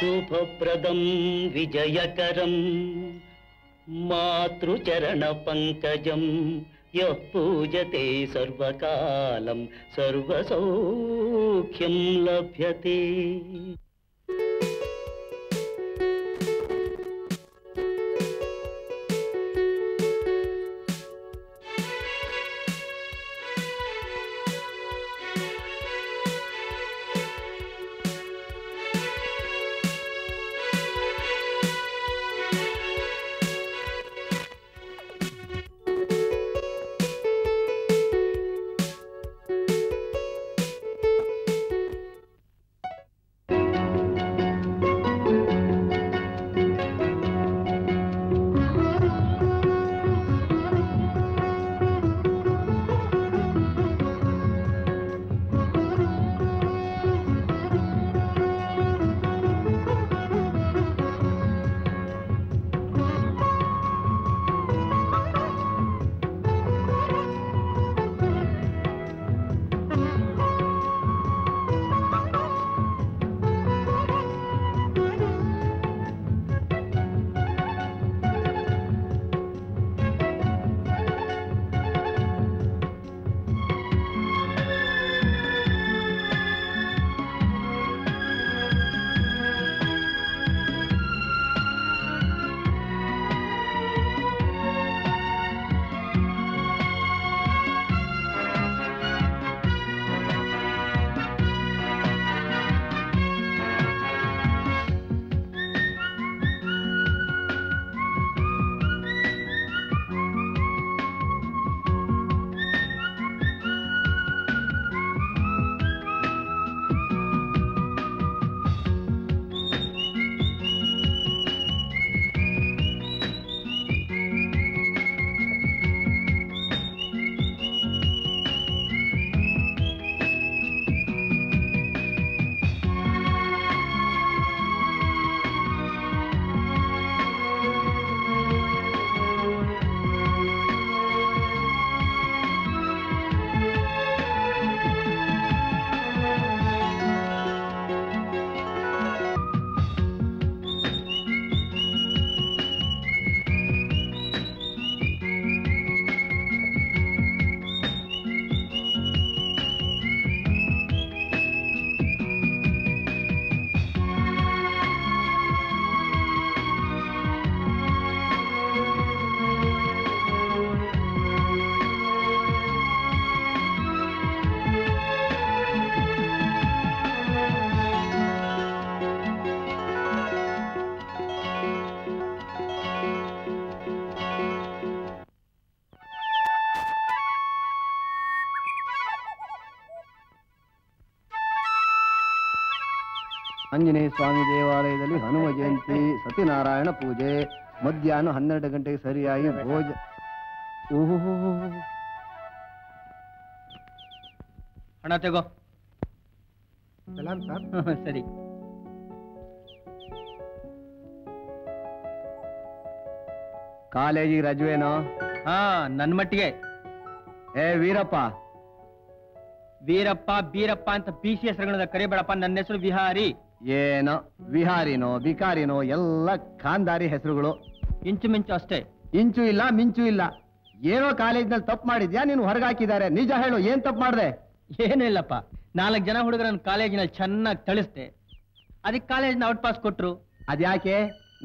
शुभप्रदं विजयकरं मातृचरण पंकजं यः पूजते सर्वकालं सर्वसौख्यं लभ्यते। ಆಂಜನೇಯ ಸ್ವಾಮಿ ದೇವಾಲಯದಲ್ಲಿ ಹನುಮ ಜಯಂತಿ ಸತ್ಯನಾರಾಯಣ ಪೂಜೆ ಮಧ್ಯಾಹ್ನ 12 ಗಂಟೆಗೆ ಸರಿಯಾಗಿ ಭೋಜ. ಓಹೋ ಹಣ ತಗೋ. ಸಲಾಮ್ ಸರ್. ಸರಿ. ಕಾಲೇಜಿಗೆ ರಜವೇನೋ? ಹಾ, ನನ್ನ ಮಟ್ಟಿಗೆ. ಏ ವೀರಪ್ಪ, ವೀರಪ್ಪ ಬೀರಪ್ಪ ಅಂತ ಪಿಸಿ ಹೆಸರುಗಳನ್ನ ಕರಿಬೇಡಪ್ಪ. ನನ್ನ ಹೆಸರು ವಿಹಾರಿ. ಏನೋ ವಿಹಾರಿನೋ ಬಿಕಾರಿನೋ ಎಲ್ಲ ಖಾನ್ದಾರಿ ಹೆಸರುಗಳು. ಇಂಚು ಮಿಂಚು ಅಷ್ಟೇ. ಇಂಚು ಇಲ್ಲ ಮಿಂಚು ಇಲ್ಲ. ಏನೋ ಕಾಲೇಜ್ನಲ್ಲಿ ತಪ್ಪು ಮಾಡಿದ್ಯಾ? ನೀನು ಹೊರಗೆ ಹಾಕಿದ್ದಾರೆ. ನಿಜ ಹೇಳು, ಏನ್ ತಪ್ಪು ಮಾಡಿದೆ? ಏನೂ ಇಲ್ಲಪ್ಪ, 4 ಜನ ಹುಡುಗರನ್ನ ಕಾಲೇಜಿನಲ್ಲಿ ಚೆನ್ನಾಗಿ ತಳಿಸ್ದೆ. ಅದಕ್ಕೆ ಕಾಲೇಜ್ನ ಔಟ್ ಪಾಸ್ ಕೊಟ್ರು. ಅದ್ಯಾಕೆ?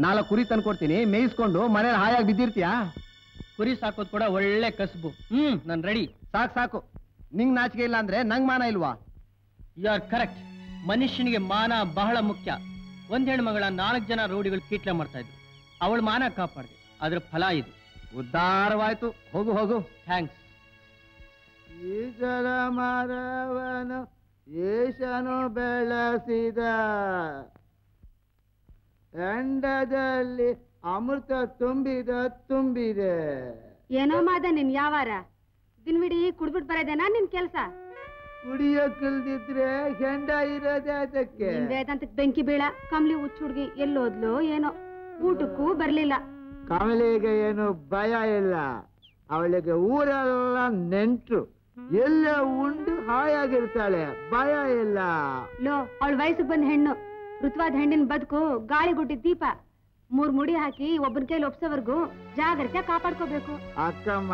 4 ಕುರಿ ತಂದ್ಕೊಡ್ತೀನಿ, ಮೇಯಿಸ್ಕೊಂಡು ಮನೇಲಿ ಹಾಯಾಗಿ ಬಿದ್ದಿರ್ತೀಯಾ? ಕುರಿ ಸಾಕೋದ್ ಕೂಡ ಒಳ್ಳೆ ಕಸಬು. ನಾನು ರೆಡಿ. ಸಾಕು ಸಾಕು. ನಿಂಗ್ ನಾಚಿಕೆ ಇಲ್ಲ ಅಂದ್ರೆ ನಂಗ್ ಮಾನ ಇಲ್ವಾ? You are correct. ಮನುಷ್ಯನಿಗೆ ಮಾನ ಬಹಳ ಮುಖ್ಯ. ಒಂದ್ ಹೆಣ್ಮಗಳ 4 ಜನ ರೌಡಿಗಳು ಕೀಟ್ಲೆ ಮಾಡ್ತಾ ಇದ್ರು. ಅವಳ ಮಾನ ಕಾಪಾಡಿದೆ. ಅದ್ರ ಫಲ ಇದು. ಉದ್ಧಾರವಾಯ್ತು. ಹೋಗು ಹೋಗು. ಥ್ಯಾಂಕ್ಸ್. ಈಗಲ ಮರವನು ಏಷನು ಬೆಳೆಸಿದ, ಎಂಡದಲ್ಲಿ ಅಮೃತ ತುಂಬಿದೆ. ಏನೋ ಮಾದ ನಿನ್ ಯಾವಾರ ದಿನವಿಡೀ ಕುಡ್ಬಿಟ್ ಬರೋದೇನಾ ನಿನ್ ಕೆಲ್ಸ? ಕುಡಿಯಕ್ಕಿಲ್ದಿದ್ರೆ ಹೆಂಡ ಇರೋದೇ ಅದಕ್ಕೆ. ವೇದಾಂತಕ್ ಬೆಂಕಿ ಬೀಳ. ಕಮ್ಲಿ ಹುಚ್ಚ ಹುಡ್ಗಿ ಎಲ್ಲೋದ್ಲೋ ಏನೋ, ಊಟಕ್ಕೂ ಬರ್ಲಿಲ್ಲ. ಕಮಲಿಗೆ ಏನು ಭಯ ಇಲ್ಲ. ಅವಳಿಗೆ ಊರೆಲ್ಲ ನೆಂಟ್ರು, ಎಲ್ಲ ಉಂಡು ಹಾಯಾಗಿರ್ತಾಳೆ. ಭಯ ಇಲ್ಲ. ಲೋ, ಅವಳ ವಯಸ್ಸಿಗೆ ಬಂದ ಹೆಣ್ಣು. ಋತುವಾದ ಹೆಣ್ಣಿನ ಬದುಕು ಗಾಳಿಗುಡ್ಡಿ ದೀಪ. 3 ಮುಡಿ ಹಾಕಿ ಒಬ್ಬನ ಕೈಲಿ ಒಪ್ಸೋವರೆಗೂ ಜಾಗ್ರತೆ ಕಾಪಾಡ್ಕೋಬೇಕು. ಅಕ್ಕಮ್ಮ,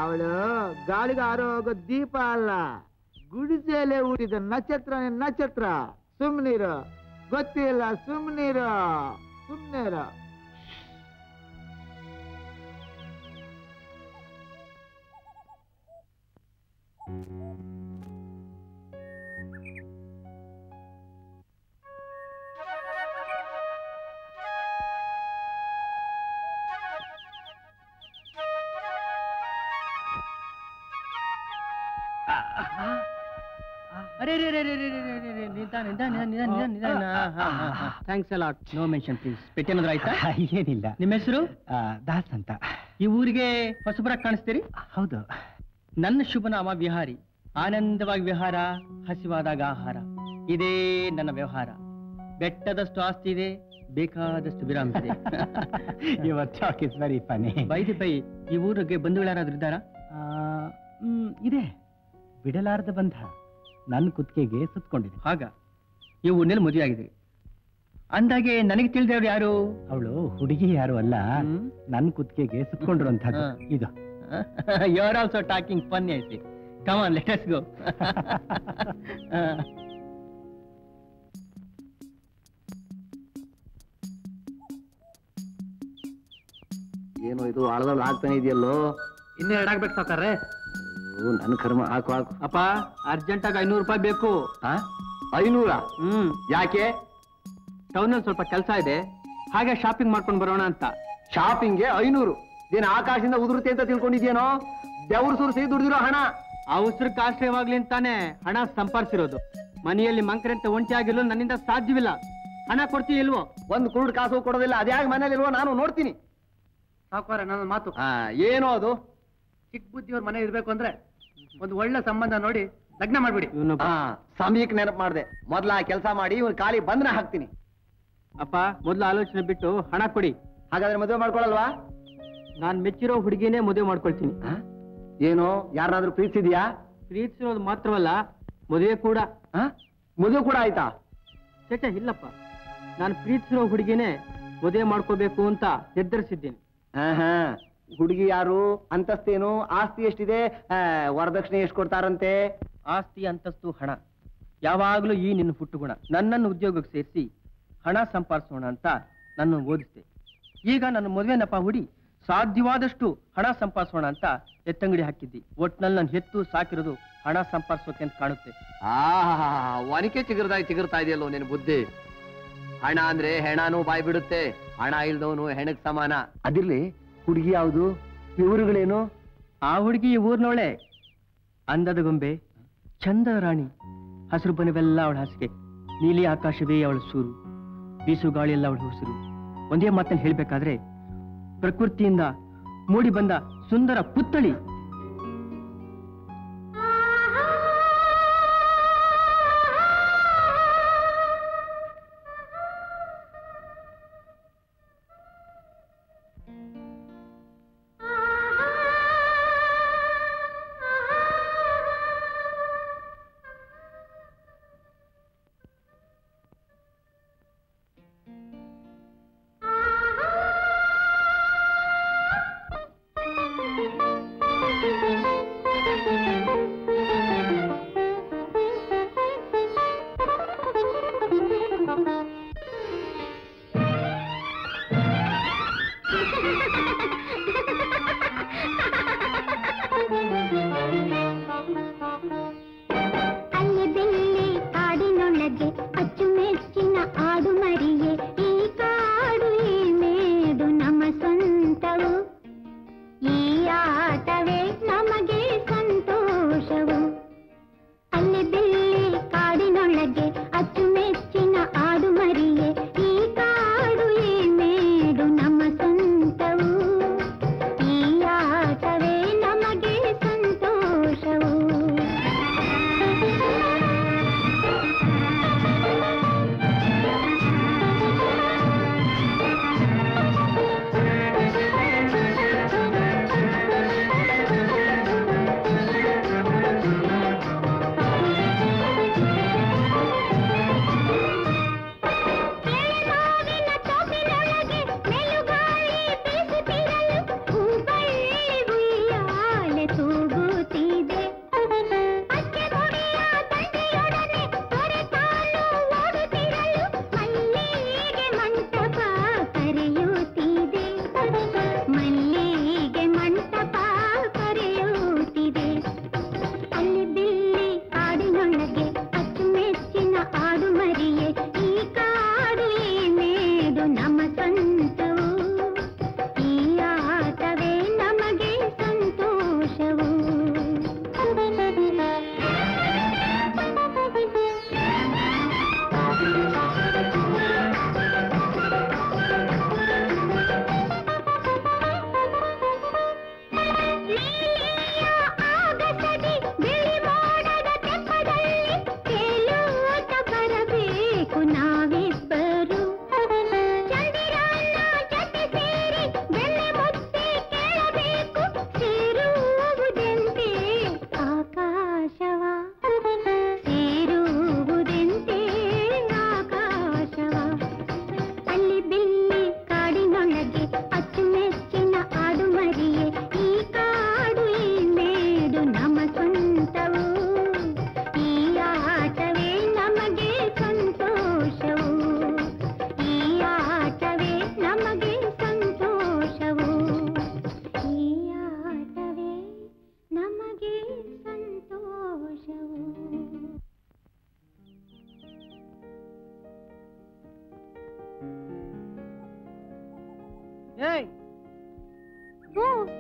ಅವಳು ಗಾಳಿಗೆ ಹಾರೋ ಹೋಗೋ ದೀಪ ಅಲ್ಲ, ಗುಡಿಸೆಲೆ ಊರಿದ ನಕ್ಷತ್ರ. ನಕ್ಷತ್ರ. ಸುಮ್ನೀರು, ಗೊತ್ತಿಲ್ಲ. ಸುಮ್ನೀರು. ಅರೆ thanks a lot. No mention please. ಪೆಟ್ಟೇನಾದ್ರೂ ಆಯ್ತಾ? ಏನಿಲ್ಲ. ನಿಮ್ಮ ಹೆಸರು? ದಾಸ್ ಅಂತ. ಈ ಊರಿಗೆ ಹೊಸಬರಾಗಿ ಕಾಣಿಸ್ತೀರಿ? ಹೌದು. ನನ್ನ ಶುಭನಾಮ ವಿಹಾರಿ. ಆನಂದವಾಗಿ ವಿಹಾರ, ಹಸಿವಾದಾಗ ಆಹಾರ, ಇದೇ ನನ್ನ ವ್ಯವಹಾರ. ಬೆಟ್ಟದಷ್ಟು ಆಸ್ತಿ ಇದೆ, ಬೇಕಾದಷ್ಟು ವಿರಾಮ ಇದೆ. Your talk is very Ghani. By ಈ ಊರಿಗೆ ಬಂಧುಗಳು ಯಾರಾದ್ರೂ ಇದ್ದಾರಾ? ಇದೆ. ಬಿಡಲಾರದ ಬಂಧ ನನ್ನ ಕುತ್ತಿಗೆಗೆ ಸುತ್ಕೊಂಡಿದೆ. ಹಾಗ ಈ ಊರಿನಲ್ಲಿ ಮದುವೆ ಆಗಿದೆ ಅಂದಾಗೆ ನನಗೆ ತಿಳಿದವ್ರು ಯಾರು? ಅವಳು ಹುಡುಗಿ ಯಾರು ಅಲ್ಲ, ನನ್ನ ಕುತ್ತಿಗೆಗೆ ಸುತ್ಕೊಂಡಿರುವಂತಹದ್ದು ಇದು. You are also talking fun. I see. Come on, let us go. ಏನು ಇದು ಆಳದಲ್ಲಿ ಆಗ್ತಾನೆ ಇದೆಯಲ್ಲೋ? ಇನ್ನೂ 2 ಆಗ್ಬೇಕು ಸಾಕಾರೆ. ನನ್ನ ಕರ್ಮ. ಹಾಕು ಹಾಕು. ಅಪ್ಪ, ಅರ್ಜೆಂಟ್ ಆಗಿ 500 ರೂಪಾಯಿ ಬೇಕು. 500? ಯಾಕೆ? ಟೌನಲ್ಲಿ ಸ್ವಲ್ಪ ಕೆಲಸ ಇದೆ, ಹಾಗೆ ಶಾಪಿಂಗ್ ಮಾಡ್ಕೊಂಡು ಬರೋಣ ಅಂತ. ಶಾಪಿಂಗ್ಗೆ 500? ಇದೇನು ಆಕಾಶದಿಂದ ಉದುರುತ್ತೆ ಅಂತ ತಿಳ್ಕೊಂಡಿದ್ಯೇನೋ? ಬೆವರು ಸುರಿಸಿ ದುಡಿದಿರೋ ಹಣ. ಅವಸರಕ್ಕೆ ಆಶ್ರಯವಾಗ್ಲಿ ಅಂತಾನೆ ಹಣ ಸಂಪಾದಿಸಿರೋದು. ಮನೆಯಲ್ಲಿ ಮಂಕ್ರಂತ ಒಂಟಿ ಆಗಿರ್ಲು ನನ್ನಿಂದ ಸಾಧ್ಯವಿಲ್ಲ. ಹಣ ಕೊಡ್ತೀವಿ ಇಲ್ವೋ? ಒಂದು ಕುರುಡು ಕಾಸು ಕೊಡೋದಿಲ್ಲ. ಅದ್ಯಾಗ ಮನೇಲಿ ಇಲ್ವೋ ನಾನು ನೋಡ್ತೀನಿ. ಸಾಕೋರೆ, ನನ್ನ ಮಾತು. ಏನೋ ಅದು? ಚಿಕ್ಕ ಬುದ್ಧಿಯವ್ರ ಮನೆ ಇರ್ಬೇಕು ಅಂದ್ರೆ ಒಂದು ಒಳ್ಳೆ ಸಂಬಂಧ ನೋಡಿ ಲಗ್ನ ಮಾಡ್ಬಿಡಿ. ಸಮಯಕ್ಕೆ ನೆನಪು ಮಾಡಿದೆ. ಮೊದ್ಲ ಕೆಲಸ ಮಾಡಿ ಇವ್ನ ಖಾಲಿ ಬಂಧನ ಹಾಕ್ತೀನಿ. ಅಪ್ಪ, ಮೊದ್ಲು ಆಲೋಚನೆ ಬಿಟ್ಟು ಹಣ ಕೊಡಿ. ಹಾಗಾದ್ರೆ ಮದುವೆ ಮಾಡ್ಕೊಳಲ್ವಾ? ನಾನ್ ಮೆಚ್ಚಿರೋ ಹುಡುಗಿನೇ ಮದುವೆ ಮಾಡ್ಕೊಳ್ತೀನಿ. ಏನೋ ಯಾರನ್ನಾದ್ರೂ ಪ್ರೀತಿಸಿದ್ಯಾ? ಪ್ರೀತಿಸಿರೋದು ಮಾತ್ರವಲ್ಲ, ಮದುವೆ ಕೂಡ. ಮದುವೆ ಕೂಡ ಆಯ್ತಾ? ಚಟ ಇಲ್ಲಪ್ಪ, ನಾನು ಪ್ರೀತಿಸಿರೋ ಹುಡುಗಿನೇ ಮದುವೆ ಮಾಡ್ಕೋಬೇಕು ಅಂತ ನಿರ್ಧರಿಸಿದ್ದೀನಿ. ಹುಡುಗಿ ಯಾರು? ಅಂತಸ್ತೇನು? ಆಸ್ತಿ ಎಷ್ಟಿದೆ? ವರದಕ್ಷಿಣೆ ಎಷ್ಟು ಕೊಡ್ತಾರಂತೆ? ಆಸ್ತಿ, ಅಂತಸ್ತು, ಹಣ ಯಾವಾಗ್ಲೂ ಈ ನಿನ್ನ ಹುಟ್ಟುಗುಣ. ನನ್ನನ್ನು ಉದ್ಯೋಗಕ್ಕೆ ಸೇರಿಸಿ ಹಣ ಸಂಪಾದಿಸೋಣ ಅಂತ ನನ್ನ ಓದಿಸ್ದೆ. ಈಗ ನನ್ನ ಮದುವೆನಪ್ಪ ಹುಡಿ, ಸಾಧ್ಯವಾದಷ್ಟು ಹಣ ಸಂಪಾದಿಸೋಣ ಅಂತ ಎತ್ತಂಗಡಿ ಹಾಕಿದ್ದಿ. ಒಟ್ನಲ್ಲಿ ನಾನು ಹೆತ್ತು ಸಾಕಿರೋದು ಹಣ ಸಂಪಾದಿಸೋಕೆ ಅಂತ ಕಾಣುತ್ತೆ. ಒನಕೆ ಚಿಗುರ್ತಾ ಇದೆಯಲ್ಲೋ ನಿನ್ನ ಬುದ್ಧಿ. ಹಣ ಅಂದ್ರೆ ಹೆಣನೂ ಬಾಯ್ ಬಿಡುತ್ತೆ. ಹಣ ಇಲ್ದವನು ಹೆಣಕ್ ಸಮಾನ. ಅದಿರ್ಲಿ, ಹುಡುಗಿ ಯಾವುದು? ಇವರುಗಳೇನು? ಆ ಹುಡುಗಿ ಊರ್ನೋಳೆ, ಅಂದದ ಗೊಂಬೆ, ಚಂದ ರಾಣಿ. ಹಸಿರು ಬನವೆಲ್ಲ ಅವಳ ಹಾಸಿಗೆ, ನೀಲಿ ಆಕಾಶವೇ ಅವಳ ಸೂರು, ಬೀಸು ಗಾಳಿಯೆಲ್ಲ ಅವಳ ಉಸಿರು. ಒಂದೇ ಮಾತನ್ನು ಹೇಳ್ಬೇಕಾದ್ರೆ, ಪ್ರಕೃತಿಯಿಂದ ಮೂಡಿ ಬಂದ ಸುಂದರ ಪುತ್ಥಳಿ.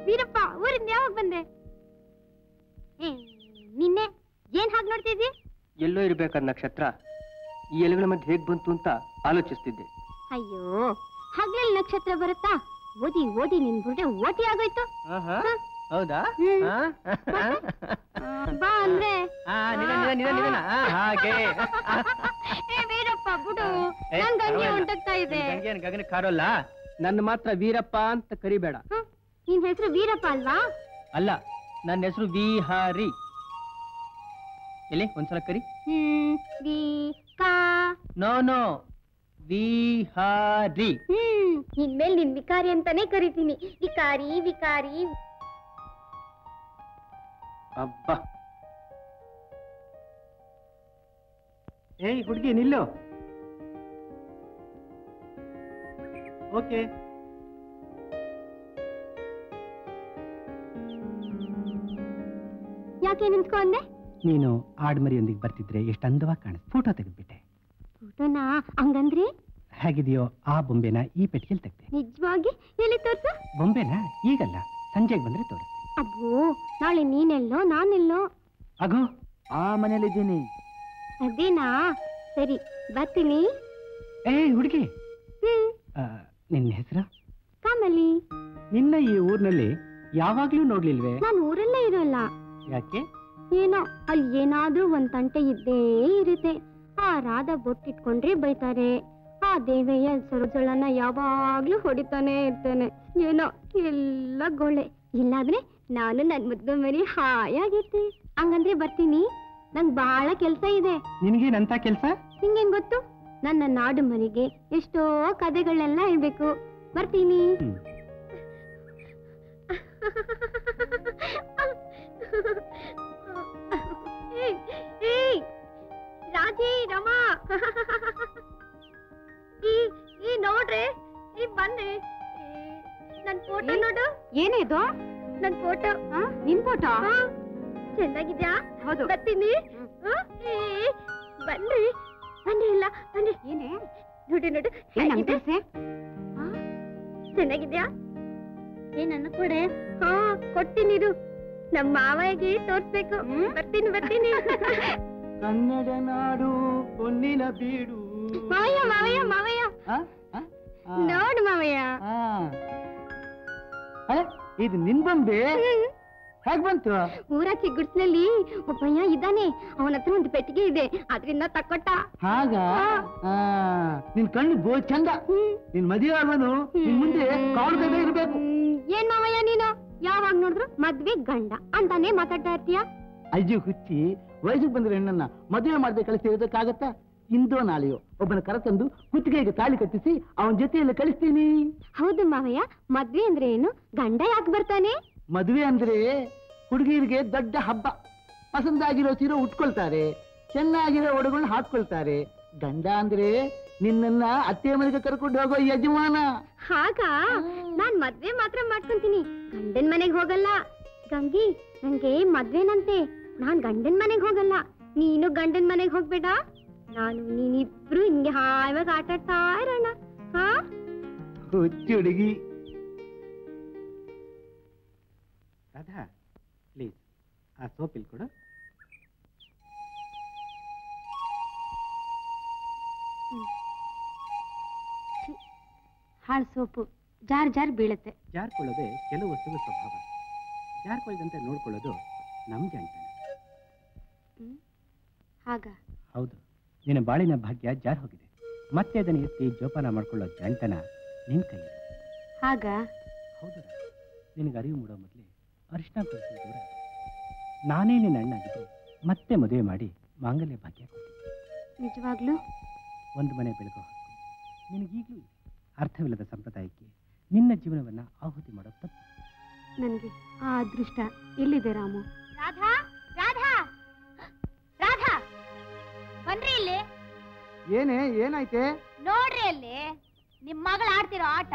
ವೀರಪ್ಪ ಊರಿಂದ ಯಾವಾಗ ಬಂದೆ? ನಿನ್ನೆ ಏನ್ ಹಾಗೆ ನೋಡ್ತಿದ್ದಿ? ಎಲ್ಲೋ ಇರ್ಬೇಕಾದ ನಕ್ಷತ್ರ ಈ ಎಲೆಗಳ ಮಧ್ಯೆ ಹೇಗ್ ಬಂತು ಅಂತ ಆಲೋಚಿಸ್ತಿದ್ದೆ. ಅಯ್ಯೋ, ಹಗಲಲ್ಲಿ ನಕ್ಷತ್ರ ಬರುತ್ತಾ? ಓದಿ ಓದಿ ನಿನ್ ಬುರ್ಡೆ ಓಟಿ ಆಗೋಯ್ತು. ಹೌದಾ? ಬಾ ಅಂದ್ರೆ ಹಾಗೆ ವೀರಪ್ಪ ಬಿಡು, ನನ್ ಗಂಗೆ ಹೊಂಟೋಗ್ತಾ ಇದೆ. ಗಗನ ಕಾರೋಲ್ಲ, ನನ್ನ ಮಾತ್ರ ವೀರಪ್ಪ ಅಂತ ಕರಿಬೇಡ. ನಿನ್ ಹೆಸರು ವೀರಪ್ಪ ಅಲ್ವಾ? ಅಲ್ಲ, ನನ್ನ ಹೆಸರು ವಿಹಾರಿ. ಎಲ್ಲಿ ಒಂದ್ಸಲ ಕರಿ. No no, Vihari. ಇನ್ಮೇಲೆ ನಿನ್ ವಿಕಾರಿ ಅಂತಾನೆ ಕರಿತೀನಿ. ವಿಕಾರಿ ವಿಕಾರಿ. ಅಬ್ಬಾ, ಏಯ್ ಹುಡುಗಿ ನಿಲ್ಲು. ಓಕೆ. ಯಾಕೆ ನಿಂತ್ಕೊಂಡೆ? ನೀನು ಆಡ್ಮರಿಯೊಂದಿಗೆ ಬರ್ತಿದ್ರೆ ಎಷ್ಟು ಅಂದವಾಗಿ ಕಾಣಿಸ್. ಫೋಟೋ ತೆಗೆದ್ಬಿಟ್ಟೆ. ಫೋಟೋನಾ? ಹಂಗಂದ್ರಿ? ಹೇಗಿದೆಯೋ ಆ ಬೊಂಬೆನ ಈ ಪೆಟ್ಟಿಗೆಲ್ ತೆಗ್ದೆ. ನಿಜವಾಗಿ? ಎಲ್ಲಿ ತೋರ್ಸು. ಬೊಂಬೆನ ಈಗಲ್ಲ, ಸಂಜೆಗೆ ಬಂದ್ರೆ ತೋರಿಸ್ತೀನಿ. ಅಬ್ಬೋ, ನಾಳೆ ನೀನೆಲ್ಲೋ ನಾನೆಲ್ಲೋ? ಅಗೋ, ಆ ಮನೇಲಿದ್ದೀನಿ. ಅದೇನಾ? ಸರಿ, ಬರ್ತೀನಿ. ಏಯ್ ಹುಡುಗಿ, ನಿನ್ನ ಹೆಸರು? ಕಾಮಲಿ. ನಿನ್ನ ಈ ಊರಿನಲ್ಲಿ ಯಾವಾಗ್ಲೂ ನೋಡ್ಲಿಲ್ವೇ? ನಾನು ಊರಲ್ಲೇ ಇರೋಲ್ಲ. ಯಾಕೆ? ಏನೋ ಅಲ್ಲಿ ಏನಾದ್ರೂ ಒಂದ್ ತಂಟೆ ಇದ್ದೇ ಇರುತ್ತೆ. ಆ ರಾಧ ಬೊಟ್ಟಿಟ್ಕೊಂಡ್ರೆ ಬೈತಾರೆ. ಆ ದೇವಯ್ಯ ಸರೋಜಳನ್ನ ಯಾವಾಗ್ಲೂ ಹೊಡಿತಾನೆ ಇರ್ತಾನೆ. ಏನೋ ಎಲ್ಲ ಗೊಳೆ. ಇಲ್ಲಾದ್ರೆ ನಾನು ನನ್ ಮುದ್ದು ಮರಿ ಹಾಯಾಗಿರ್ತೀನಿ. ಹಂಗಂದ್ರೆ ಬರ್ತೀನಿ. ನಂಗ್ ಬಹಳ ಕೆಲ್ಸ ಇದೆ. ನಿನ್ಗೇನಂತ ಕೆಲ್ಸ? ನಿಂಗೇನ್ ಗೊತ್ತು? ನನ್ನ ನಾಡು ಮನೆಗೆ ಎಷ್ಟೋ ಕಥೆಗಳನ್ನೆಲ್ಲ ಹೇಳ್ಬೇಕು. ಬರ್ತೀನಿ. ರಾಜಿ ರಮಾ, ಈ ನೋಡ್ರಿ, ಈ ಬನ್ನಿ. ನನ್ ಫೋಟೋ ನೋಡು. ಏನಿದು? ನನ್ ಫೋಟೋ. ನಿನ್ ಫೋಟೋ ಚೆನ್ನಾಗಿದ್ಯಾ? ಹೌದು. ಬರ್ತೀನಿ. ಬನ್ನಿ ಬನ್ನಿ. ಇಲ್ಲ ಬನ್ನಿ. ಏನೇ ನೋಡಿ ನೋಡು, ಚೆನ್ನಾಗಿದ್ಯಾ? ನನ್ನ ಕೊಡೆ. ಹಾ, ಕೊಡ್ತೀನಿ. ನಮ್ಮ ಮಾವಯ್ಯಗೆ ತೋರ್ಸ್ಬೇಕು. ಬರ್ತೀನಿ ಬರ್ತೀನಿ. ಕನ್ನಡ ನಾಡು ಹೊನ್ನಿನ ಬೀಡು. ಮಾವಯ್ಯ ಮಾವಯ್ಯ ಮಾವಯ್ಯ, ನೋಡು ಮಾವಯ್ಯ. ಇದು ನಿನ್ ಬೊಂಬೆ? ಹೇಗ್ ಬಂತು? ಊರಾಚೆ ಗುಡ್ಸ್ನಲ್ಲಿ ಒಬ್ಬಯ್ಯ ಇದ್ದಾನೆ. ಅವನ ಹತ್ರ ಒಂದು ಪೆಟ್ಟಿಗೆ ಇದೆ, ಅದ್ರಿಂದ ತಕ್ಕೊಟ್ಟ. ಹಾಗ? ನಿನ್ ಕಣ್ಣು ಬೋ ಚಂದ. ನಿನ್ ಮದುವೆ ಆಗೋನು ನಿನ್ ಮುಂದೆ ಕಾಳು ಕೈಗೆ ಇರ್ಬೇಕು. ಏನ್ ಮಾವಯ್ಯ ನೀನು ಯಾವಾಗ ನೋಡಿದ್ರು ಮದ್ವೆ ಗಂಡ ಅಂತಾನೆ ಮಾತಾಡ್ತಾ ಇರ್ತೀಯ? ಅಜ್ಜಿ ಹುಚ್ಚಿ, ವಯಸ್ಸಿಗೆ ಬಂದ್ರೆ ಹೆಣ್ಣನ್ನ ಮದುವೆ ಮಾಡದೆ ಕಳಿಸ್ತಿರೋದಕ್ಕಾಗತ್ತಾ? ಇಂದೋ ನಾಳೆಯೋ ಒಬ್ಬನ ಕರೆತಂದು ಕುತ್ತಿಗೆಗೆ ತಾಳಿ ಕಟ್ಟಿಸಿ ಅವನ ಜೊತೆಯಲ್ಲಿ ಕಳಿಸ್ತೀನಿ. ಹೌದು ಮಾವಯ್ಯ, ಮದ್ವೆ ಅಂದ್ರೆ ಏನು? ಗಂಡ ಯಾಕೆ ಬರ್ತಾನೆ? ಮದುವೆ ಅಂದ್ರೆ ಹುಡುಗಿಯರಿಗೆ ದೊಡ್ಡ ಹಬ್ಬ. ಪಸಂದಾಗಿರೋ ಸೀರೆ ಉಟ್ಕೊಳ್ತಾರೆ, ಚೆನ್ನಾಗಿರೋ ಒಡಗಳನ್ನ ಹಾಕೊಳ್ತಾರೆ. ಗಂಡ ಅಂದ್ರೆ ನಿನ್ನನ್ನ ಅತ್ತೆ ಮನೆಗೆ ಕರ್ಕೊಂಡು ಹೋಗೋ ಯಜಮಾನ. ಹಾಗ? ನಾನ್ ಮದ್ವೆ ಮಾತ್ರ ಮಾಡ್ಕೊಂತೀನಿ, ಗಂಡನ್ ಮನೆಗ್ ಹೋಗಲ್ಲ. ಗಂಗಿ, ನಂಗೆ ಮದ್ವೆನಂತೆ. ನಾನ್ ಗಂಡನ್ ಮನೆಗ್ ಹೋಗಲ್ಲ. ನೀನು ಗಂಡನ್ ಮನೆಗ್ ಹೋಗ್ಬೇಡ. ನಾನು ನೀನಿಬ್ರು ಹಿಂಗೆ ಹಾಯಾಗಿ ಆಟ ಆಡ್ತಾ ಇರೋಣ. ಹಾ, ಹುಡುಗಿ. ರಾಧಾ, ಪ್ಲೀಸ್ ಆ ಸೋಪ್ ಇಲ್ಲಿ ಕೊಡು. ಹಾಳು ಸೋಪು ಜಾರ್ ಜಾರ್ ಬೀಳುತ್ತೆ. ಜಾರ್ಕೊಳ್ಳೋದೆ ಕೆಲವು ವಸ್ತುಗಳ ಸ್ವಭಾವ. ಜಾರ್ಕೊಳ್ಳದಂತೆ ನೋಡ್ಕೊಳ್ಳೋದು ನಮ್ ಜಂಟನೆ. ಹಾಗ? ಹೌದು. ನಿನ್ನ ಬಾಳಿನ ಭಾಗ್ಯ ಜಾರ್ ಹೋಗಿದೆ. ಮತ್ತೆ ಅದನ್ನು ಎತ್ತಿ ಜೋಪಾನ ಮಾಡ್ಕೊಳ್ಳೋ ಜಂಟನ ನಿನ್ ಕೈ. ಹಾಗ? ಹೌದು. ನಿನಗೆ ಅರಿವು ಮೂಡೋ ಮೊದಲೇ ಅರಿಶಿನ ಕುಡಿಸಿ ದೂರ. ನಾನೇ ನಿನ್ನ ಅಣ್ಣಾಗಿದ್ರೆ ಮತ್ತೆ ಮದುವೆ ಮಾಡಿ ಮಾಂಗಲ್ಯ ಭಾಗ್ಯ ಕೊಡ್ತೀನಿ. ನಿಜವಾಗ್ಲೂ? ಒಂದು ಮನೆ ಬೆಳಗೋ ಹಕ್ಕು ನಿನಗೀಗ್ಲೂ ಇದೆ. ಅರ್ಥವಿಲ್ಲದ ಸಂಪ್ರದಾಯಕ್ಕೆ ನಿನ್ನ ಜೀವನವನ್ನ ಆಹುತಿ ಮಾಡೋ ತಪ್ಪು. ನನಗೆ ಆ ಅದೃಷ್ಟ ಎಲ್ಲಿದೆ ರಾಮು? ರಾಧಾ, ರಾಧಾ, ರಾಧಾ, ಬನ್ರಿ ಇಲ್ಲಿ. ಏನೇ, ಏನಾಯ್ತೆ? ನೋಡ್ರಿ ಅಲ್ಲಿ ನಿಮ್ ಮಗಳು ಆಡ್ತಿರೋ ಆಟ.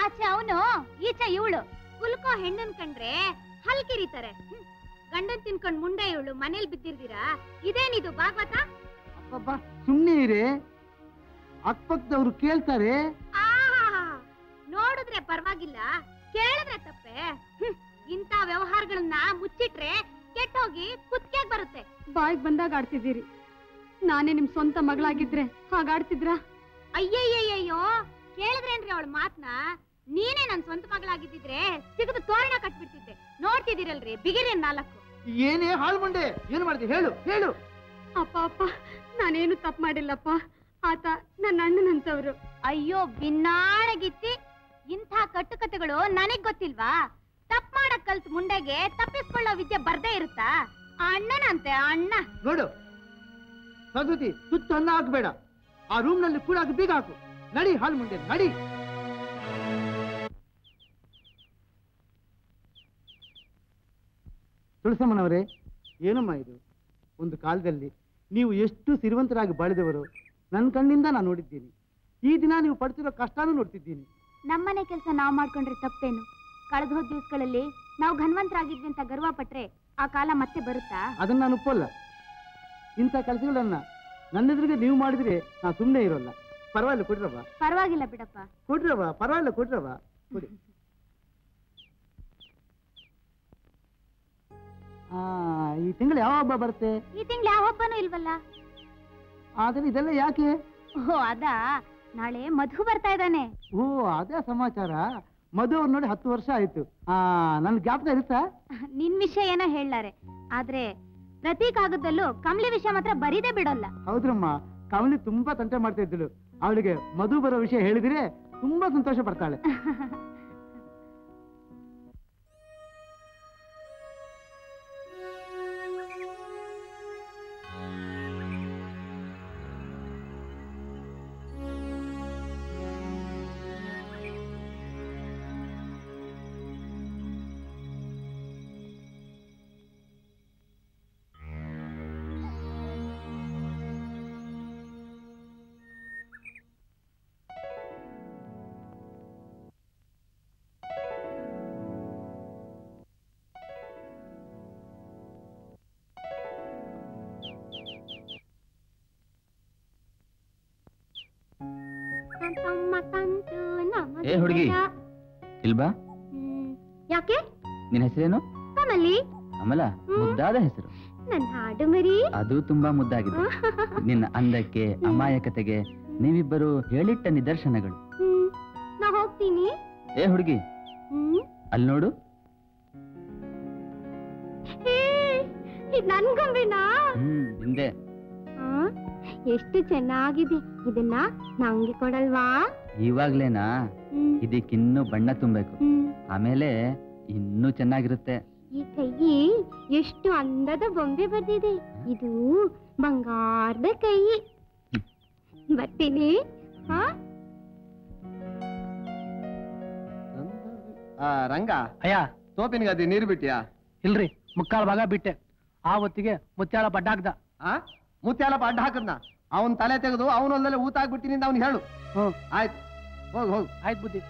ಆಚೆ ಅವನು, ಈಚೆ ಇವಳು. ಕುಲ್ಕೋ ಹೆಣ್ಣನ್ ಕಂಡ್ರೆ ಹಲ್ಕಿರಿತಾರೆ. ಗಂಡನ್ ತಿನ್ಕೊಂಡ್ ಮುಂಡೆ ಇವಳು ಮನೇಲಿ ಬಿದ್ದಿರ್ತೀರಾ? ಇದೇನಿದು ಭಾಗವತ? ಅಬ್ಬಬ್ಬಾ, ಸುಮ್ನೆ ಇರೇ, ಅಕ್ಕಪಕ್ಕದವ್ರು ಕೇಳ್ತಾರೆ. ನೋಡಿದ್ರೆ ಪರವಾಗಿಲ್ಲ, ಕೇಳಿದ್ರೆ ತಪ್ಪೆ. ಇಂಥ ವ್ಯವಹಾರಗಳನ್ನ ಮುಚ್ಚಿಟ್ರೆ ಕೆಟ್ಟೋಗಿ ಕುತ್ತಿಗೆಗೆ ಬರುತ್ತೆ. ಬಾಯಿಗೆ ಬಂದಾಗ ಆಡ್ತಿದ್ದೀರಿ. ನಾನೇ ನಿಮ್ ಸ್ವಂತ ಮಗಳಾಗಿದ್ರೆ ಹಾಗಾಡ್ತಿದ್ರಾ? ಅಯ್ಯಯ್ಯಯ್ಯೋ, ಕೇಳಿದ್ರೇನ್ರಿ ಅವಳ ಮಾತ್ನ? ನೀನೇ ನನ್ ಸ್ವಂತ ಮಗಳಾಗಿದ್ದಿದ್ರೆ ಸಿಗದು ತೋರಣ ಕಟ್ಬಿಡ್ತಿದ್ದೆ. ನೋಡ್ತಿದ್ದೀರಲ್ರಿ ಬಿಗಿರಿ 4. ಏನೇ ಹಾಳು ಮುಂಡೆ, ಏನು ಮಾಡಿದೆ ಹೇಳು ಹೇಳು. ಅಪ್ಪ ನಾನೇನು ತಪ್ಪು ಮಾಡಿಲ್ಲಪ್ಪ. ಆತ ನನ್ನ ಅಣ್ಣನಂತವ್ರು. ಅಯ್ಯೋ ಬಿನ್ನಾಳಗಿತ್ತಿ, ಇಂಥ ಕಟ್ಟುಕತೆಗಳು ನನಗ್ ಗೊತ್ತಿಲ್ವಾ? ತಪ್ಪು ಮಾಡಕ್ ಕಲ್ತ್ ಮುಂಡೆಗೆ ತಪ್ಪಿಸ್ಕೊಳ್ಳೋ ವಿದ್ಯೆ ಬರ್ದೇ ಇರುತ್ತಾ? ಅಣ್ಣನಂತೆ ಅಣ್ಣ. ನೋಡು ಸದ್ವತಿ, ತುತ್ತು ಅನ್ನ ಹಾಕ್ಬೇಡ. ಆ ರೂಮ್ ನಲ್ಲಿ ಕೂಡ ಬೀಗ ಹಾಕು. ನಡಿ ಹಾಳು ಮುಂಡೆ, ನಡಿ. ತುಳಸಮ್ಮನವರೇ, ಏನಮ್ಮ ಇದು? ಒಂದು ಕಾಲದಲ್ಲಿ ನೀವು ಎಷ್ಟು ಸಿರಿವಂತರಾಗಿ ಬಾಳಿದವರು ನನ್ನ ಕಣ್ಣಿಂದ ನಾನು ನೋಡಿದ್ದೀನಿ. ಈ ದಿನ ನೀವು ಪಡ್ತಿರೋ ಕಷ್ಟನೂ ನೋಡ್ತಿದ್ದೀನಿ. ನಮ್ಮನೆ ಕೆಲಸ ನಾವ್ ಮಾಡ್ಕೊಂಡ್ರೆ ತಪ್ಪೇನು? ಕಳೆದ ಹೋದ ದಿವಸಗಳಲ್ಲಿ ನಾವು ಘನವಂತರಾಗಿದ್ವಿ ಅಂತ ಗರ್ವ ಪಟ್ರೆ ಆ ಕಾಲ ಮತ್ತೆ ಬರುತ್ತಾ? ಅದನ್ನ ನಾನು ಒಪ್ಪಲ್ಲ. ಇಂಥ ಕೆಲಸಗಳನ್ನ ನನ್ನೆದುರಿಗೆ ನೀವು ಮಾಡಿದ್ರೆ ನಾ ಸುಮ್ಮನೆ ಇರೋಲ್ಲ. ಪರವಾಗಿಲ್ಲ, ಕೊಡ್ರವ. ಪರವಾಗಿಲ್ಲ ಬಿಡಪ್ಪ. ಕೊಡ್ರವ, ಪರವಾಗಿಲ್ಲ, ಕೊಡ್ರವ. ಕೊಡಿ. ಈ ತಿಂಗಳು ಯಾವ ಹಬ್ಬ ಬರುತ್ತೆ? ಈ ತಿಂಗಳು ಯಾವ ಹಬ್ಬನೂ ಇಲ್ವಲ್ಲ. ಆದ್ರೆ ಇದೆಲ್ಲ ಯಾಕೆ? ಓ ಅದಾ, ನಾಳೆ ಮಧು ಬರ್ತಾ ಇದ್ದಾನೆ. ಓ ಅದೇ ಸಮಾಚಾರ. ಮಧು ಅವ್ರು ನೋಡಿ 10 ವರ್ಷ ಆಯ್ತು. ನನ್ ಜ್ಞಾಪಕ ಇರುತ್ತಾ? ನಿನ್ ವಿಷಯ ಏನೋ ಹೇಳಾರೆ, ಆದ್ರೆ ಪ್ರತಿ ಕಾಗದಲ್ಲೂ ಕಮಲಿ ವಿಷಯ ಮಾತ್ರ ಬರೀದೇ ಬಿಡೋಲ್ಲ. ಹೌದ್ರಮ್ಮ, ಕಮಲಿ ತುಂಬಾ ತಂಟೆ ಮಾಡ್ತಾ ಇದ್ದಳು. ಅವಳಿಗೆ ಮಧು ಬರೋ ವಿಷಯ ಹೇಳಿದ್ರೆ ತುಂಬಾ ಸಂತೋಷ ಪಡ್ತಾಳೆ. ಏ ಹುಡುಗಿ, ಇಲ್ಬಾ. ಯಾಕೆ? ನಿನ್ನ ಹೆಸರೇನು? ಕಮಲಿ. ಅಮಲ, ಮುದ್ದಾದ ಹೆಸರು. ನನ್ನ ಹಾಡು ಮರಿ. ಅದು ತುಂಬಾ ಮುದ್ದಾಗಿದೆ. ನಿನ್ನ ಅಂದಕ್ಕೆ, ಅಮಾಯಕತೆಗೆ ನೀವಿಬ್ಬರು ಹೇಳಿಟ್ಟ ನಿದರ್ಶನಗಳು. ನಾ ಹೋಗ್ತೀನಿ. ಏ ಹುಡುಗಿ, ಅಲ್ಲಿ ನೋಡು. ಇದು ನನ್ ಗೊಂಬೆನಾ? ಹಿಂದೆ. ಎಷ್ಟು ಚೆನ್ನಾಗಿದೆ. ಇದನ್ನ ನಂಗೆ ಕೊಡಲ್ವಾ? ಇವಾಗ್ಲೇನಾ? ಇದಕ್ಕಿನ್ನೂ ಬಣ್ಣ ತುಂಬಬೇಕು, ಆಮೇಲೆ ಇನ್ನೂ ಚೆನ್ನಾಗಿರುತ್ತೆ. ಈ ಕೈ ಎಷ್ಟು ಅಂದದ ಬೊಂಬೆ ಬಂದಿದೆ. ಇದು ಬಂಗಾರದ ಕೈ. ಬರ್ತೀನಿ. ರಂಗ, ಅಯ್ಯ ಸೋಪಿನ ಗದಿ ನೀರು ಬಿಟ್ಟಿಯಾ? ಇಲ್ರಿ, ಮುಕ್ಕಾಲ್ ಭಾಗ ಬಿಟ್ಟೆ. ಆ ಹೊತ್ತಿಗೆ ಮುತ್ಯಾಳ ಬಡ್ಡ ಹಾಕ್ದ. ಮುತ್ಯಾಲ ಅಡ್ಡ ಹಾಕದ್ನ ಅವನ್ ತಲೆ ತೆಗೆದು ಅವನೊಂದಲ್ಲೇ ಊತ ಹಾಕ್ಬಿಟ್ಟಿನಿ ಅಂತ ಅವ್ನು ಹೇಳು. ಆಯ್ತು, ಹೋಗ್ ಹೋಗ್. ಆಯ್ತು ಬುದ್ಧಿ.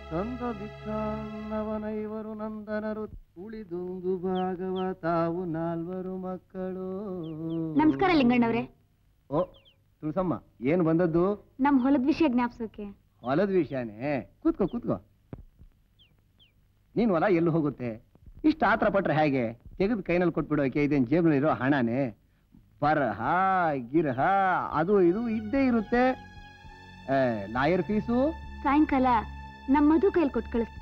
ತಂದ ಭಿಕ್ಷಾನ್ನವನೈವರು ನಂದನರು ಉಳಿದೊಂದು ಭಾಗವ ತಾವು 4 ಮಕ್ಕಳು. ನಮಸ್ಕಾರ ಲಿಂಗಣ್ಣವ್ರೆ. ಓ ತುಳಸಮ್ಮ, ಏನ್ ಬಂದದ್ದು? ನಮ್ ಹೊಲದ ವಿಷಯ ಜ್ಞಾಪಿಸೋಕೆ. ಹೊಲದ ವಿಷಯನೇ? ಕೂತ್ಕೋ ಕೂತ್ಕೋ. ನೀನ್ ಹೊಲ ಎಲ್ಲಿ ಹೋಗುತ್ತೆ? ಇಷ್ಟ ಆತರ ಪಟ್ರೆ ಹೇಗೆ? ತೆಗೆದು ಕೈನಲ್ಲಿ ಕೊಟ್ಬಿಡೋಕೆ ಇದೇನ್ ಜೇಬ್ನಲ್ಲಿರೋ ಹಣನೇ? ಬರಹ ಗಿರಹ ಅದು ಇದು ಇದ್ದೇ ಇರುತ್ತೆ. ಲಾಯರ್ ಫೀಸು ಸಾಯಂಕಾಲ ನಮ್ಮ ಮಧು ಕೈಲಿ ಕೊಟ್ಟು ಕಳಿಸ್.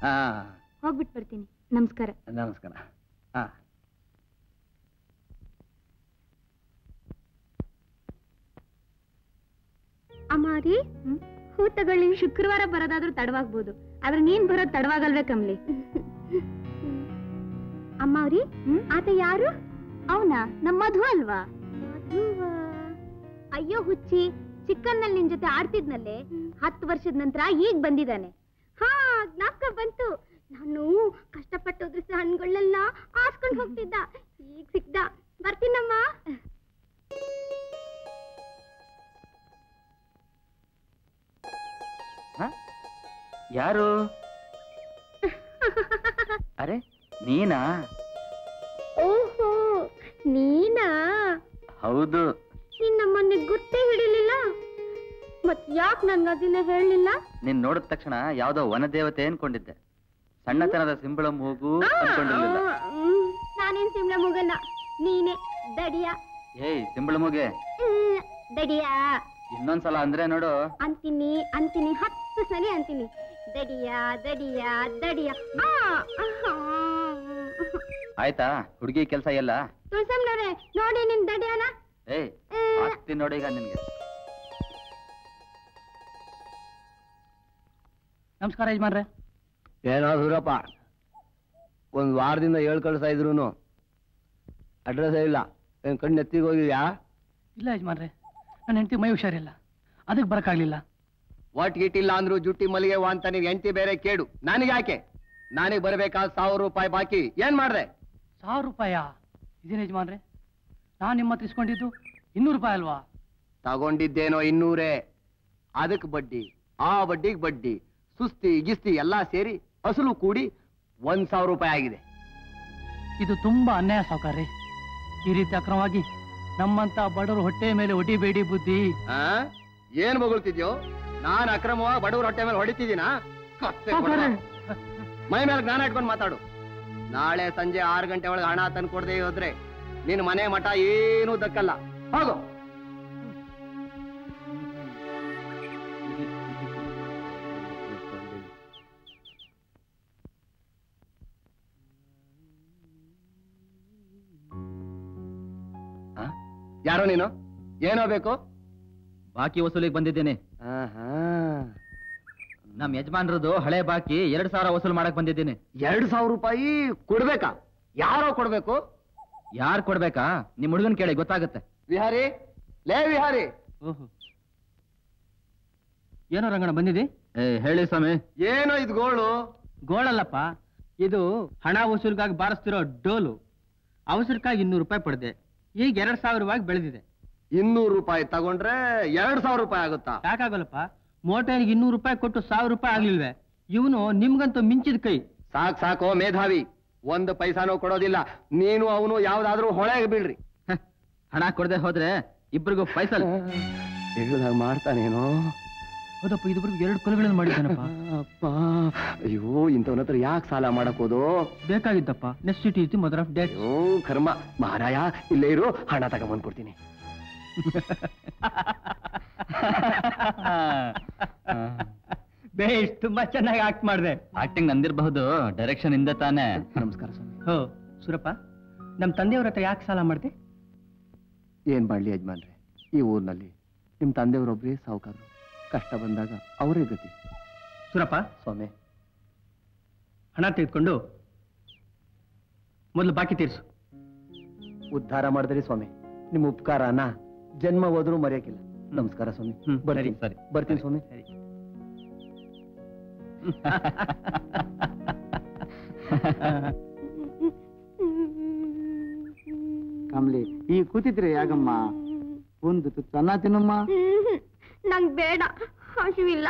ಹೋಗ್ಬಿಟ್ಟು ಬರ್ತೀನಿ. ನಮಸ್ಕಾರ. ನಮಸ್ಕಾರ. ಅಮಾರಿ, ಹೂ ತಗೊಳ್ಳಿ. ಶುಕ್ರವಾರ ಬರೋದಾದ್ರೂ ತಡವಾಗ್ಬೋದು, ಆದ್ರೆ ನೀನ್ ಬರೋದ್ ತಡವಾಗಲ್ವೇ ಕಮ್ಲಿ? ಅಮ್ಮವ್ರಿ, ಆತ ಯಾರು? ಅವನಾ? ನಮ್ಮ ಮಧು ಅಲ್ವಾ? ಅಯ್ಯೋ ಹುಚ್ಚಿ, ಚಿಕ್ಕನ್ನಲ್ಲಿ ನಿನ್ ಜೊತೆ ಆಡ್ತಿದ್ನಲ್ಲೇ, 10 ವರ್ಷದ ನಂತರ ಈಗ ಬಂದಿದ್ದಾನೆ. ಹಾ, ಜ್ಞಾಪಕ ಬಂತು. ನಾನು ಕಷ್ಟಪಟ್ಟು ಉದ್ರಿಸಿದ ಹಣ್ಣುಗಳನ್ನೆಲ್ಲ ಆಸ್ಕೊಂಡು ಹೋಗ್ತಿದ್ದ. ಈಗ ಸಿಕ್ದ. ಬರ್ತೀನಮ್ಮ. ಯಾರು? ಅರೆ ನೀನಾ? ಓಹೋ, ನೀನಾ? ಹೌದು. ನೀನ್ ನಮ್ಮನ್ನ ಗುರ್ತೇ ಹಿಡಿಲಿಲ್ಲ, ಮತ್ ಯಾಕೆ ನನ್ಗೆ ಅದನ್ನ ಹೇಳಲಿಲ್ಲ? ನೀನ್ ನೋಡಿದ ತಕ್ಷಣ ಯಾವ್ದೋ ವನದೇವತೆ ಅನ್ಕೊಂಡಿದ್ದೆ. ಸಣ್ಣತನದ ಸಿಂಬಳ ಮೂಗು ಅನ್ಕೊಂಡಿರ್ಲಿಲ್ಲ. ನಾನೇನ್ ಸಿಂಬಳ ಮೂಗಲ್ಲ, ನೀನೆ ದಡಿಯ. ಏಯ್ ಸಿಂಬಳ ಮೂಗೆ, ದಡಿಯ ಇನ್ನೊಂದ್ಸಲ ಅಂದ್ರೆ ನೋಡು. ಅಂತೀನಿ 10 ಸಲ ಅಂತೀನಿ, ದಡಿಯ ದಡಿಯ ದಡಿಯ. ಆಯ್ತಾ ಹುಡುಗಿ ಕೆಲ್ಸ ಎಲ್ಲ? ತುಳಸಮ್ನವ್ರೆ ನೋಡಿ ನಿನ್ ದಡಿಯನ. ಏಯ್ ಆಗ್ತೀನಿ ನೋಡಿ ಈಗ ನಿನ್ಗೆ. ನಮಸ್ಕಾರ ಯಜಮಾನ್ರೆ. ಏನೋ ಸೂರಪ್ಪ, ಒಂದ್ ವಾರದಿಂದ ಕಳ್ಸ್ತಾ ಇದ್ರು ಅಡ್ರೆಸ್ ಇಲ್ಲ. ಏನ್ ಕಣ್ಣು ಎತ್ತಿಗೆ ಹೋಗಿದ್ಯಾ? ಇಲ್ಲ ಯಜಮಾನ್ರೆ, ನನ್ನ ಹೆಂಡತಿ ಮೈ ಹುಷಾರಿಲ್ಲ, ಅದಕ್ಕೆ ಬರಕ್ಕಾಗ್ಲಿಲ್ಲ. ಒಟ್ ಗಿಟ್ಟಿಲ್ಲ ಅಂದ್ರು ಜುಟ್ಟಿ ಮಲ್ಲಿಗೆ ಅಂತ ನೀವ್ ಹೆಂಡತಿ ಬೇರೆ ಕೇಡು. ನನಗೆ ಯಾಕೆ? ನನಗೆ ಬರ್ಬೇಕಾದ 1000 ರೂಪಾಯಿ ಬಾಕಿ ಏನ್ ಮಾಡ್ದೆ? 1000 ರೂಪಾಯ? ಇದೇನು ಯಜಮಾನ್ರೆ, ನಾನು ನಿಮ್ಮ ಹತ್ರ ಇಸ್ಕೊಂಡಿದ್ದು 200 ರೂಪಾಯಿ ಅಲ್ವಾ? ತಗೊಂಡಿದ್ದೇನೋ 200. ಅದಕ್ಕೆ ಬಡ್ಡಿ, ಆ ಬಡ್ಡಿಗೆ ಬಡ್ಡಿ, ಸುಸ್ತಿ ಗಿಸ್ತಿ ಎಲ್ಲಾ ಸೇರಿ ಅಸಲು ಕೂಡಿ 1000 ರೂಪಾಯಿ ಆಗಿದೆ. ಇದು ತುಂಬಾ ಅನ್ಯಾಯ ಸಾವುಕಾರ್ರಿ. ಈ ರೀತಿ ಅಕ್ರಮವಾಗಿ ನಮ್ಮಂತ ಬಡವರು ಹೊಟ್ಟೆ ಮೇಲೆ ಹೊಡಿಬೇಡಿ ಬುದ್ಧಿ. ಏನ್ ಬೊಗಳ್ತಿದ್ಯೋ? ನಾನ್ ಅಕ್ರಮವಾಗಿ ಬಡವ್ರ ಹೊಟ್ಟೆ ಮೇಲೆ ಹೊಡಿತಿದ್ದೀನಾ? ಮೈ ಮೇಲೆ ಜ್ಞಾನ ಇಟ್ಕೊಂಡು ಮಾತಾಡು. ನಾಳೆ ಸಂಜೆ 6 ಗಂಟೆ ಒಳಗೆ ಹಣ ತಂದು ಕೊಡದೆ ಹೋದ್ರೆ ನಿನ್ ಮನೆ ಮಠ ಏನೂ ದಕ್ಕಲ್ಲ. ಹೋಗು. ಯಾರೋ ನೀನು? ಏನೋ ಬೇಕು? ಬಾಕಿ ವಸೂಲಿಗೆ ಬಂದಿದ್ದೇನೆ. ನಮ್ ಯಜಮಾನ್ರದ್ದು ಹಳೆ ಬಾಕಿ 2000 ವಸೂಲ್ ಮಾಡಕ್ ಬಂದಿದ್ದೀನಿ. 2000 ರೂಪಾಯಿ ಕೊಡ್ಬೇಕಾ? ಯಾರೋ ಕೊಡ್ಬೇಕು? ಯಾರು ಕೊಡ್ಬೇಕಾ? ನಿಮ್ ಹುಡುಗನ್ ಕೇಳಿ ಗೊತ್ತಾಗುತ್ತೆ. ವಿಹಾರಿ, ಲೇ ವಿಹಾರಿ. ಓಹೋ, ಏನೋ ರಂಗಣ್ಣ ಬಂದಿದೆ? ಹೇಳಿ ಸ್ವಾಮಿ. ಏನೋ ಇದು ಗೋಳು? ಗೋಳಲ್ಲಪ್ಪ, ಇದು ಹಣ ವಸೂಲ್ಗಾಗಿ ಬಾರಿಸ್ತಿರೋ ಡೋಲು. ಅವಸರಕ್ಕಾಗಿ 200 ರೂಪಾಯಿ ಪಡೆದೆ, ಈಗ 2000 ಬೆಳೆದಿದೆ. 200 ರೂಪಾಯಿ ತಗೊಂಡ್ರೆ 2000 ರೂಪಾಯಿ ಆಗುತ್ತಾ? ಯಾಕಾಗಲ್ಲಪ್ಪ, ಮೋಟರ್ಗೆ 200 ರೂಪಾಯಿ ಕೊಟ್ಟು 1000 ರೂಪಾಯಿ ಆಗ್ಲಿಲ್ವೇ? ಇವನು ನಿಮ್ಗಂತೂ ಮಿಂಚಿದ ಕೈ. ಸಾಕೋ ಮೇಧಾವಿ, 1 ಪೈಸಾನೂ ಕೊಡೋದಿಲ್ಲ. ನೀನು ಅವನು ಯಾವ್ದಾದ್ರೂ ಹೊಳೆಗೆ ಬೀಳ್ರಿ. ಹಣ ಕೊಡದೆ ಹೋದ್ರೆ ಇಬ್ರಿಗೂ ಪೈಸಲ್ ಹೇಳ್ದಾಗ ಮಾಡ್ತಾನೇನೋ. ಹೌದಪ್ಪ, ಇದುವರೆಗೂ 2 ಕೊಲೆಗಳನ್ನು ಮಾಡಿದ್ದಾನಪ್ಪ. ಅಪ್ಪ, ಅಯ್ಯೋ, ಇಂಥವನ ಹತ್ರ ಯಾಕೆ ಸಾಲ ಮಾಡಕೋದು? ಬೇಕಾಗಿದ್ದಪ್ಪ, ನೆಸೆಸಿಟಿ ಮದರ್ ಆಫ್ ಡೆತ್. ಅಯ್ಯೋ ಕರ್ಮ, ಮಹಾರಾಯ ಇಲ್ಲೇ ಇರು, ಹಣ ತಗೊಂಬಂದ್ ಕೊಡ್ತೀನಿ. ಬೇಷ್, ತುಂಬಾ ಚೆನ್ನಾಗಿ ಆಕ್ಟ್ ಮಾಡಿದೆ. ಆಕ್ಟಿಂಗ್ ನಂದಿರಬಹುದು, ಡೈರೆಕ್ಷನ್ ಇಂದ ತಾನೆ. ನಮಸ್ಕಾರ ಸ್ವಾಮಿ. ಹೋ ಸುರಪ್ಪ, ನಮ್ ತಂದೆಯವ್ರ ಹತ್ರ ಯಾಕೆ ಸಾಲ ಮಾಡಿದೆ? ಏನ್ ಮಾಡ್ಲಿ ಯಜಮಾನ್ರೆ, ಈ ಊರ್ನಲ್ಲಿ ನಿಮ್ ತಂದೆಯವರೊಬ್ಬರೇ ಸಾಹುಕಾರರು. ಕಷ್ಟ ಬಂದಾಗ ಅವರೇ ಗತಿ. ಸುರಪ್ಪ ಸ್ವಾಮಿ, ಹಣ ತೆಗೆದುಕೊಂಡು ಮೊದಲು ಬಾಕಿ ತೀರಿಸು. ಉದ್ಧಾರ ಮಾಡಿದ್ರಿ ಸ್ವಾಮಿ. ನಿಮ್ ಉಪಕಾರನ ಜನ್ಮ ಹೋದ್ರೂ ಮರೆಯಕ್ಕಿಲ್ಲ. ನಮಸ್ಕಾರ ಸ್ವಾಮಿ. ಬರ್ತೀನಿ. ಸರಿ. ಬರ್ತೀನಿ ಸ್ವಾಮಿ. ಸರಿ. ಕಮಲಿ, ಈ ಕೂತಿದ್ರೆ ಯಾಗಮ್ಮ? ಒಂದು ತುತ್ತು ಅನ್ನ ತಿನ್ನಮ್ಮ. ನಂಗ್ ಬೇಡ, ಹಸಿವಿಲ್ಲ.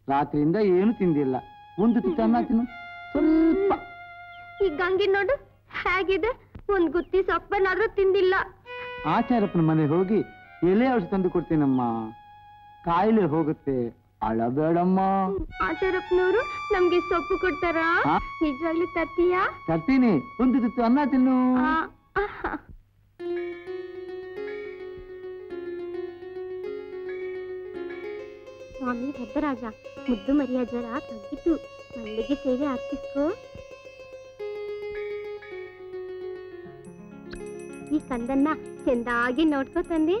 ರಾತ್ರಿಯಿಂದ ಏನು ತಿಂದಿಲ್ಲ, ಒಂದು ತುತ್ತು ಅನ್ನ ತಿನ್ನು ಸ್ವಲ್ಪ. ಈ ಗಂಗಿ ನೋಡು ಹೇಗಿದೆ, ಒಂದ್ ಗುತ್ತಿ ಸೊಪ್ಪನ್ನಾದ್ರೂ ತಿಂದಿಲ್ಲ. ಆಚಾರಪ್ಪನ ಮನೆಗೆ ಹೋಗಿ ಎಲೆ ಔಷಧಿ ತಂದು ಕೊಡ್ತೀನಮ್ಮ, ಕಾಯಿಲೆ ಹೋಗುತ್ತೆ, ಅಳಬೇಡಮ್ಮ. ಆಚಾರಪ್ಪನವರು ನಮ್ಗೆ ಸೊಪ್ಪು ಕೊಡ್ತಾರಾ? ಹಾ? ನಿಜವಾಗ್ಲೂ ತರ್ತೀಯಾ? ತರ್ತೀನಿ, ಒಂದು ತುತ್ತು ಅನ್ನ ತಿನ್ನು. ಸ್ವಾಮಿ ಭದ್ರರಾಜ, ಮುದ್ದು ಮರಿಯ ಜ್ವರ ತಗ್ಗಿತು, ಮಲ್ಲಿಗೆ ಸೇವೆ ಅರ್ಪಿಸ್ಕೋ. ಈ ಕಂದನ್ನ ಚೆಂದಾಗಿ ನೋಡ್ಕೋ ತಂದೆ.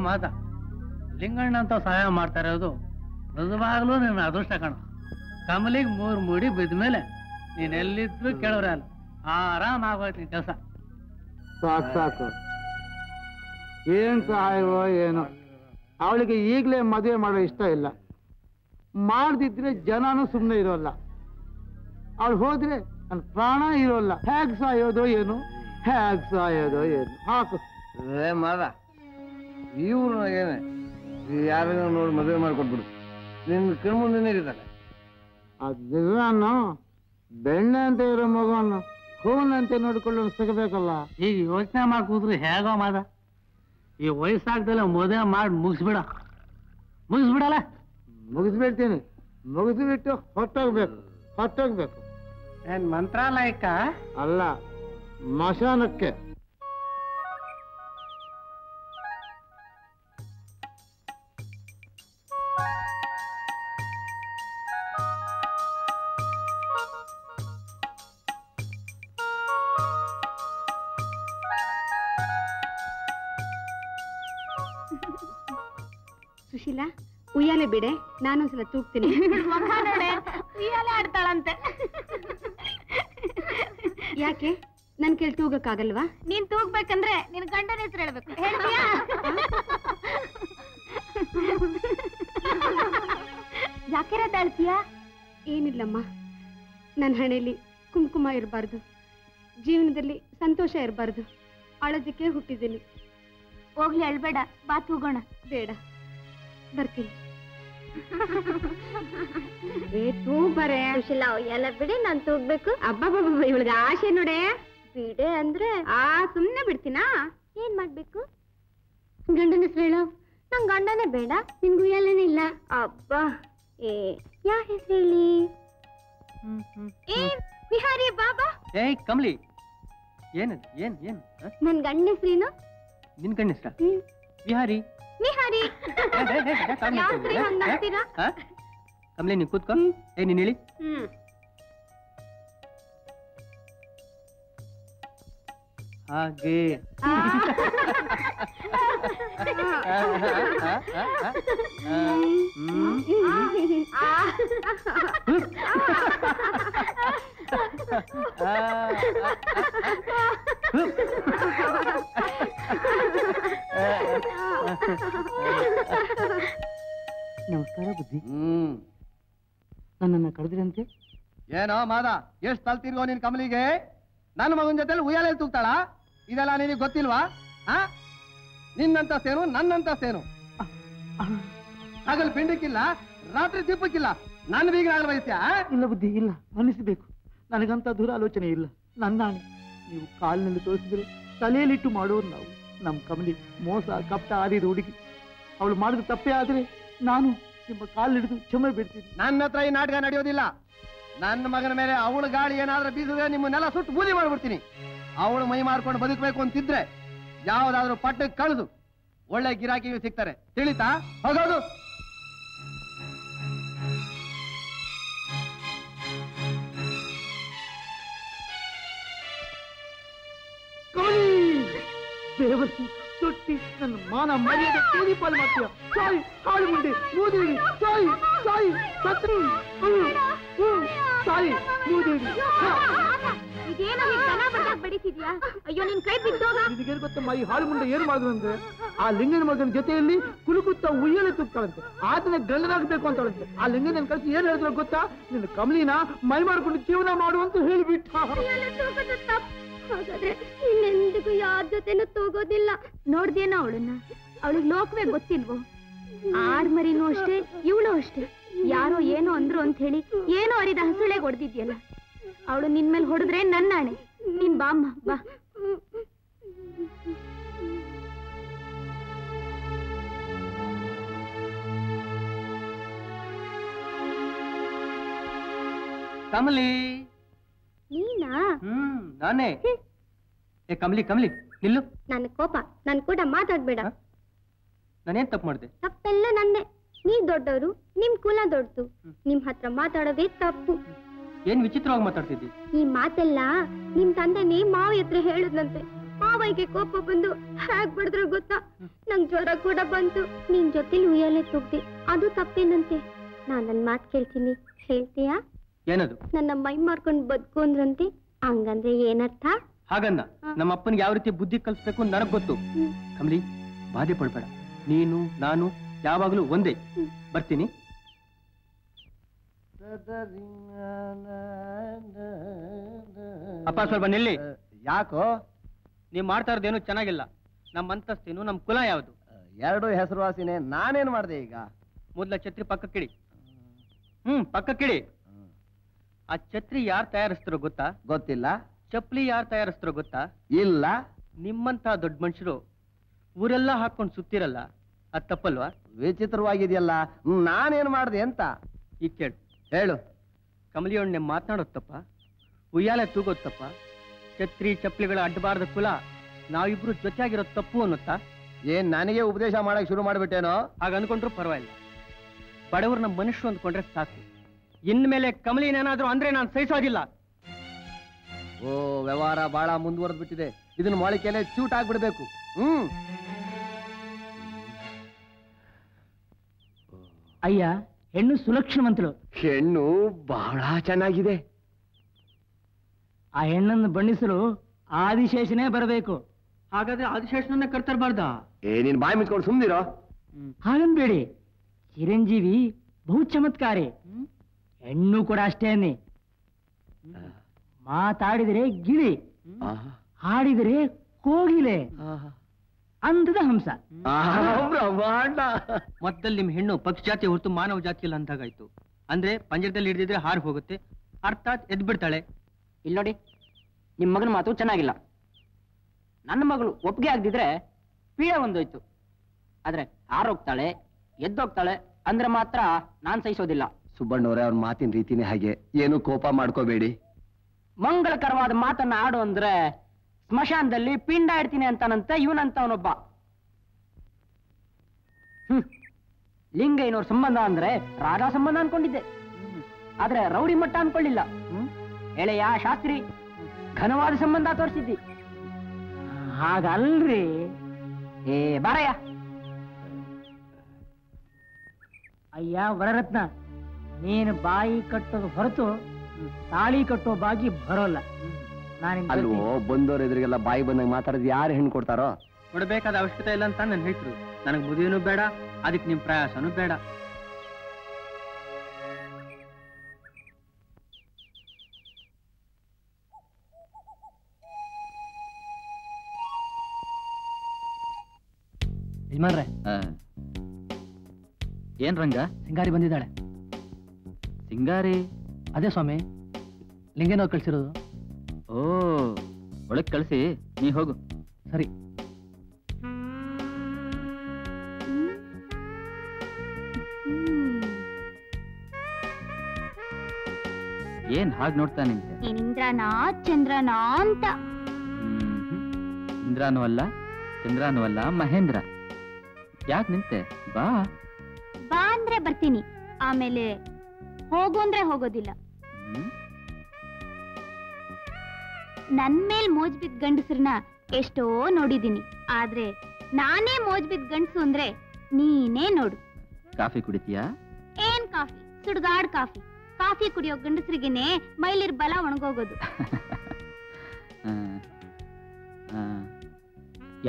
ಮಾತ ಲಿಂಗಣ್ಣ ಅಂತ ಸಹಾಯ ಮಾಡ್ತಾ ಇರೋದು ನಿಜವಾಗ್ಲೂ ನಿನ್ನ ಅದೃಷ್ಟ ಕಣ. ಕಮಲಿಗೆ 3 ಮುಡಿ ಬಿದ್ದ ಮೇಲೆ ನೀನ್ ಎಲ್ಲಿದ್ರು ಕೇಳೋರ ಅಲ್ಲ, ಆರಾಮ್ ಆಗೋಯ್ತು ನಿನ್ ಕೆಲಸ. ಸಾಕು ಏನ್ ಸಹಾಯವೋ ಏನೋ. ಅವಳಿಗೆ ಈಗಲೇ ಮದುವೆ ಮಾಡೋ ಇಷ್ಟ ಇಲ್ಲ. ಮಾಡ್ದಿದ್ರೆ ಜನನೂ ಸುಮ್ಮನೆ ಇರೋಲ್ಲ. ಅವಳು ಹೋದ್ರೆ ನನ್ನ ಪ್ರಾಣ ಇರೋಲ್ಲ. ಹೇಗ್ ಸಾಯೋದೋ ಏನು ಹಾಕು. ಮಾದ ಇವ್ರು ಏನೇ ಯಾರನ್ನ ನೋಡಿ ಮದುವೆ ಮಾಡ್ಕೊಟ್ಬಿಡು. ನಿನ್ನ ಕಣ್ಮುಂದೆ ಇರ್ತಾರೆ. ಅದು ನಿಜಾನು ಬೆಣ್ಣೆ ಅಂತ ಇರೋ ಮಗುವನ್ನು ಹೂನಂತೆ ನೋಡಿಕೊಳ್ಳಲು ಸಿಗಬೇಕಲ್ಲ. ಈಗ ಯೋಚನೆ ಮಾಡಿ ಕೂತ್ರು ಹೇಗೋ ಮಾದ. ಈ ವಯಸ್ಸಾಗ್ದಲ್ಲ ಮದುವೆ ಮಾಡಿ ಮುಗಿಸ್ಬಿಡಲ್ಲ. ಮುಗಿಸ್ಬಿಡ್ತೀನಿ. ಮುಗಿಸ್ಬಿಟ್ಟು ಹೊಟ್ಟೋಗ್ಬೇಕು. ಏನ್ ಮಂತ್ರಾಲಯಕ್ಕ ಅಲ್ಲ, ಮಶಾನಕ್ಕೆ. ಸುಶೀಲಾ, ಉಯ್ಯಾಲೆ ಬಿಡೆ, ನಾನೊಂದ್ಸಲ ತೂಗ್ತೀನಿ. ಉಯ್ಯಾಲೆ ಆಡ್ತಾಳಂತೆ. ಯಾಕೆ ನನ್ ಕೇಳಿ ತೂಗಕ್ಕಾಗಲ್ವಾ? ನೀನ್ ತೂಗ್ಬೇಕಂದ್ರೆ ನಿನ್ ಗಂಡನ ಹೆಸರು ಹೇಳ್ಬೇಕು. ಹೇಳ್ತೀಯಾ? ಯಾಕೆ ತಾಳ್ತೀಯಾ? ಏನಿಲ್ಲಮ್ಮ, ನನ್ನ ಹಣೆಯಲ್ಲಿ ಕುಂಕುಮ ಇರಬಾರ್ದು, ಜೀವನದಲ್ಲಿ ಸಂತೋಷ ಇರಬಾರ್ದು, ಅಳೋದಕ್ಕೆ ಹುಟ್ಟಿದ್ದೀನಿ. ಹೋಗ್ಲಿ, ಅಳ್ಬೇಡ, ಬಾ ತೂಗೋಣ. ಬೇಡ, ಬರ್ತೀನಿ. ತೂಗ್ಬಾರೆ. ಸುಶೀಲಾ, ಎಲ್ಲ ಬಿಡಿ, ನಾನ್ ತೂಗ್ಬೇಕು. ಅಬ್ಬಬ್ಬ, ಇವಳಿಗೆ ಆಸೆ ನೋಡೆ. ಬಿಡೆ ಅಂದ್ರೆ ಸುಮ್ನೆ ಬಿಡ್ತೀನಾ? ಏನ್ ಮಾಡ್ಬೇಕು? ಗಂಡನ ಹೆಸರು ಹೇಳು. ನಂಗ್ ಗಂಡನೇ ಬೇಡ. ನಿನ್ಗೂ ಎಲ್ಲನೇ ಇಲ್ಲ. ಅಬ್ಬಾ, ಯಾ ಹೆಸರು ಹೇಳಿ? ವಿಹಾರಿ ಬಾಬಾ. ಏಯ್ ಕಮಲಿ, ಏನದು? ಏನ್ ನನ್ ಗಂಡ ಹೆಸರೇನು? ನಿನ್ ಕಣ್ಣ ಹೆಸ್ರ? ವಿಹಾರಿ. ವಿಹಾರಿ. ಯಾಕ್ರಿ ಹಂಗ್ ನಗ್ತೀರಾ? ಕಮಲಿ, ನೀನ್ ಕೂತ್ಕೊ. ನೀನ್ ಹೇಳಿ. ಹಾಗೆ ನಮಸ್ಕಾರ ಬುದ್ಧಿ. ನನ್ನನ್ನ ಕರೆದ್ರಂತೆ? ಏನೋ ಮಾದ, ಎಷ್ಟು ತಲ್ತಿರ್ಗೋ ನೀನ್ ಕಮಲಿಗೆ? ನನ್ನ ಮಗನ ಜೊತೆಲಿ ಉಯ್ಯಾಲೆ ತೂಗ್ತಾಳ? ಇದೆಲ್ಲ ನಿನಗೆ ಗೊತ್ತಿಲ್ವಾ? ನಿನ್ನಂತ ಸೇನು, ನನ್ನಂತ ಸೇನು. ಹಗಲ್ ಪಿಂಡಕ್ಕಿಲ್ಲ, ರಾತ್ರಿ ದೀಪಕ್ಕಿಲ್ಲ, ನನ್ನ ಬೀಗರಾಗಲು ಬಯಸ್ಯಾ? ಇಲ್ಲ ಬುದ್ಧಿ, ಇಲ್ಲ. ಮನ್ನಿಸಬೇಕು. ನನಗಂತ ದೂರ ಆಲೋಚನೆ ಇಲ್ಲ. ನನ್ನಾಣೆ, ನೀವು ಕಾಲಿನಲ್ಲಿ ತೋರಿಸಿದ್ರೆ ತಲೆಯಲ್ಲಿಟ್ಟು ಮಾಡೋರು ನಾವು. ನಮ್ಮ ಕಮಲಿ ಮೋಸ ಕಪಟ ಆದಿದ ಹುಡುಗಿ. ಅವಳು ಮಾಡಿದ ತಪ್ಪೇ ಆದ್ರೆ ನಾನು ನಿಮ್ಮ ಕಾಲಿಡಿದು ಕ್ಷಮೆ ಬಿಡ್ತೀನಿ. ನನ್ನ ಹತ್ರ ಈ ನಾಟಕ ನಡೆಯೋದಿಲ್ಲ. ನನ್ನ ಮಗನ ಮೇಲೆ ಅವಳು ಗಾಳಿ ಏನಾದ್ರೂ ಬೀಸಿದ್ರೆ ನಿಮ್ಮನ್ನೆಲ್ಲ ಸುಟ್ಟು ಬೂದಿ ಮಾಡ್ಬಿಡ್ತೀನಿ. ಅವಳು ಮೈ ಮಾಡ್ಕೊಂಡು ಬದುಕಬೇಕು ಅಂತಿದ್ರೆ ಯಾವ್ದಾದ್ರು ಪಟ್ಟಕ್ಕೆ ಕಳೆದು ಒಳ್ಳೆ ಗಿರಾಕಿಗಳು ಸಿಗ್ತಾರೆ, ತಿಳಿತಾ? ಹೋಗೋದು. ದೇವಸಿ ತೊಟ್ಟಿ ನನ್ನ ಮಾನ ಮರ್ಯಾದೆ ಕೂಲಿ ಪಾಲು ಮಾಡ್ತೀಯ. ಸಾಯಿ, ಹಾಳು ಮುಂದೆ ಮೂದೇವಿ, ಸಾಯಿ ಸಾಯಿ ಸತ್ರಿ, ಸಾಯಿ ಮೂದೇವಿ. ಇದೇನೋ ದನ ಬಂದಾಗ ಬಡಿತಿದ್ಯಾ? ಅಯ್ಯೋ, ನಿನ್ ಕೈ ಬಿದ್ದೋಗ. ನಿನಗೇನು ಗೊತ್ತಮ್ಮ, ಈ ಹಾಳು ಮುಂದೆ ಏನು ಮಾಡಿದ್ರು ಅಂದ್ರೆ ಆ ಲಿಂಗನ ಮಗನ ಜೊತೆಯಲ್ಲಿ ಕುಲುಕುತ್ತ ಉಯ್ಯಲೆ ತುಕ್ತಾಳಂತೆ. ಆತನ ಗಂಡನಾಗಬೇಕು ಅಂತಳಂತೆ. ಆ ಲಿಂಗನ ಕಳಿಸಿ ಏನ್ ಹೇಳಿದ್ರು ಗೊತ್ತಾ? ನಿನ್ನ ಕಮಲಿನ ಮೈ ಮಾಡ್ಕೊಂಡು ಜೀವನ ಮಾಡುವಂತ ಹೇಳಿಬಿಟ್ಟ. ಹಾಗಾದ್ರೆ ಇನ್ನೆಂದಿಗೂ ಯಾರ ಜೊತೆನೂ ತೂಗೋದಿಲ್ಲ. ನೋಡ್ದೇನೋ ಅವಳನ್ನ? ಅವಳಿಗೆ ಲೋಕವೇ ಗೊತ್ತಿಲ್ವೋ? ಆಡ್ಮರಿನೂ ಅಷ್ಟೇ, ಇವಳು ಅಷ್ಟೇ. ಯಾರೋ ಏನೋ ಅಂದ್ರು ಅಂತ ಹೇಳಿ ಏನೋ ಅರಿದ ಹಸುಳೆಗೆ ಹೊಡೆದಿದ್ಯಲ್ಲ. ಅವಳು ನಿನ್ ಮೇಲೆ ಹೊಡೆದ್ರೆ ನನ್ನಾಣೆ. ನೀನ್ ಬಾಮ್ಮ, ಬಾ. ಕಮಲಿ. ನೀನಾ? ನಾನೇ. ಏ ಕಮಲಿ, ನಿಲ್ಲು. ನನ್ನ ಕೋಪ, ನನ್ ಕೂಡ ಮಾತಾಡ್ಬೇಡ. ನಾನೇನ್ ತಪ್ಪು ಮಾಡಿದೆ? ತಪ್ಪೆಲ್ಲ ನಂದೆ. ನೀವ್ ದೊಡ್ಡವರು, ನಿಮ್ ಕುಲ ದೊಡ್ಡದು. ನಿಮ್ ಹತ್ರ ಮಾತಾಡೋದೇ ತಪ್ಪು. ಏನ್ ವಿಚಿತ್ರವಾಗಿ ಮಾತಾಡ್ತಿದ್ದಿ? ಈ ಮಾತೆಲ್ಲ ನಿಮ್ ತಂದೆನೇ ಮಾವಿ ಹತ್ರ ಹೇಳುದಂತೆ. ಮಾವಯ್ಯಗೆ ಕೋಪ ಬಂದು ಹ್ಯಾಕ್ ಬಡಿದ್ರು ಗೊತ್ತಾ? ನಂಗ್ ಜ್ವರ ಕೂಡ ಬಂತು. ನಿನ್ ಜೊತೆಲಿ ಉಯ್ಯಾಲೆ ತುಗ್ದೆ, ಅದು ತಪ್ಪೇನಂತೆ? ನಾನ್ ನನ್ ಮಾತ್ ಕೇಳ್ತೀನಿ, ಹೇಳ್ತೀಯಾ? ಏನದು? ನನ್ನ ಮೈ ಮಾರ್ಕೊಂಡ್ ಬದುಕು ಅಂದ್ರಂತೆ, ಹಂಗಂದ್ರೆ ಏನರ್ಥ? ಹಾಗನ್ನ ನಮ್ಮ ಅಪ್ಪನಿಗೆ ಯಾವ ರೀತಿ ಬುದ್ಧಿ ಕಲಿಸ್ಬೇಕು ನನಗ್ ಗೊತ್ತು. ಕಮಲಿ, ಬಾಧೆ ಪಡ್ಬೇಡ. ನೀನು ನಾನು ಯಾವಾಗ್ಲೂ ಒಂದೇ. ಬರ್ತೀನಿ. ಅಪ್ಪ ಸ್ವಲ್ಪ ನಿಲ್ಲಿ. ಯಾಕೋ? ನೀವ್ ಮಾಡ್ತಾ ಇರೋದೇನು ಚೆನ್ನಾಗಿಲ್ಲ. ನಮ್ ಅಂತಸ್ತೇನು, ನಮ್ ಕುಲ ಯಾವುದು? ಎರಡು ಹೆಸರುವಾಸಿನೇ. ನಾನೇನ್ ಮಾಡ್ದೆ ಈಗ? ಮೊದ್ಲ ಛತ್ರಿ ಪಕ್ಕಕ್ಕಿಡಿ. ಪಕ್ಕಕ್ಕಿಡಿ. ಆ ಛತ್ರಿ ಯಾರು ತಯಾರಿಸ್ತಾರೋ ಗೊತ್ತಾ? ಗೊತ್ತಿಲ್ಲ. ಚಪ್ಲಿ ಯಾರು ತಯಾರಿಸ್ತಾರೋ ಗೊತ್ತಾ? ಇಲ್ಲ. ನಿಮ್ಮಂತ ದೊಡ್ಡ ಮನುಷ್ಯರು ಊರೆಲ್ಲ ಹಾಕೊಂಡು ಸುತ್ತಿರಲ್ಲ, ಅದ್ ತಪ್ಪಲ್ವಾ? ವಿಚಿತ್ರವಾಗಿದೆಯಲ್ಲ. ನಾನೇನ್ ಮಾಡ್ದೆ ಅಂತ ಈಗ ಕೇಳು. ಹೇಳು. ಕಮಲಿಯೊಣ್ಣೆ ಮಾತನಾಡೋದ್ ತಪ್ಪ? ಉಯ್ಯಾಲೆ ತೂಗೋದ್ ತಪ್ಪ? ಛತ್ರಿ ಚಪ್ಲಿಗಳ ಅಡ್ಡಬಾರದ ಕುಲ ನಾವಿಬ್ರು ಜೊತೆಯಾಗಿರೋದ್ ತಪ್ಪು ಅನ್ನುತ್ತಾ? ಏನ್ ನನಗೆ ಉಪದೇಶ ಮಾಡಕ್ ಶುರು ಮಾಡ್ಬಿಟ್ಟೇನೋ? ಹಾಗ ಅನ್ಕೊಂಡ್ರು ಪರವಾಗಿಲ್ಲ. ಬಡವ್ರನ್ನ ಮನುಷ್ಯರು ಅಂದ್ಕೊಂಡ್ರೆ ಸಾಕು. ಇನ್ಮೇಲೆ ಕಮಲಿನೇನಾದ್ರೂ ಅಂದ್ರೆ ನಾನು ಸಹಿಸೋದಿಲ್ಲ. ಓ, ವ್ಯವಹಾರ ಬಹಳ ಮುಂದುವರೆದ್ ಬಿಟ್ಟಿದೆ. ಇದನ್ನ ಮೊಳಕೆಲೆ ಚೂಟ್ ಆಗ್ಬಿಡ್ಬೇಕು. ಅಯ್ಯ, ಹೆಣ್ಣು ಸುಲಕ್ಷಣವಂತಳು. ಹೆಣ್ಣು ಬಹಳ ಚೆನ್ನಾಗಿದೆ. ಆ ಹೆಣ್ಣನ್ನು ಬಣ್ಣಿಸಲು ಆದಿಶೇಷನೇ ಬರಬೇಕು. ಹಾಗಾದ್ರೆ ಆದಿಶೇಷನನ್ನೇ ಕರ್ತರ್ಬಾರ್ದ? ನೀನ್ ಬಾಯಿ ಮುಚ್ಕೊಂಡು ಸುಮ್ನಿರೋ. ಹಾಗನ್ಬೇಡಿ, ಚಿರಂಜೀವಿ ಬಹು ಚಮತ್ಕಾರಿ. ಹೆಣ್ಣು ಕೂಡ ಅಷ್ಟೇನೆ. ಮಾತಾಡಿದರೆ ಗಿಳಿ, ಹಾಡಿದರೆ ಕೋಗಿಲೆ, ಅಂದದ ಹಂಸ. ಮೊದಲು ನಿಮ್ ಹೆಣ್ಣು ಪಕ್ಷಿ ಜಾತಿ ಹೊರತು ಮಾನವ ಜಾತಿ ಇಲ್ಲ ಅಂತಾಗಾಯ್ತು. ಅಂದ್ರೆ ಪಂಜರದಲ್ಲಿ ಹಿಡಿದಿದ್ರೆ ಹಾರು ಹೋಗುತ್ತೆ, ಅರ್ಥಾತ್ ಎದ್ ಬಿಡ್ತಾಳೆ. ಇಲ್ಲಿ ನೋಡಿ, ನಿಮ್ ಮಗನ ಮಾತು ಚೆನ್ನಾಗಿಲ್ಲ. ನನ್ನ ಮಗಳು ಒಪ್ಪಿಗೆ ಆಗದಿದ್ರೆ ಪೀಡೆ ಒಂದೋಯ್ತು. ಆದ್ರೆ ಹಾರೋಗ್ತಾಳೆ, ಎದ್ದೋಗ್ತಾಳೆ ಅಂದ್ರೆ ಮಾತ್ರ ನಾನ್ ಸಹಿಸೋದಿಲ್ಲ. ಸುಬ್ಬಣ್ಣವ್ರೆ, ಅವ್ರ ಮಾತಿನ ರೀತಿನೇ ಹಾಗೆ. ಏನು ಕೋಪ ಮಾಡ್ಕೋಬೇಡಿ. ಮಂಗಳಕರವಾದ ಮಾತನ್ನ ಆಡು ಅಂದ್ರೆ ಸ್ಮಶಾನದಲ್ಲಿ ಪಿಂಡ ಇಡ್ತೀನಿ ಅಂತಾನಂತ ಇವನಂತವನೊಬ್ಬ. ಲಿಂಗಯ್ಯನವ್ರ ಸಂಬಂಧ ಅಂದ್ರೆ ರಾಜಾ ಸಂಬಂಧ ಅನ್ಕೊಂಡಿದ್ದೆ, ಆದ್ರೆ ರೌಡಿ ಮಟ್ಟ ಅನ್ಕೊಳ್ಳಿಲ್ಲ. ಎಳೆಯ ಶಾಸ್ತ್ರಿ ಘನವಾದ ಸಂಬಂಧ ತೋರಿಸಿದ್ದಿ. ಹಾಗಲ್ರಿ. ಬಾರಯ್ಯ. ಅಯ್ಯ ವರರತ್ನ, ನೀನು ಬಾಯಿ ಕಟ್ಟೋದು ಹೊರತು ತಾಳಿ ಕಟ್ಟೋ ಬಾಗಿ ಬರೋಲ್ಲ. ಅಲ್ವೋ, ಬಂದವ್ರ ಎದುರಿಗೆಲ್ಲ ಬಾಯಿ ಬಂದಾಗ ಮಾತಾಡಿದ್ ಯಾರು ಹೆಣ್ಣು ಕೊಡ್ತಾರೋ? ಕೊಡ್ಬೇಕಾದ ಅವಶ್ಯಕತೆ ಇಲ್ಲ ಅಂತ ನನ್ ಹೇಳ್ತರು. ನನಗ್ ಮದುವೆನೂ ಬೇಡ, ಅದಕ್ಕೆ ನಿಮ್ ಪ್ರಯಾಸನೂ ಬೇಡ. ಯಜಮಾನ್ರೆ, ಏನ್ ರಂಗ? ಸಿಂಗಾರಿ ಬಂದಿದ್ದಾಳೆ. ಸಿಂಗಾರಿ? ಅದೇ ಸ್ವಾಮಿ, ಲಿಂಗೇನೋ ಕಳ್ಸಿರೋದು. ಓ, ಒಳಗ್ ಕಳ್ಸಿ, ನೀ ಹೋಗು. ಸರಿ. ಏನ್ ಹಾಗೆ ನೋಡ್ತಾ ನಿಂತೆ? ಇಂದ್ರನಾ ಚಂದ್ರನಾ ಅಂತ. ಇಂದ್ರಾನು ಅಲ್ಲ, ಚಂದ್ರಾನು ಅಲ್ಲ, ಮಹೇಂದ್ರ. ಯಾಕೆ ನಿಂತೆ? ಬಾ. ಬಾ ಅಂದ್ರೆ ಬರ್ತೀನಿ, ಆಮೇಲೆ ಹೋಗು ಅಂದ್ರೆ ಹೋಗೋದಿಲ್ಲ. ನನ್ ಮೇಲ್ ಮೋಜ್ ಬಿದ್ದ ಗಂಡಸ್ರನ್ನ ಎಷ್ಟೋ ನೋಡಿದೀನಿ, ಆದ್ರೆ ನಾನೇ ಮೋಜ್ ಬಿದ್ದ ಗಂಡಸು ಅಂದ್ರೆ ನೀನೇ ನೋಡು. ಕಾಫಿ ಕುಡಿತೀಯಾ? ಏನ್ ಕಾಫಿ? ಸುಡ್ಗಾಡ್ ಕಾಫಿ. ಕಾಫಿ ಕುಡಿಯೋ ಗಂಡಸ್ರಿಗೇನೆ ಮೈಲಿರ್ ಬಲ ಒಣಗೋಗೋದು.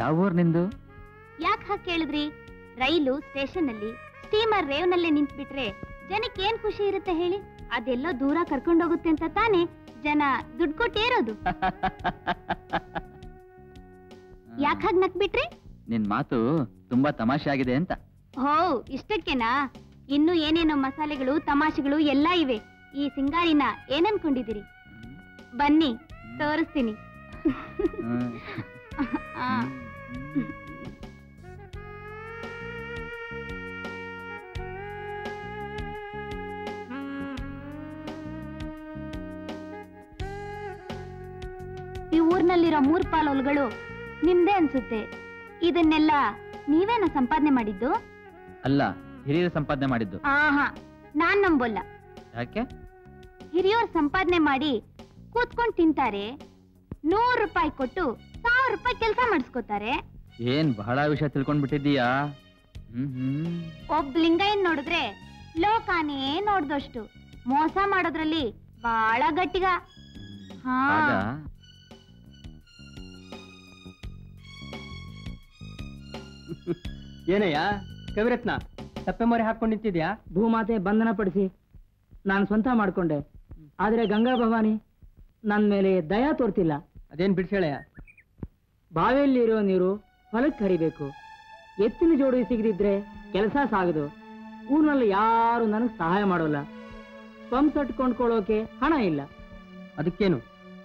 ಯಾವ ಊರ್ ನಿಂದು? ಯಾಕೆ ಹಾಗೆ ಕೇಳಿದ್ರಿ? ರೈಲು ಸ್ಟೇಷನ್ ಅಲ್ಲಿ, ಸ್ಟೀಮರ್ ರೇವ್ನಲ್ಲೇ ನಿಂತ್ ಬಿಟ್ರೆ ಜನಕ್ಕೆ ಏನ್ ಖುಷಿ ಇರುತ್ತೆ ಹೇಳಿ? ಅದೆಲ್ಲೋ ದೂರ ಕರ್ಕೊಂಡೋಗುತ್ತೆ ಅಂತ ತಾನೇ ಜನ ದುಡ್ಡು ಕೊಟ್ಟೇರೋದು. ಯಾಕೆ ಹಾಗೆ ನಕ್ಬಿಟ್ರಿ? ನಿನ್ ಮಾತು ತುಂಬಾ ತಮಾಷೆ ಆಗಿದೆ ಅಂತ. ಹೋ, ಇಷ್ಟಕ್ಕೆನಾ? ಇನ್ನು ಏನೇನೋ ಮಸಾಲೆಗಳು ತಮಾಷೆಗಳು ಎಲ್ಲ ಇವೆ. ಈ ಸಿಂಗಾರಿನ ಏನನ್ಕೊಂಡಿದ್ದೀರಿ? ಬನ್ನಿ ತೋರಿಸ್ತೀನಿ. ಈ ಊರ್ನಲ್ಲಿರೋ 3 ಪಾಲು ಹೊಲಗಳು ನಿಮ್ದೇ ಅನ್ಸುತ್ತೆ. ಇದನ್ನೆಲ್ಲ ನೀವೇನ ಸಂಪಾದನೆ ಮಾಡಿದ್ದು? ಅಲ್ಲ, ಹಿರಿಯರು ಸಂಪಾದನೆ ಮಾಡಿದ್ದು. ಆಹಾ, ನಾನ್ ನಂಬೋಲ್ಲ. ಯಾಕೆ? ಹಿರಿಯವ್ರು ಸಂಪಾದನೆ ಮಾಡಿ ಕೂತ್ಕೊಂಡು ತಿಂತಾರೆ. 100 ರೂಪಾಯಿ ಕೊಟ್ಟು 1000 ರೂಪಾಯಿ ಕೆಲಸ ಮಾಡಿಸ್ಕೋತಾರೆ. ಏನ್ ಬಹಳ ವಿಷಯ ತಿಳ್ಕೊಂಡ್ಬಿಟ್ಟಿದ್ದೀಯಾ? ಒಬ್ಬ ಲಿಂಗಯ್ಯನ್ ನೋಡಿದ್ರೆ ಲೋಕಾನೇ ನೋಡ್ದಷ್ಟು, ಮೋಸ ಮಾಡೋದ್ರಲ್ಲಿ ಬಹಳ ಗಟ್ಟಿಗ. ಹಾ ಏನಯ್ಯ ಕವಿರತ್ನ, ತಪ್ಪೆ ಮರೆ ಹಾಕೊಂಡು ನಿಂತಿದ್ಯಾ? ಭೂಮಾತೆ ಬಂಧನ ಪಡಿಸಿ ನಾನು ಸ್ವಂತ ಮಾಡ್ಕೊಂಡೆ, ಆದ್ರೆ ಗಂಗಾ ಭವಾನಿ ನನ್ನ ಮೇಲೆ ದಯಾ ತೋರ್ತಿಲ್ಲ. ಅದೇನ್ ಬಿಡ್ಸೇಳಯ್ಯ? ಬಾವಿಯಲ್ಲಿರೋ ನೀರು ಹೊಲಕ್ಕೆ ಹರಿಬೇಕು, ಎತ್ತಿನ ಜೋಡಿ ಸಿಗದಿದ್ರೆ ಕೆಲಸ ಸಾಗದು, ಊರಿನಲ್ಲಿ ಯಾರು ನನಗೆ ಸಹಾಯ ಮಾಡೋಲ್ಲ, ಪಂಪ್ ಸೆಟ್ ಕೊಂಡ್ಕೊಳ್ಳೋಕೆ ಹಣ ಇಲ್ಲ. ಅದಕ್ಕೇನು,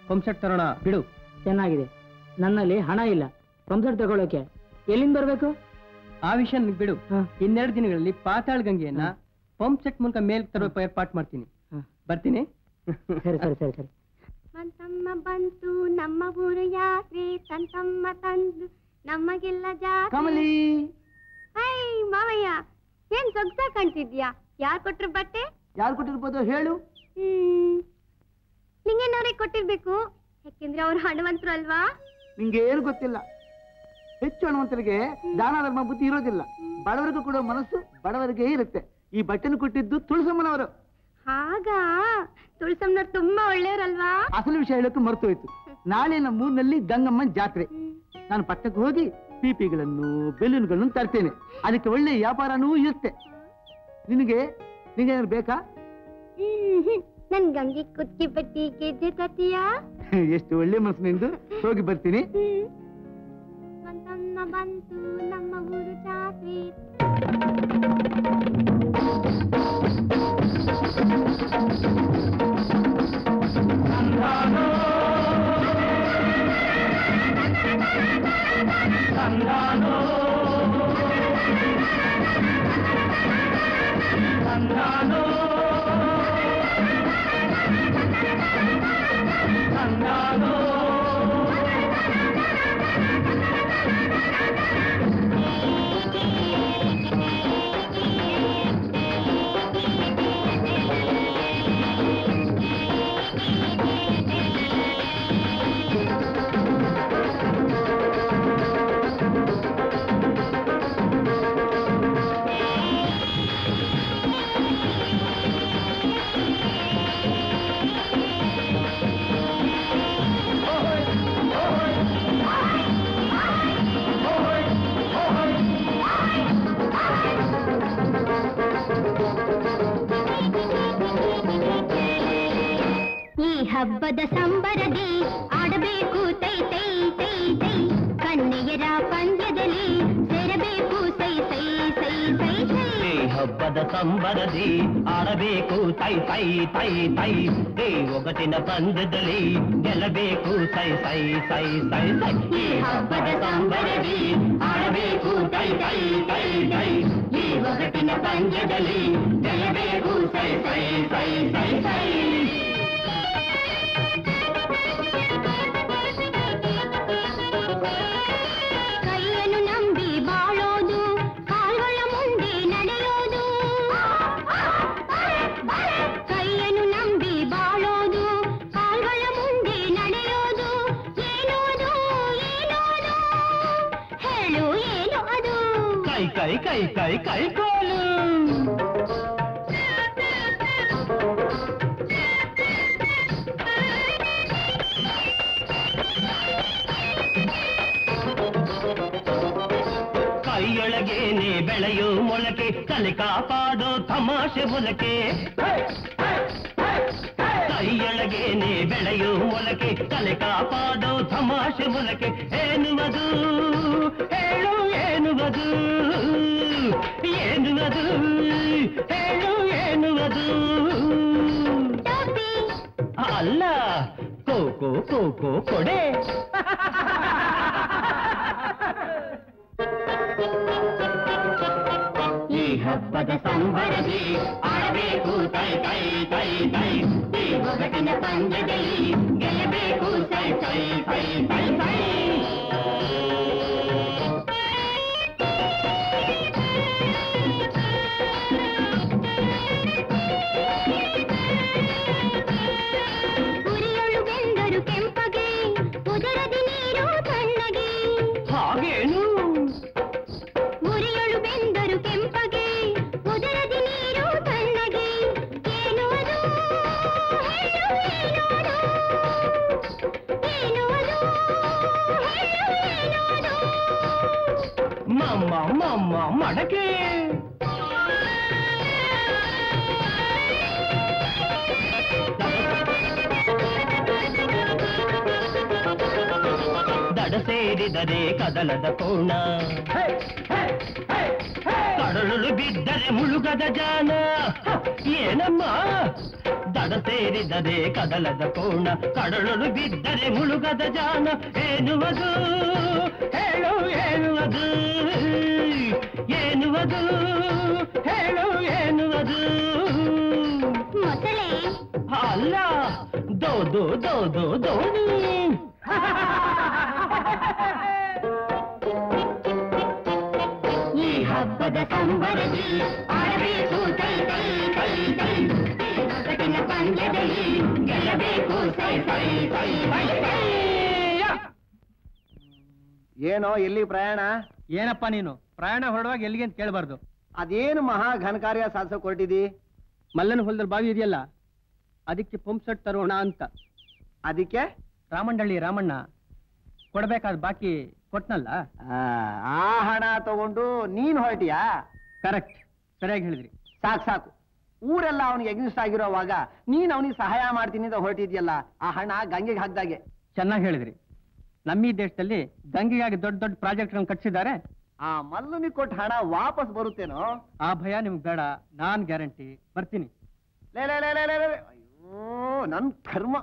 ಪಂಪ್ ಸೆಟ್ ತರೋಣ ಬಿಡು. ಚೆನ್ನಾಗಿದೆ, ನನ್ನಲ್ಲಿ ಹಣ ಇಲ್ಲ, ಪಂಪ್ ಸೆಟ್ ತಗೊಳ್ಳೋಕೆ ಎಲ್ಲಿಂದ ಬರ್ಬೇಕು? ಆ ವಿಷಯ ನಿನಗೆ ಬಿಡು. ಇನ್ನೆರಡು ದಿನಗಳಲ್ಲಿ ಪಾತಾಳ ಗಂಗೆಯನ್ನ ಪಂಪ್ ಸೆಟ್ ಮೂಲಕ ಮೇಲ್ ತರೋ ಏರ್ಪಾಟ್ ಮಾಡ್ತೀನಿ. ಬರ್ತೀನಿ. ಸರಿ ಸರಿ ಸರಿ ಸರಿ. ಮಂತಮ್ಮ ಬಂತು ನಮ್ಮ ಊರು ಯಾತ್ರೆ, ತಂತಮ್ಮ ತಂದು ನಮಗೆಲ್ಲ ಜಾತ್ರೆ. ಕಮಲಿ, ಹೈ ಮಾವಯ್ಯ, ಏನ್ ಸೊಗ್ಸ ಕಾಣ್ತಿದ್ಯಾ? ಯಾರ್ ಕೊಟ್ರು ಬಟ್ಟೆ? ಯಾರು ಕೊಟ್ಟಿರ್ಬೋದು ಹೇಳು? ನಿಂಗೇನವ್ರಿಗೆ ಕೊಟ್ಟಿರ್ಬೇಕು, ಯಾಕೆಂದ್ರೆ ಅವ್ರು ಹಣವಂತರು ಅಲ್ವಾ? ನಿಂಗೆ ಏನು ಗೊತ್ತಿಲ್ಲ, ಹೆಚ್ಚು ಹಣವಂತರಿಗೆ ದಾನ ಧರ್ಮ ಬುದ್ಧಿ ಇರೋದಿಲ್ಲ. ಬಡವರಿಗೂ ಕೂಡ ಮನಸ್ಸು ಬಡವರಿಗೆ ಇರುತ್ತೆ. ಈ ಬಟ್ಟೆನ ಕೊಟ್ಟಿದ್ದು ತುಳಸಮ್ಮನವರು. ಹಾಗ ತುಳಸಮ್ಮನವ್ರು ತುಂಬಾ ಒಳ್ಳೆಯವರಲ್ವಾ? ಅಸಲು ವಿಷಯ ಹೇಳಕ್ಕೆ ಮರ್ತೋಯ್ತು. ನಾಳೆ ನಮ್ಮ ಊರಿನಲ್ಲಿ ಗಂಗಮ್ಮನ ಜಾತ್ರೆ. ನಾನು ಪಟ್ಟಕ್ಕೆ ಹೋಗಿ ಪೀಪಿಗಳನ್ನು ಬೆಲೂನ್ಗಳನ್ನು ತರ್ತೇನೆ, ಅದಕ್ಕೆ ಒಳ್ಳೆ ವ್ಯಾಪಾರನೂ ಇರುತ್ತೆ. ನಿನಗೆ ನಿನಗೇನಾದ್ರು ಬೇಕಾ? ನನ್ ಗಂಗೆ ಕುತ್ತಿ ಬಟ್ಟಿ ಗೆಜ್ಜೆ ತರ್ತೀಯಾ? ಎಷ್ಟು ಒಳ್ಳೆ ಮನಸ್ಸು ನಿಂದು, ಹೋಗಿ ಬರ್ತೀನಿ. ಮಂತಮ್ಮ ಬಂತು ನಮ್ಮ ಊರು ಜಾತ್ರೆ. ಹಬ್ಬದ ಸಂಬರದಿ ಆಡಬೇಕು ತೈ ತೈ ತೈ ತೈ, ಕನ್ನೆಯರ ಪಂದ್ಯದಲ್ಲಿ ಸೇರಬೇಕು ಸೈ ಸೈ ಸೈ ಸೈ ಸೈ. ಹಬ್ಬದ ಸಂಬರದಿ ಆಡಬೇಕು ತೈ ತೈ ತೈ ತೈ, ಒಗಟಿನ ಪಂದ್ಯದಲ್ಲಿ ಗೆಲ್ಲಬೇಕು ಸೈ ಸೈ ಸೈ ಸೈ ಸೈ. ಹಬ್ಬದ ಸಂಬರದಿ ಆಡಬೇಕು ತೈ ತೈ ತೈ ತೈ, ಒಗಟಿನ ಪಂದ್ಯದಲ್ಲಿ ಗೆಲ್ಲಬೇಕು ಸೈ ಸೈ ಸೈ ಸೈ ಸೈ. ಕೈಯನ್ನು ನಂಬಿ ಬಾಳೋದು, ಕಾಲ್ಗಳ ಮುಂದೆ ನಡೆಯೋದು. ಕೈಯನ್ನು ನಂಬಿ ಬಾಳೋದು, ಕಾಲ್ಗಳ ಮುಂದೆ ನಡೆಯೋದು. ಏನೋದು ಏನೋದು ಹೇಳು, ಏನು ಅದು? ಕೈ ಕೈ ಕೈ ಕೈ ಕೈ ಕೋಲು. ಕೈಯೊಳಗೇನೆ ಬೆಳೆಯೋ ಮೊಳಕೆ, ಕಲೆ ಕಾಪಾಡೋ ತಮಾಷೆ ಮೊಲಕೆ. ಕೈಯೊಳಗೇನೆ ಬೆಳೆಯೋ ಮೊಳಕೆ, ಕಲೆ ಕಾಪಾಡೋ ತಮಾಷೆ ಮೊಲಕೆ. ಏನುವುದು ಹೇಳು, ಏನುವುದು ಏನುವುದು ಹೇಳು, ಏನುವುದು? ಅಲ್ಲ, ಕೋಕೋ ಕೋಕೋ ಕೊಡೆ. ಈ ಹಬ್ಬದ ಸಂಬರದಿ ಆಡಬೇಕು ತೈ ತೈ ತೈ ತೈ, ಈ ಒಗಟಿನ ಪಂದ್ಯದಲ್ಲಿ ಗೆಲ್ಲಬೇಕು ಸೈ ಸೈ ಸೈ ಸೈ ಸೈ. ಉರಿಯೊಳು ಬೆಂದರು ಕೆಂಪಗೆ, ಉದರದಿ ನೀರು ತಣ್ಣಗೆ. ಮಮ್ಮ ಮಮ್ಮ ಮಡಕೆ ದಡ ಸೇರಿದರೆ ಕದಲದ ಕೋಣ ಕಡಲು ಬಿದ್ದರೆ ಮುಳುಗದ ಜಾನ ಏನಮ್ಮ ದಡ ಸೇರಿದರೆ ಕದಲದ ಕೋಣ ಕಡಲು ಬಿದ್ದರೆ ಮುಳುಗದ ಜಾನ ಏನುವುದು ಹೇಳು ಏನುವುದು ಏನುವುದು ಹೇಳು ಏನುವುದು ಮೊಸಳೆ ಅಲ್ಲ ದೋದು ದೋದು ದೋಣಿ ಈ ಹಬ್ಬದ ಸಂಬರದಿ ಆಡಬೇಕು ತೈ ತೈ ತೈ ತೈ ಕಠಿಣ ಪಂದ್ಯದಲ್ಲಿ ಗೆಲ್ಲಬೇಕು ಸೈ ಸೈ ಸೈ ಸೈ ಸೈ. ಏನೋ ಎಲ್ಲಿ ಪ್ರಯಾಣ? ಏನಪ್ಪ ನೀನು ಪ್ರಯಾಣ ಹೊರಡುವಾಗ ಎಲ್ಲಿಗೆ ಅಂತ ಕೇಳಬಾರ್ದು. ಅದೇನು ಮಹಾ ಘನಕಾರ್ಯ ಸಾಧಿಸೋಕೆ ಹೊರಟಿದಿ? ಮಲ್ಲನ ಹೊಲದಲ್ಲಿ ಬಾವಿ ಇದೆಯಲ್ಲ, ಅದಕ್ಕೆ ಪಂಪ್ ಸೆಟ್ ತರೋಣ ಅಂತ. ಅದಕ್ಕೆ ರಾಮಂಡಳ್ಳಿ ರಾಮಣ್ಣ ಕೊಡ್ಬೇಕಾದ ಬಾಕಿ ಕೊಟ್ನಲ್ಲ, ಆ ಹಣ ತಗೊಂಡು ನೀನ್ ಹೊರಟಿಯಾ? ಕರೆಕ್ಟ್, ಸರಿಯಾಗಿ ಹೇಳಿದ್ರಿ. ಸಾಕು ಸಾಕು, ಊರೆಲ್ಲ ಅವನಿಗೆ ಎಗ್ನಿಸ್ಟ್ ಆಗಿರೋವಾಗ ನೀನ್ ಅವನಿಗೆ ಸಹಾಯ ಮಾಡ್ತೀನಿ ಅಂತ ಹೊರಟಿದ್ಯಲ್ಲ, ಆ ಹಣ ಗಂಗೆಗೆ ಹಾಕ್ದಾಗೆ. ಚೆನ್ನಾಗಿ ಹೇಳಿದ್ರಿ. ನಮ್ಮ ಈ ದೇಶದಲ್ಲಿ ಗಂಗೆಗಾಗಿ ದೊಡ್ಡ ದೊಡ್ಡ ಪ್ರಾಜೆಕ್ಟ್ ಕಟ್ಸಿದ್ದಾರೆ. ಆ ಮಲ್ಲನಿಗೆ ಕೊಟ್ಟ ಹಣ ವಾಪಸ್ ಬರುತ್ತೇನೋ? ಆ ಭಯ ನಿಮ್ಗೆ ಬೇಡ, ನಾನ್ ಗ್ಯಾರಂಟಿ ಬರ್ತೀನಿ. ಲೇ ಲೇ ಲೇ ಲೇ ಲೇ ಲೇ. ಅಯ್ಯೋ ನನ್ ಕರ್ಮ.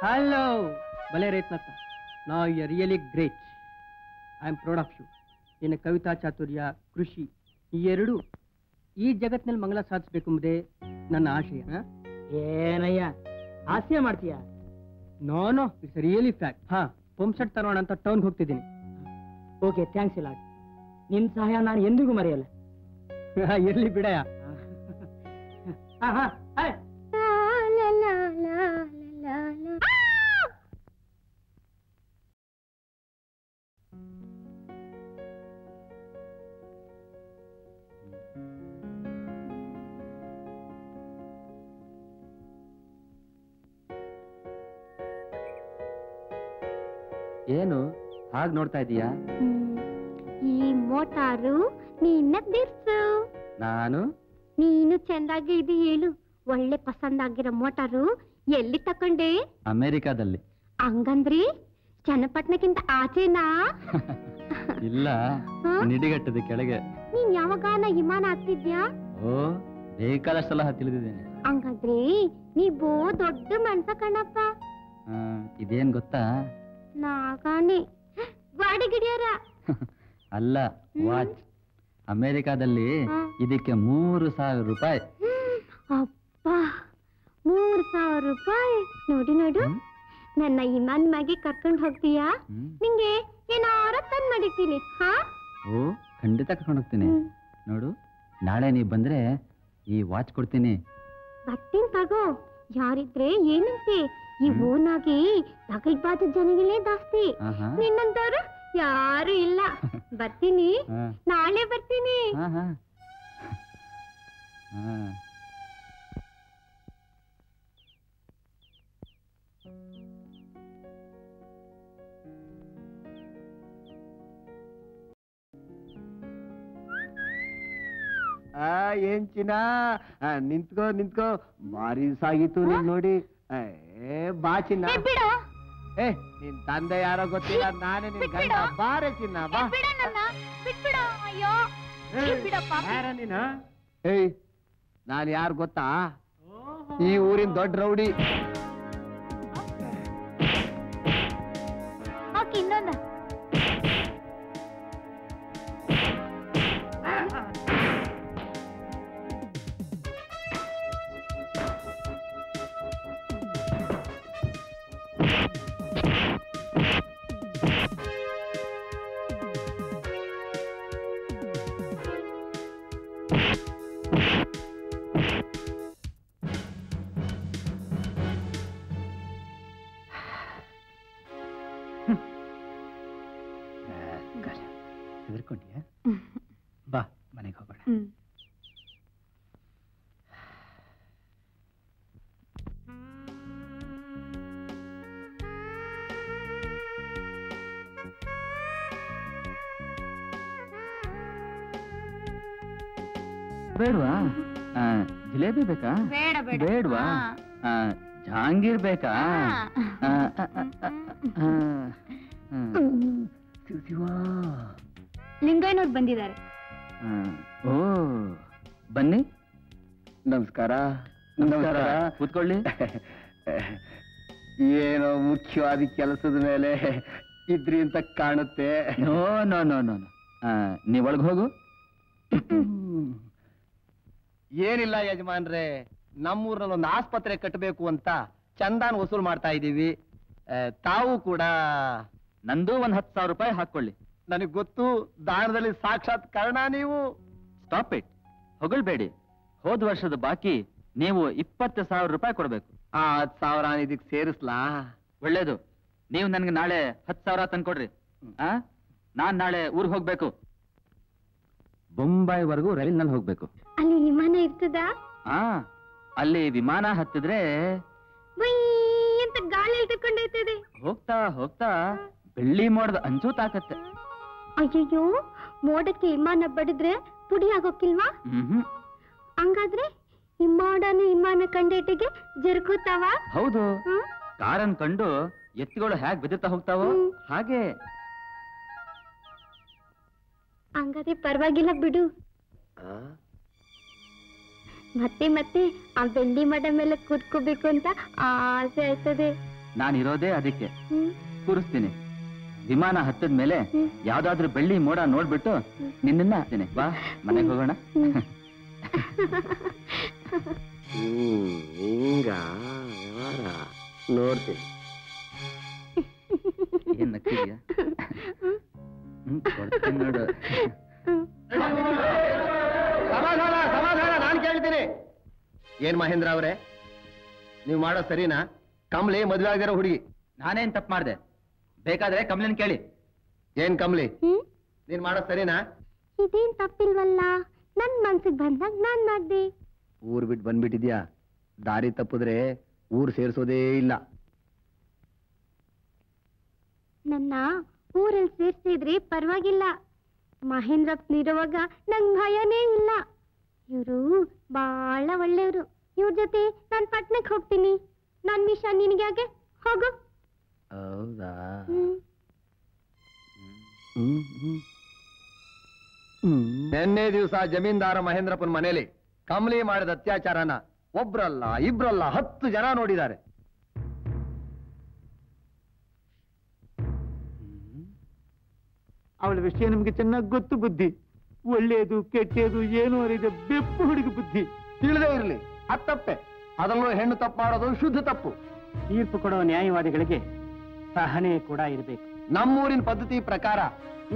ಹಲೋ ಬಲೆ ರೈತನತ್ತ, ನಾವು you really great. I am proud of you. ನಿನ್ನ ಕವಿತಾ ಚಾತುರ್ಯ, ಕೃಷಿ ಈ ಎರಡು ಈ ಜಗತ್ತಿನಲ್ಲಿ ಮಂಗಲ ಸಾಧಿಸಬೇಕೆಂಬುದೇ ನನ್ನ ಆಶಯ. ಏನಯ್ಯ ಹಾಸ್ಯ ಮಾಡ್ತೀಯ? No no, it's really fact. ಹಾ, ಪಂಪ್ ಸೆಟ್ ತರೋಣ ಅಂತ ಟೌನ್ಗೆ ಹೋಗ್ತಿದ್ದೀನಿ. ಓಕೆ, ಥ್ಯಾಂಕ್ಸ್ ಇಲ್ಲ. ನಿನ್ ಸಹಾಯ ನಾನು ಎಂದಿಗೂ ಮರೆಯಲ್ಲ. ಇರ್ಲಿ ಬಿಡಯ. ಏನು ಹಾಗೆ ನೋಡ್ತಾ ಇದೀಯಾ? ಈ ಮೋಟಾರು ನಿನ್ನ ದಿರ್ಸು. ನಾನು ನೀನು ಚೆಂದಾಗಿ ಇದು ಹೇಳು, ಒಳ್ಳೆ ಪಸಂದಾಗಿರೋ ಮೋಟಾರು ಎಲ್ಲಿ ತಕೊಂಡೆ? ಅಮೆರಿಕಾದಲ್ಲಿ. ಹಂಗಂದ್ರಿ ಚನ್ನಪಟ್ಟಣಕ್ಕಿಂತ ಆಚೆನಾ? ಇಲ್ಲ, ನಿಡಿಗಟ್ಟದ ಕೆಳಗೆ. ನೀನ್ ಯಾವಾಗಾನ ವಿಮಾನ ಹತ್ತಿದ್ಯಾ? ಓ, ಬೇಕಾದಷ್ಟು ಸಲ ತಿಳಿದಿದ್ದೇನೆ. ಹಂಗಾದ್ರೆ ನೀ ದೊಡ್ಡ ಮನ್ಸ ಕಣಪ್ಪ. ಇದೇನ್ ಗೊತ್ತಾ? ನಾಗಾಣಿ ಗಾಡಿ ಗಿಡಿಯಾರ ಅಲ್ಲ, ವಾಚ್. ಅಮೆರಿಕಾದಲ್ಲಿ ಇದಕ್ಕೆ 3,000 ರೂಪಾಯಿ. ಅಪ್ಪ, 3,000 ರೂಪಾಯಿ? ನೋಡು ನೋಡು, ನನ್ನ ವಿಮಾನ ಮ್ಯಾಗೆ ಕರ್ಕೊಂಡು ಹೋಗ್ತೀಯಾ? ನಿಂಗೆ ಏನಾರ ತಂದ್ ಮಾಡಿರ್ತೀನಿ. ಹಾ, ಓ ಖಂಡಿತ ಕರ್ಕೊಂಡು ಹೋಗ್ತೀನಿ. ನೋಡು, ನಾಳೆ ನೀ ಬಂದ್ರೆ ಈ ವಾಚ್ ಕೊಡ್ತೀನಿ. ಬರ್ತೀನಿ ತಗೋ. ಯಾರಿದ್ರೆ ಏನಂತೆ, ಈ ಓನಾಗಿ ತಗಲ್ಬಾದ ಜನಗಳೇ ಜಾಸ್ತಿ, ನಿನ್ನಂತವ್ರು ಯಾರು ಇಲ್ಲ. ಬರ್ತೀನಿ, ನಾಳೆ ಬರ್ತೀನಿ. ಏನ್ ಚಿನ್ನ, ನಿಂತ್ಕೋ ನಿಂತ್ಕೋ, ಭಾರಿ ಸಾಗಿತ್ತು ನೀನ್ ನೋಡಿ. ಬಾ ಚಿನ್ನ. ಏ, ನಿನ್ ತಂದೆ ಯಾರೋ ಗೊತ್ತಿಲ್ಲ, ನಾನೇ ನಿನ್ ಗಂಡ. ಬಾರೆ ಚಿನ್ನ, ಬಾ. ಯಾರ ನೀನ? ಏಯ್, ನಾನ್ ಯಾರು ಗೊತ್ತಾ? ಈ ಊರಿನ ದೊಡ್ಡ ರೌಡಿ. ಇನ್ನೊಂದ ಬೇಡ್ವಾ? ಜಿಲೇಬಿ ಬೇಕಾ? ಬೇಡ ಬೇಡ. ಬೇಡ್ವಾ? ಜಹಾಂಗೀರ್ ಬೇಕಾ? ಲಿಂಗಯ್ಯನವ್ರು ಬಂದಿದ್ದಾರೆ. ಓ ಬನ್ನಿ. ನಮಸ್ಕಾರ. ನಮಸ್ಕಾರ. ಕೂತ್ಕೊಳ್ಳಿ. ಏನೋ ಮುಖ್ಯವಾದ ಕೆಲಸದ ಮೇಲೆ ಇದ್ರಿ ಅಂತ ಕಾಣುತ್ತೆ. ನೋ ನೋ ನೋ ನೋ ನೀವ್ ಒಳಗೆ ಹೋಗು. ಏನಿಲ್ಲ ಯಜಮಾನ್ರೆ, ನಮ್ಮೂರ್ನಲ್ಲಿ ಒಂದು ಆಸ್ಪತ್ರೆ ಕಟ್ಟಬೇಕು ಅಂತ ಚಂದಾನ್ ವಸೂಲ್ ಮಾಡ್ತಾ ಇದ್ದೀವಿ. ತಾವು ಕೂಡ ನಂದು 10,000 ರೂಪಾಯಿ ಹಾಕೊಳ್ಳಿ. ನನಗ್ ಗೊತ್ತು, ದಾನದಲ್ಲಿ ಸಾಕ್ಷಾತ್ ಕರ್ಣ ನೀವು. ಸ್ಟಾಪ್ ಇಟ್, ಹೊಗಳ್ಬೇಡಿ. ಹೋದ ವರ್ಷದ ಬಾಕಿ ನೀವು 20,000 ರೂಪಾಯಿ ಕೊಡ್ಬೇಕು. 10,000 ಇದಕ್ಕೆ ಸೇರಿಸ್ಲಾ? ಒಳ್ಳೇದು. ನೀವು ನನ್ಗೆ ನಾಳೆ 10,000 ತಂದ್ಕೊಡ್ರಿ. ನಾನ್ ನಾಳೆ ಊರಿಗೆ ಹೋಗ್ಬೇಕು. ಬೊಂಬಾಯಿವರೆಗೂ ರೈಲ್ನಲ್ಲಿ ಹೋಗ್ಬೇಕು. ಅಲ್ಲಿ ವಿಮಾನ ಇರ್ತದಾ? ಅಲ್ಲಿ ವಿಮಾನ ಹತ್ತಿದ್ರೆ ಅಂತ ಗಾಳಿ ತಕೊಂಡೈತದೆ. ಹೋಗ್ತಾ ಹೋಗ್ತಾ ಬೆಳ್ಳಿ ಮೋಡದ ಅಂಚು ತಾಕತ್ತೆ. ಅಯ್ಯಯ್ಯೋ, ಮೋಡಕ್ಕೆ ವಿಮಾನ ಬಡಿದ್ರೆ ಪುಡಿ ಆಗೋಕಿಲ್ವಾ? ಹಂಗಾದ್ರೆ ವಿಮಾನ ಕಂಡೇಟಿಗೆ ಜರುಗುತ್ತಾವ? ಹೌದು. ಕಾರನ್ ಕಂಡು ಎತ್ತುಗಳು ಹೇಗ್ ಬೆದರ್ತಾ ಹೋಗ್ತಾವೋ ಹಾಗೆ. ಹಂಗಾದ್ರೆ ಪರವಾಗಿಲ್ಲ ಬಿಡು. ಮತ್ತೆ ಮತ್ತೆ ಆ ಬೆಳ್ಳಿ ಮಡ ಮೇಲೆ ಕೂತ್ಕೋಬೇಕು ಅಂತ ಆಸೆ ಆಯ್ತದೆ. ನಾನಿರೋದೇ ಅದಕ್ಕೆ. ಕೂರಿಸ್ತೀನಿ. ವಿಮಾನ ಹತ್ತದ ಮೇಲೆ ಯಾವ್ದಾದ್ರು ಬೆಳ್ಳಿ ಮೋಡ ನೋಡ್ಬಿಟ್ಟು ನಿನ್ನ ಹಾಕ್ತೀನಿ. ಬಾ, ಮನೆಗೆ ಹೋಗೋಣ. ನೋಡ್ತೀನಿ. ಏನ್ ನಕ್ಕಿದ್ಯಾ? ಕೊಡ್ತೀನಿ ನೋಡು. ಸಮಾಧಾನ ಸಮಾಧಾನ, ನಾನು ಕೇಳ್ತೀನಿ. ಏನ್ ಮಹೇಂದ್ರ ಅವರೇ, ನೀವು ಮಾಡೋ ಸರಿನಾ? ಕಮಲಿ ಮದ್ವೆ ಆಗಿರೋ ಹುಡುಗಿ. ನಾನೇನ್ ತಪ್ಪು ಮಾಡ್ದೆ? ಬೇಕಾದ್ರೆ ಕಮಲಿನ್ ಕೇಳಿ. ಏನ್ ಕಮಲಿ, ನೀನ್ ಮಾಡೋ ಸರಿನಾ? ಇದೇನ್ ತಪ್ಪಿಲ್ವಲ್ಲ, ನನ್ ಮನ್ಸಿಗೆ ಬಂದಾಗ ನಾನ್ ಮಾಡ್ದೆ. ಊರ್ ಬಿಟ್ಟು ಬಂದ್ಬಿಟ್ಟಿದ್ಯಾ? ದಾರಿ ತಪ್ಪಿದ್ರೆ ಊರ್ ಸೇರ್ಸೋದೇ ಇಲ್ಲ. ನನ್ನ ಊರಲ್ಲಿ ಸೇರ್ಸಿದ್ರೆ ಪರವಾಗಿಲ್ಲ. ಮಹೇಂದ್ರಪ್ಪನಿರುವಾಗ ನಂಗ್ ಭಯನೇ ಇಲ್ಲ. ಇವರು ಬಹಳ ಒಳ್ಳೆಯವರು. ಇವ್ರ ಜೊತೆ ನಾನ್ ಪಟ್ನಕ್ಕೆ ಹೋಗ್ತೀನಿ. ನನ್ ವಿಷಯ ನಿನಗೆ ಹೋಗು. ಹೌದಾ? ನಿನ್ನೆ ದಿವಸ ಜಮೀನ್ದಾರ ಮಹೇಂದ್ರಪ್ಪನ ಮನೇಲಿ ಕಮಲಿ ಮಾಡಿದ ಅತ್ಯಾಚಾರನ ಒಬ್ರಲ್ಲ ಇಬ್ರಲ್ಲ 10 ಜನ ನೋಡಿದ್ದಾರೆ. ಅವಳ ವಿಷಯ ನಿಮ್ಗೆ ಚೆನ್ನಾಗಿ ಗೊತ್ತು. ಬುದ್ಧಿ ಒಳ್ಳೆಯದು ಕೆಟ್ಟದು ಏನು ಅರಿದ ಬೆಪ್ಪು ಹುಡುಗಿ ಬುದ್ಧಿ. ತಿಳಿದೇ ಇರಲಿ, ಅದು ತಪ್ಪೆ. ಅದರಲ್ಲೂ ಹೆಣ್ಣು ತಪ್ಪು ಮಾಡೋದು ಶುದ್ಧ ತಪ್ಪು. ತೀರ್ಪು ಕೊಡೋ ನ್ಯಾಯವಾದಿಗಳಿಗೆ ಸಹನೆ ಕೂಡ ಇರಬೇಕು. ನಮ್ಮೂರಿನ ಪದ್ಧತಿ ಪ್ರಕಾರ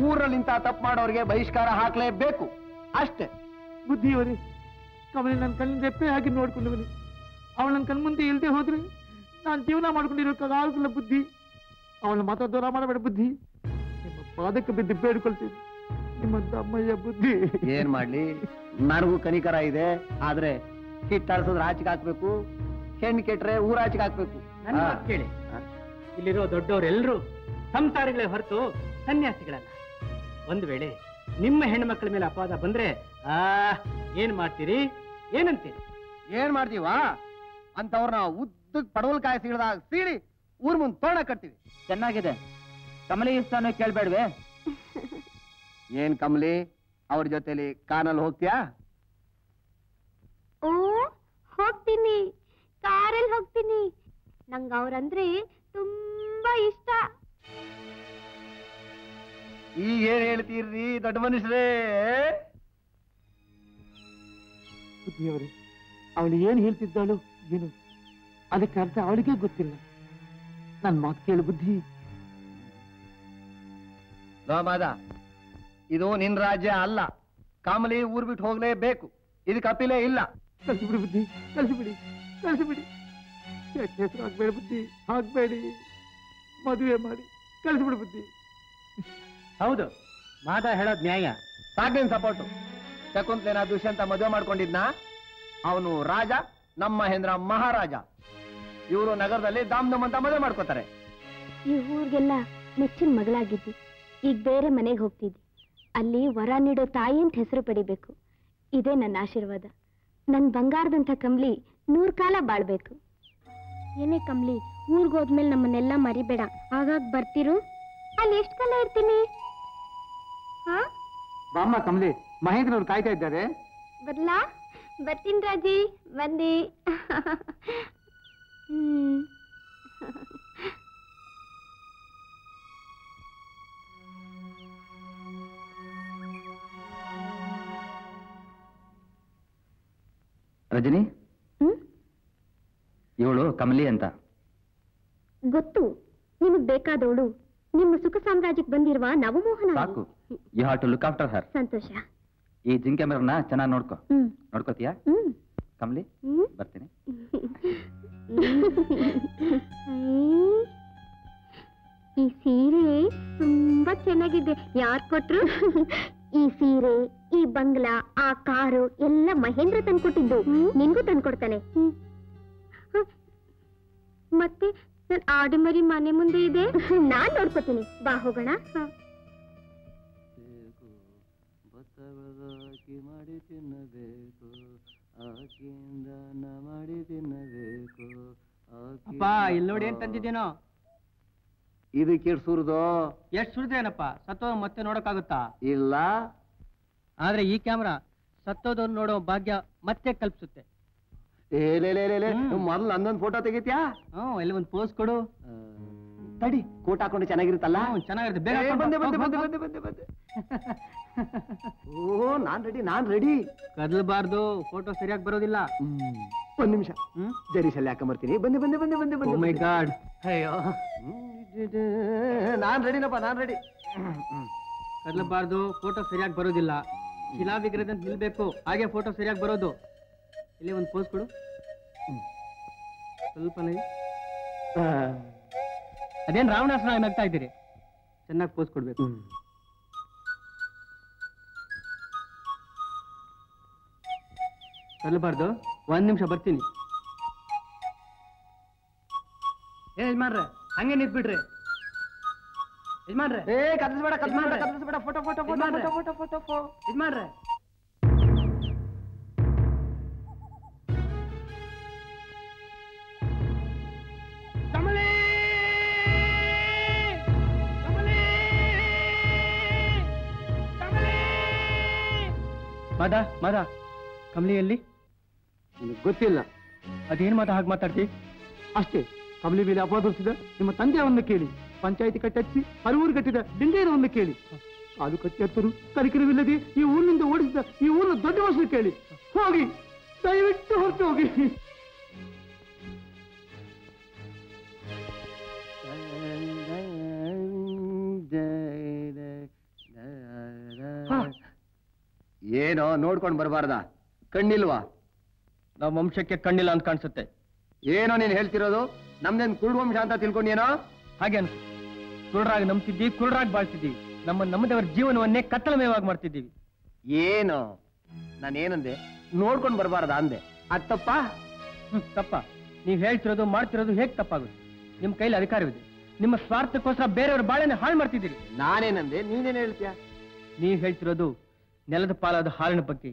ಊರಲ್ಲಿ ಇಂಥ ತಪ್ಪು ಮಾಡೋರಿಗೆ ಬಹಿಷ್ಕಾರ ಹಾಕ್ಲೇಬೇಕು, ಅಷ್ಟೇ. ಬುದ್ಧಿಯವರೇ, ಕಮಲಿ ನನ್ನ ಕಣ್ಣಿನ ರೆಪ್ಪೆ ಹಾಕಿ ನೋಡ್ಕೊಂಡವನಿ. ಅವಳು ನನ್ನ ಕಣ್ಮುಂದೆ ಇಲ್ಲದೆ ಹೋದ್ರೆ ನಾನು ಜೀವನ ಮಾಡ್ಕೊಂಡಿರೋಕ್ಕಾಗಲ್ಲ ಬುದ್ಧಿ. ಅವಳ ಮಾತ್ರ ದೂರ ಮಾಡಬೇಡ ಬುದ್ಧಿ. ನಿಮ್ಮ ಪಾದಕ್ಕೆ ಬಿದ್ದು ಬೇಡ್ಕೊಳ್ತೀನಿ, ನಿಮ್ಮಂತ ಅಮ್ಮಯ್ಯ ಬುದ್ಧಿ. ಏನ್ ಮಾಡ್ಲಿ, ನನಗೂ ಕನಿಕರ ಇದೆ. ಆದ್ರೆ ಕಿಟ್ಟಾಡ್ಸೋದ್ರೆ ಆಚೆಗೆ ಹಾಕ್ಬೇಕು, ಹೆಣ್ಣು ಕೆಟ್ರೆ ಊರಾಚೆಗೆ ಹಾಕ್ಬೇಕು. ನನ್ನ ಮಾತು ಕೇಳಿ, ಇಲ್ಲಿರೋ ದೊಡ್ಡವರೆಲ್ಲರೂ ಸಂಸಾರಿಗಳೇ ಹೊರತು ಸನ್ಯಾಸಿಗಳಲ್ಲ. ಒಂದು ವೇಳೆ ನಿಮ್ಮ ಹೆಣ್ಣು ಮಕ್ಕಳ ಮೇಲೆ ಅಪವಾದ ಬಂದ್ರೆ ಏನ್ ಮಾಡ್ತೀರಿ? ಏನಂತೀರಿ? ಏನ್ ಮಾಡ್ತೀವಾ? ಅಂತವ್ರನ್ನ ಉದ್ದಕ್ ಪಡವಲ್ಕಾಯಿ ಸೀಳದಾಗ ಸೀಳಿ ಊರ್ ಮುಂದ್ ತೋರಣ ಕಟ್ತೀವಿ. ಚೆನ್ನಾಗಿದೆ. ಕಮಲಿ ಇಷ್ಟಾನು ಕೇಳ್ಬೇಡ್ವೆ? ಏನ್ ಕಮಲಿ, ಅವ್ರ ಜೊತೆಲಿ ಕಾರಲ್ಲಿ ಹೋಗ್ತೀಯಾ? ಓ, ಹೋಗ್ತೀನಿ. ಕಾರಲ್ಲಿ ಹೋಗ್ತೀನಿ. ನಂಗ ಅವ್ರಂದ್ರೆ ತುಂಬಾ ಇಷ್ಟ. ಈಗ ಏನ್ ಹೇಳ್ತೀರ್ರಿ ದೊಡ್ಡ ಮನುಷ್ಯರೇ? ಬುದ್ಧಿಯವರೇ, ಅವಳು ಏನ್ ಹೇಳ್ತಿದ್ದಾಳು ಏನು, ಅದಕ್ಕೆ ಅರ್ಥ ಅವಳಿಗೆ ಗೊತ್ತಿಲ್ಲ. ನನ್ ಮಾತು ಕೇಳು ಬುದ್ಧಿ. ಮಾದ, ಇದು ನಿನ್ ರಾಜ್ಯ ಅಲ್ಲ. ಕಮಲಿ ಊರ್ ಬಿಟ್ಟು ಹೋಗ್ಲೇಬೇಕು. ಇದಕ್ಕೆ ಅಪೀಲೇ ಇಲ್ಲ. ಕಳಿಸಿಬಿಡಿ ಬುದ್ಧಿ, ಕಳಿಸಿಬಿಡಿ, ಕಳಿಸಿಬಿಡಿ. ಹೆಸರು ಹಾಕ್ಬೇಡಿ ಬುದ್ಧಿ, ಹಾಕ್ಬೇಡಿ. ಮದುವೆ ಮಾಡಿ ಕಳಿಸಿಬಿಡಿ ಬುದ್ಧಿ. ಹೌದು, ಮಾದ ಹೇಳೋದ್ ನ್ಯಾಯ. ಸಾಕೇನ್ ಸಪೋರ್ಟು. ಶಕುಂತ್ಲೇನ ದುಷ್ಯಂತ ಮದುವೆ ಮಾಡ್ಕೊಂಡಿದ್ನ? ಅವನು ರಾಜ, ನಮ್ಮ ಮಹೇಂದ್ರ ಮಹಾರಾಜ. ಇವರು ನಗರದಲ್ಲಿ ದಾಮ್ ದಮ್ ಅಂತ ಮದುವೆ ಮಾಡ್ಕೋತಾರೆ. ಈ ಊರಿಗೆಲ್ಲ ಮೆಚ್ಚಿನ ಮಗಳಾಗಿದ್ದಿ. ಈಗ ಬೇರೆ ಮನೆಗೆ ಹೋಗ್ತಿದ್ದಿ. ಅಲ್ಲಿ ವರ ನೀಡೋ ತಾಯಿ ಅಂತ ಹೆಸರು ಪಡಿಬೇಕು. ಇದೇ ನನ್ನ ಆಶೀರ್ವಾದ. ನನ್ನ ಬಂಗಾರದಂಥ ಕಮ್ಲಿ 100 ಕಾಲ ಬಾಳ್ಬೇಕು. ಏನೇ ಕಮ್ಲಿ, ಊರ್ಗೋದ್ಮೇಲೆ ನಮ್ಮನ್ನೆಲ್ಲ ಮರಿಬೇಡ. ಆಗಾಗ ಬರ್ತಿರು. ಅಲ್ಲಿ ಎಷ್ಟು ಕಾಲ ಇರ್ತೀನಿ? ಹಾ ಬಾಮ್ಮ ಕಮಲಿ, ಮಹೇಂದ್ರವ್ರು ಕಾಯ್ತಾ ಇದ್ದಾರೆ. ಬರ್ಲಾ? ಬರ್ತೀನಿ ರಾಜಿ, ಬಂದಿ. ರಜನಿ, ಇವಳು ಕಮಲಿ ಅಂತ. ಗೊತ್ತು, ನಿಮಗ್ ಬೇಕಾದವಳು ನಿಮ್ಮ ಸುಖ ಸಾಮ್ರಾಜ್ಯಕ್ಕೆ ಬಂದಿರುವ ನವಮೋಹನ. ಸಾಕು, you have to look after her. ಸಂತೋಷ. ಈ ಜಿಂಕೆ ಮರನ ಚೆನ್ನಾಗಿ ನೋಡ್ಕೊ. ನೋಡ್ಕೋತೀಯಾ ಕಮಲಿ? ಬರ್ತೀನಿ. ಈ ಸೀರೆ ತುಂಬಾ ಚೆನ್ನಾಗಿದೆ. ಯಾರು ಕೊಟ್ರು? ಈ ಸೀರೆ, ಈ ಬಂಗ್ಲಾ, ಆ ಕಾರು ಎಲ್ಲ ಮಹೇಂದ್ರ ತಂದ್ಕೊಟ್ಟಿದ್ದು. ನಿನ್ಗೂ ತಂದ್ಕೊಡ್ತಾನೆ. ಮತ್ತೆ ನನ್ ಆಡುಮರಿ ಮನೆ ಮುಂದೆ ಇದೆ, ನಾನ್ ನೋಡ್ಕೋತೀನಿ. ಬಾ ಹೋಗೋಣ. ಮಾಡಿ ತಿನ್ನಬೇಕು, ಆಕೆಯಿಂದ ಮಾಡಿ ತಿನ್ನಬೇಕು. ಅಪ್ಪ, ಇಲ್ಲಿ ನೋಡಿ ಏನ್ ತಂದಿದ್ದೇನೋ. ಇದಕ್ಕೆ ಸುರಿದು ಎಷ್ಟು ಸುರಿದೇನಪ್ಪ? ಸತ್ತೋದ್ ಮತ್ತೆ ನೋಡಕ್ಕಾಗುತ್ತಾ? ಇಲ್ಲ. ಆದ್ರೆ ಈ ಕ್ಯಾಮ್ರಾ ಸತ್ತೋದವ್ರು ನೋಡೋ ಭಾಗ್ಯ ಮತ್ತೆ ಕಲ್ಪಿಸುತ್ತೆ. ಮೊದಲು ನಂದೊಂದು ಫೋಟೋ ತೆಗಿತ್ಯಾ? ಇಲ್ಲಿ ಒಂದು ಪೋಸ್ ಕೊಡು. ತಡಿ, ಕೋಟ್ ಹಾಕೊಂಡು ಚೆನ್ನಾಗಿರುತ್ತಲ್ಲ? ಚೆನ್ನಾಗಿರುತ್ತೆ. ಬೇಗ ಬಂದೆ ಬಂದೆ ಬಂದೆ ಬಂದೆ ಬಂದೆ ಬಂದೆ. ಓ, ನಾನ್ ರೆಡಿ. ಕದಲ್ಬಾರ್ದು, ಫೋಟೋ ಸರಿಯಾಗಿ ಬರೋದಿಲ್ಲ. ಒಂದ್ ನಿಮಿಷ, ಜರೀಶಲ್ಲಿ ಹಾಕೊಂಬರ್ತೀನಿ. ಬಂದೆ ಬಂದೆ ಬಂದೆ ಬಂದೆ ಬಂದೆ. ಮೈ ಗಾಡ್. ಅಯ್ಯೋ, ನಾನ್ ರೆಡಿನಪ್ಪ, ನಾನ್ ರೆಡಿ. ಕದಲ್ಬಾರ್ದು, ಫೋಟೋ ಸರಿಯಾಗಿ ಬರೋದಿಲ್ಲ. ಶಿಲಾ ವಿಗ್ರಹದಂತ ನಿಲ್ಬೇಕು, ಹಾಗೆ ಫೋಟೋ ಸರಿಯಾಗಿ ಬರೋದು. ಇಲ್ಲಿ ಒಂದು ಪೋಸ್ ಕೊಡು. ಸ್ವಲ್ಪ ಅದೇನ್ ರಾವಣಾಸನ ನಗ್ತಾ ಇದ್ದೀರಿ? ಚೆನ್ನಾಗಿ ಪೋಸ್ ಕೊಡ್ಬೇಕು. ಕದಲ್ಬಾರ್ದು, 1 ನಿಮಿಷ ಬರ್ತೀನಿ. ಯಜಮಾನ್ರೆ, ಹಂಗೆ ನಿಂತ್ಬಿಡ್ರಿ. ಯಜಮಾನ್ರೆ, ಕದಲಿಸ್ಬೇಡ ಕದಲಿಸ್ಬೇಡ ಕದಲಿಸ್ಬೇಡ. Photo photo photo photo photo photo. ಯಜಮಾನ್ರೆ, ಮಾದ ಮಾದ, ಕಮಲಿಯಲ್ಲಿ ಗೊತ್ತಿಲ್ಲ. ಅದೇನ್ ಮಾತ ಹಾಗೆ ಮಾತಾಡ್ತಿ? ಅಷ್ಟೇ, ಕಮಲಿ ಮೇಲೆ ಅಪವಾದಿಸಿದ ನಿಮ್ಮ ತಂದೆಯವನ್ನ ಕೇಳಿ, ಪಂಚಾಯಿತಿ ಕಟ್ಟಚ್ಚಿ ಹರೂರು ಕಟ್ಟಿದ ಡಿಂಡೇರವನ್ನು ಕೇಳಿ, ಕಾಲು ಕಟ್ಟಿ ಹತ್ತರು ಕರಿಕರವಿಲ್ಲದೆ ಈ ಊರಿನಿಂದ ಓಡಿಸಿದ ಈ ಊರಿನ ದೊಡ್ಡ ವರ್ಷ ಕೇಳಿ, ಹೋಗಿ ದಯವಿಟ್ಟು ಹೊರಟು ಹೋಗಿ. ಏನೋ ನೋಡ್ಕೊಂಡು ಬರಬಾರ್ದ? ಕಣ್ಣಿಲ್ವಾ? ನಮ್ಮ ವಂಶಕ್ಕೆ ಕಣ್ಣಿಲ್ಲ ಅಂತ ಕಾಣಿಸುತ್ತೆ. ಏನೋ ನೀನ್ ಹೇಳ್ತಿರೋದು? ನಮ್ದೇನ್ ಕುರುಡು ವಂಶ ಅಂತ ತಿಳ್ಕೊಂಡೇನೋ? ಹಾಗೆ ಅನ್ಸು. ಕುರುಡರಾಗಿ ನಂಬ್ತಿದ್ದೀವಿ, ಕುರುಡರಾಗಿ ಬಾಳ್ತಿದ್ದೀವಿ. ನಮ್ಮದವರ ಜೀವನವನ್ನೇ ಕತ್ತಲಮಯವಾಗಿ ಮಾಡ್ತಿದ್ದೀವಿ. ಏನೋ ನಾನೇನಂದೆ? ನೋಡ್ಕೊಂಡು ಬರಬಾರ್ದ ಅಂದೆ. ಅದ್ ತಪ್ಪ? ತಪ್ಪ. ನೀವ್ ಹೇಳ್ತಿರೋದು ಮಾಡ್ತಿರೋದು ಹೇಗ್ ತಪ್ಪಾಗುತ್ತೆ? ನಿಮ್ ಕೈಲಿ ಅಧಿಕಾರವಿದೆ. ನಿಮ್ಮ ಸ್ವಾರ್ಥಕ್ಕೋಸ್ಕರ ಬೇರೆಯವ್ರ ಬಾಳೆನ ಹಾಳು ಮಾಡ್ತಿದ್ದೀರಿ. ನಾನೇನಂದೆ? ನೀನೇನ್ ಹೇಳ್ತೀಯ? ನೀವ್ ಹೇಳ್ತಿರೋದು ನೆಲದ ಪಾಲಾದ ಹಾಲಿನ ಬಗ್ಗೆ,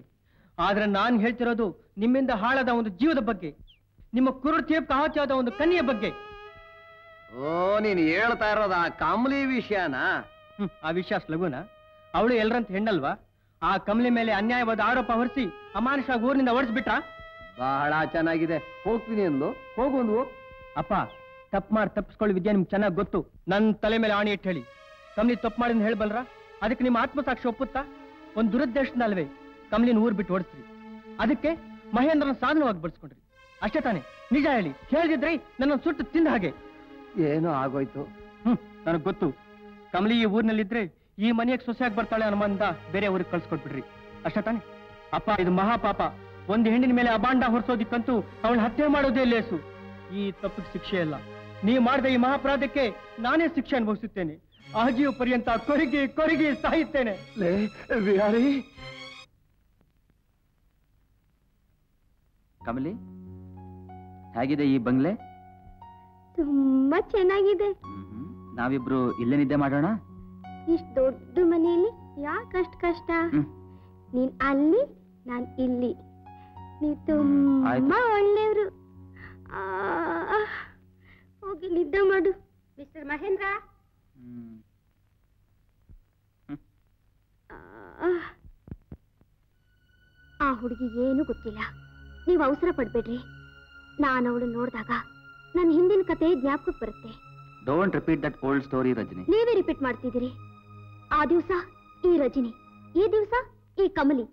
ಆದ್ರೆ ನಾನ್ ಹೇಳ್ತಿರೋದು ನಿಮ್ಮಿಂದ ಹಾಳಾದ ಒಂದು ಜೀವದ ಬಗ್ಗೆ, ನಿಮ್ಮ ಕುರುಡ್ತಿಯಪ್ಪ ಹಾಚಾದ ಒಂದು ಕನ್ಯೆಯ ಬಗ್ಗೆ. ಓ, ನೀನು ಹೇಳ್ತಾ ಇರೋದ ಆ ಕಮಲಿ ವಿಷಯನಾ? ಆ ವಿಷಯ ಲಘುನ? ಅವಳು ಎಲ್ಲರಂತ ಹೆಣ್ಣಲ್ವಾ? ಆ ಕಮಲಿ ಮೇಲೆ ಅನ್ಯಾಯವಾದ ಆರೋಪ ಹೊರಿಸಿ ಅಮಾನುಷವಾಗಿ ಊರಿನಿಂದ ಓಡಿಸ್ಬಿಟ್ಟ. ಬಹಳ ಚೆನ್ನಾಗಿದೆ. ಹೋಗ್ತೀನಿ ಅಂದ್ಲು, ಹೋಗೊಂದು. ಅಪ್ಪ, ತಪ್ಪು ಮಾಡಿ ತಪ್ಪಿಸ್ಕೊಳ್ಳೋ ವಿದ್ಯೆ ನಿಮ್ಗೆ ಚೆನ್ನಾಗಿ ಗೊತ್ತು. ನನ್ನ ತಲೆ ಮೇಲೆ ಆಣಿ ಇಟ್ಟು ಹೇಳಿ, ಕಮಲಿ ತಪ್ಪು ಮಾಡಿದ ಹೇಳ್ಬಲ್ರ? ಅದಕ್ಕೆ ನಿಮ್ಮ ಆತ್ಮಸಾಕ್ಷಿ ಒಪ್ಪುತ್ತಾ? ಒಂದು ದುರದ್ದೇಶದಿಂದ ಅಲ್ವೇ ಕಮಲಿನ ಊರ್ ಬಿಟ್ಟು ಓಡಿಸ್ರಿ. ಅದಕ್ಕೆ ಮಹೇಂದ್ರನ ಸಾಧನವಾಗಿ ಬಳಸ್ಕೊಂಡ್ರಿ, ಅಷ್ಟೇ ತಾನೆ? ನಿಜ ಹೇಳಿ, ಹೇಳಿದ್ರಿ ನನ್ನ ಸುಟ್ಟು ತಿಂದ ಹಾಗೆ. ಏನೋ ಆಗೋಯ್ತು. ನನಗ್ ಗೊತ್ತು. ಕಮಲಿ ಈ ಊರಿನಲ್ಲಿದ್ರೆ ಈ ಮನೆಯಾಗ ಸೊಸೆಯಾಗಿ ಬರ್ತಾಳೆ ಅನ್ನೋದಿಂದ ಬೇರೆ ಊರಿಗೆ ಕಳ್ಸ್ಕೊಟ್ಬಿಡ್ರಿ, ಅಷ್ಟೇ ತಾನೆ? ಅಪ್ಪ, ಇದು ಮಹಾಪಾಪ. ಒಂದು ಹೆಣ್ಣಿನ ಮೇಲೆ ಅಬಾಂಡ ಹೊರಿಸೋದಿಕ್ಕಂತೂ ಅವಳು ಹತ್ಯೆ ಮಾಡೋದೇ ಲೇಸು. ಈ ತಪ್ಪಿಗೆ ಶಿಕ್ಷೆ ಅಲ್ಲ. ನೀವು ಮಾಡಿದ ಈ ಮಹಾಪರಾಧಕ್ಕೆ ನಾನೇ ಶಿಕ್ಷೆ ಅನುಭವಿಸುತ್ತೇನೆ. ಆಜೀವ ಪರ್ಯಂತ ಕೊರಗಿ ಕೊರಗಿ ಸಾಯುತ್ತೇನೆ. ಬಿಹಾರಿ, ಕಮಲಿ, ಹೇಗಿದೆ ಈ ಬಂಗ್ಲೆ? ತುಂಬಾ ಚೆನ್ನಾಗಿದೆ. ನಾವಿಬ್ರು ಇಲ್ಲೇ ನಿದ್ದೆ ಮಾಡೋಣ. ಇಷ್ಟು ದೊಡ್ಡ ಮನೆಯಲ್ಲಿ ಯಾಕಷ್ಟು ಕಷ್ಟ? ನೀನ್ ಅಲ್ಲಿ, ನಾನ್ ಇಲ್ಲಿ. ನೀವು ತುಂಬಾ ಒಳ್ಳೆಯವರು. ಹೋಗಿ ನಿದ್ದೆ ಮಾಡು. ಮಿಸ್ಟರ್ ಮಹೇಂದ್ರ. ಆ ಹುಡುಗಿ ಏನು ಗೊತ್ತಿಲ್ಲ. ನೀವು ಅವಸರ ಪಡ್ಬೇಡ್ರಿ. ನಾನು ಅವಳು ನೋಡಿದಾಗ ನನ್ನ ಹಿಂದಿನ ಕತೆ ಜ್ಞಾಪಕಕ್ಕೆ ಬರುತ್ತೆ. Don't repeat that old story Rajani. ನೀವೇ ರಿಪೀಟ್ ಮಾಡ್ತಿದ್ದೀರಿ. ಆ ದಿವಸ ಈ ರಜನಿ, ಈ ದಿವಸ ಈ ಕಮಲಿ.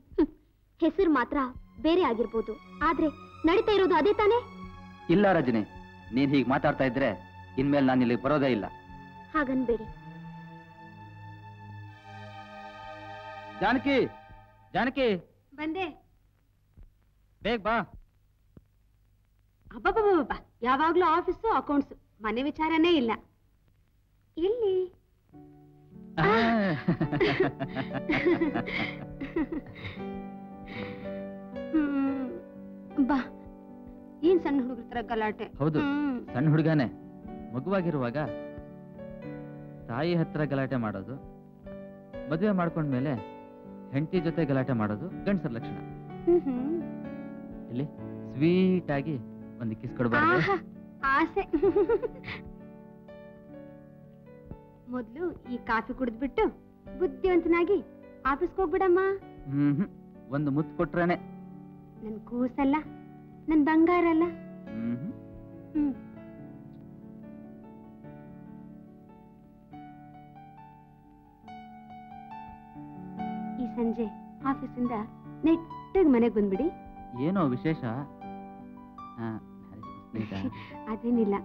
ಹೆಸರು ಮಾತ್ರ ಬೇರೆ ಆಗಿರ್ಬೋದು, ಆದ್ರೆ ನಡೀತಾ ಇರೋದು ಅದೇ ತಾನೇ? ಇಲ್ಲ ರಜನಿ, ನೀನ್ ಹೀಗೆ ಮಾತಾಡ್ತಾ ಇದ್ರೆ ಇನ್ಮೇಲೆ ನಾನು ಇಲ್ಲಿ ಬರೋದೇ ಇಲ್ಲ. ಹಾಗನ್ಬೇಡಿ. ಜಾನಕಿ, ಜಾನಕಿ ಬಂದೆ. ಬೇಗ ಬಾ. ಅಬ್ಬಬ್ಬಬ್ಬ, ಯಾವಾಗ್ಲೂ ಆಫೀಸು ಅಕೌಂಟ್ಸು, ಮನೆ ವಿಚಾರನೇ ಇಲ್ಲ. ಎಲ್ಲಿ ಬಾ. ಏನ್ ಸಣ್ಣ ಹುಡುಗರ ತರ ಗಲಾಟೆ? ಹೌದು, ಸಣ್ಣ ಹುಡುಗನೇ. ಮಗುವಾಗಿರುವಾಗ ತಾಯಿ ಹತ್ರ ಗಲಾಟೆ ಮಾಡೋದು, ಮದುವೆ ಮಾಡ್ಕೊಂಡ್ಮೇಲೆ ಹೆಂಡತಿ ಜೊತೆ ಗಲಾಟೆ ಮಾಡೋದು ಗಂಡಸರ ಲಕ್ಷಣ. ಇಲ್ಲಿ ಸ್ವೀಟ್ ಆಗಿ ಒಂದು ಕಿಸ್ ಕೊಡಬಾರ್ದು? ಆಸೆ. ಮೊದ್ಲು ಈ ಕಾಫಿ ಕುಡಿದ್ಬಿಟ್ಟು ಬುದ್ಧಿವಂತನಾಗಿ ಆಫೀಸ್ಗೆ ಹೋಗ್ಬಿಡಮ್ಮ. ಒಂದು ಮುತ್ತು ಕೊಟ್ರೇನೆ. ನನ್ ಕೂಸಲ್ಲ, ನನ್ ಬಂಗಾರ ಅಲ್ಲ. ಈ ಸಂಜೆ ಆಫೀಸಿಂದ ನೆಟ್ಟಗೆ ಮನೆಗೆ ಬಂದ್ಬಿಡಿ. ಏನೋ ವಿಶೇಷ? ಅದೇನಿಲ್ಲ,